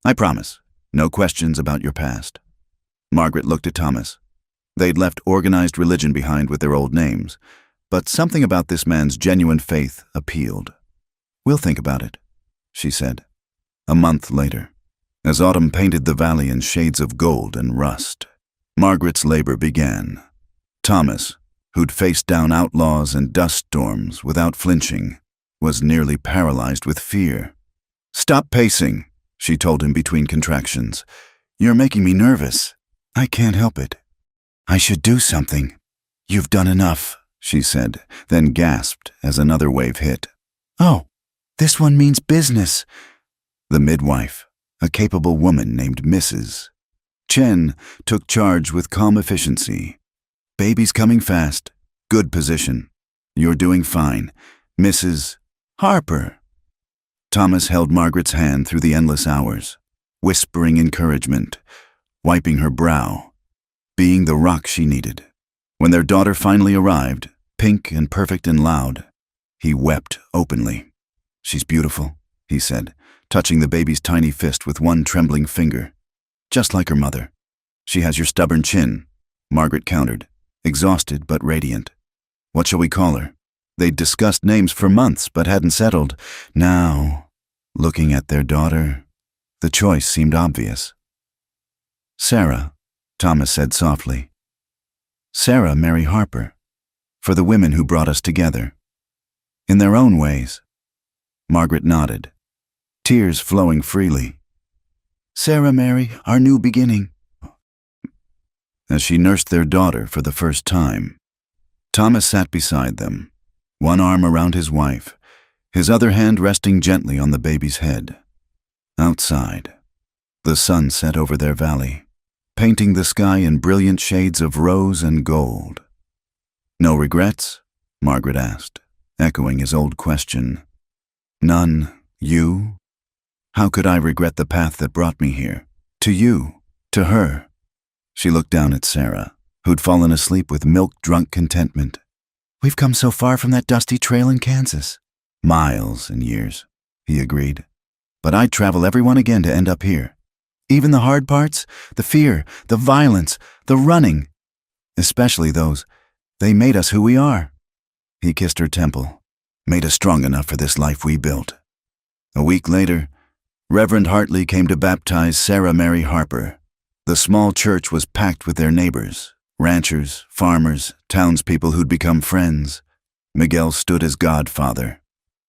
I promise, no questions about your past. Margaret looked at Thomas. They'd left organized religion behind with their old names, but something about this man's genuine faith appealed. We'll think about it, she said. A month later, as autumn painted the valley in shades of gold and rust, Margaret's labor began. Thomas, who'd faced down outlaws and dust storms without flinching, was nearly paralyzed with fear. Stop pacing, she told him between contractions. You're making me nervous. I can't help it. I should do something. You've done enough, she said, then gasped as another wave hit. Oh, this one means business. The midwife, a capable woman named Mrs. Chen, took charge with calm efficiency. Baby's coming fast. Good position. You're doing fine. Mrs. Harper. Thomas held Margaret's hand through the endless hours, whispering encouragement, wiping her brow, being the rock she needed. When their daughter finally arrived, pink and perfect and loud, he wept openly. She's beautiful, he said, touching the baby's tiny fist with one trembling finger. Just like her mother. She has your stubborn chin, Margaret countered, exhausted but radiant. What shall we call her? They'd discussed names for months but hadn't settled. Now, looking at their daughter, the choice seemed obvious. Sarah, Thomas said softly. Sarah Mary Harper, for the women who brought us together. In their own ways. Margaret nodded, tears flowing freely. Sarah Mary, our new beginning. As she nursed their daughter for the first time, Thomas sat beside them, one arm around his wife, his other hand resting gently on the baby's head. Outside, the sun set over their valley, painting the sky in brilliant shades of rose and gold. No regrets? Margaret asked, echoing his old question. None. You? How could I regret the path that brought me here? To you, to her. She looked down at Sarah, who'd fallen asleep with milk-drunk contentment. We've come so far from that dusty trail in Kansas. Miles and years, he agreed. But I'd travel every one again to end up here. Even the hard parts, the fear, the violence, the running. Especially those. They made us who we are. He kissed her temple, made us strong enough for this life we built. A week later, Reverend Hartley came to baptize Sarah Mary Harper. The small church was packed with their neighbors, ranchers, farmers, townspeople who'd become friends. Miguel stood as godfather,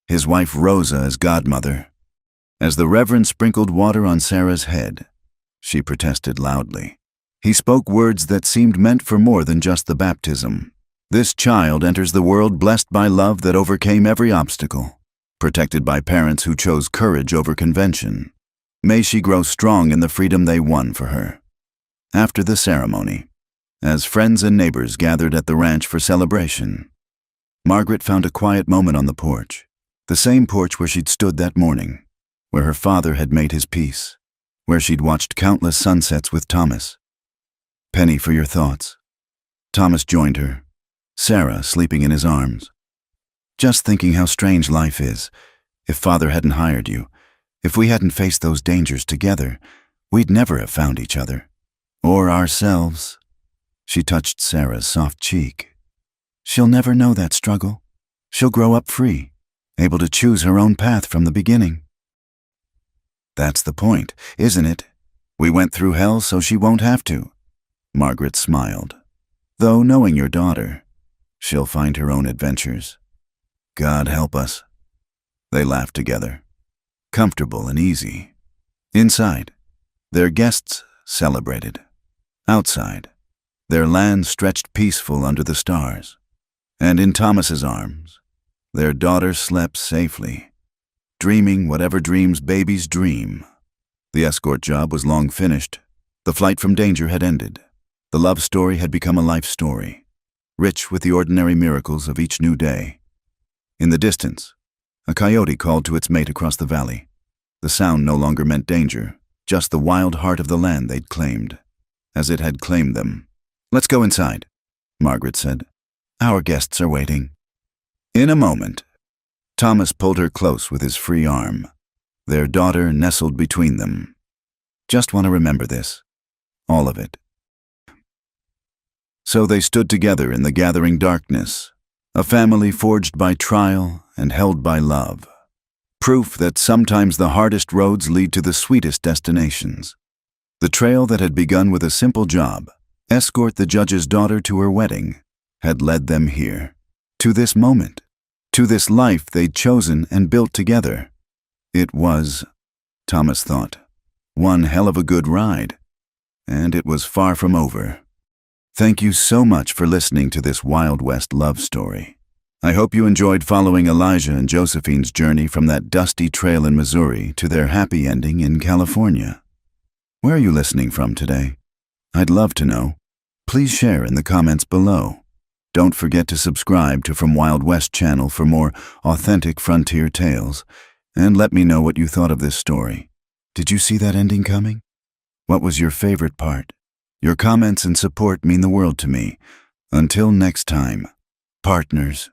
his wife Rosa as godmother. As the Reverend sprinkled water on Sarah's head, she protested loudly. He spoke words that seemed meant for more than just the baptism. This child enters the world blessed by love that overcame every obstacle, protected by parents who chose courage over convention. May she grow strong in the freedom they won for her. After the ceremony, as friends and neighbors gathered at the ranch for celebration, Margaret found a quiet moment on the porch, the same porch where she'd stood that morning, where her father had made his peace, where she'd watched countless sunsets with Thomas. Penny for your thoughts. Thomas joined her, Sarah sleeping in his arms. Just thinking how strange life is. If Father hadn't hired you, if we hadn't faced those dangers together, we'd never have found each other. Or ourselves. She touched Sarah's soft cheek. She'll never know that struggle. She'll grow up free, able to choose her own path from the beginning. That's the point, isn't it? We went through hell so she won't have to. Margaret smiled. Though knowing your daughter, she'll find her own adventures. God help us. They laughed together, comfortable and easy. Inside, their guests celebrated. Outside, their land stretched peaceful under the stars. And in Thomas's arms, their daughter slept safely, dreaming whatever dreams babies dream. The escort job was long finished, The flight from danger had ended. The love story had become a life story, rich with the ordinary miracles of each new day. In the distance, a coyote called to its mate across the valley. The sound no longer meant danger, just the wild heart of the land they'd claimed, as it had claimed them. "Let's go inside," Margaret said. "Our guests are waiting." In a moment, Thomas pulled her close with his free arm. Their daughter nestled between them. "Just want to remember this. All of it." So they stood together in the gathering darkness, a family forged by trial and held by love. Proof that sometimes the hardest roads lead to the sweetest destinations. The trail that had begun with a simple job, escort the judge's daughter to her wedding, had led them here. To this moment, to this life they'd chosen and built together. It was, Thomas thought, one hell of a good ride. And it was far from over. Thank you so much for listening to this Wild West love story. I hope you enjoyed following Elijah and Josephine's journey from that dusty trail in Missouri to their happy ending in California. Where are you listening from today? I'd love to know. Please share in the comments below. Don't forget to subscribe to From Wild West channel for more authentic frontier tales, and let me know what you thought of this story. Did you see that ending coming? What was your favorite part? Your comments and support mean the world to me. Until next time, partners.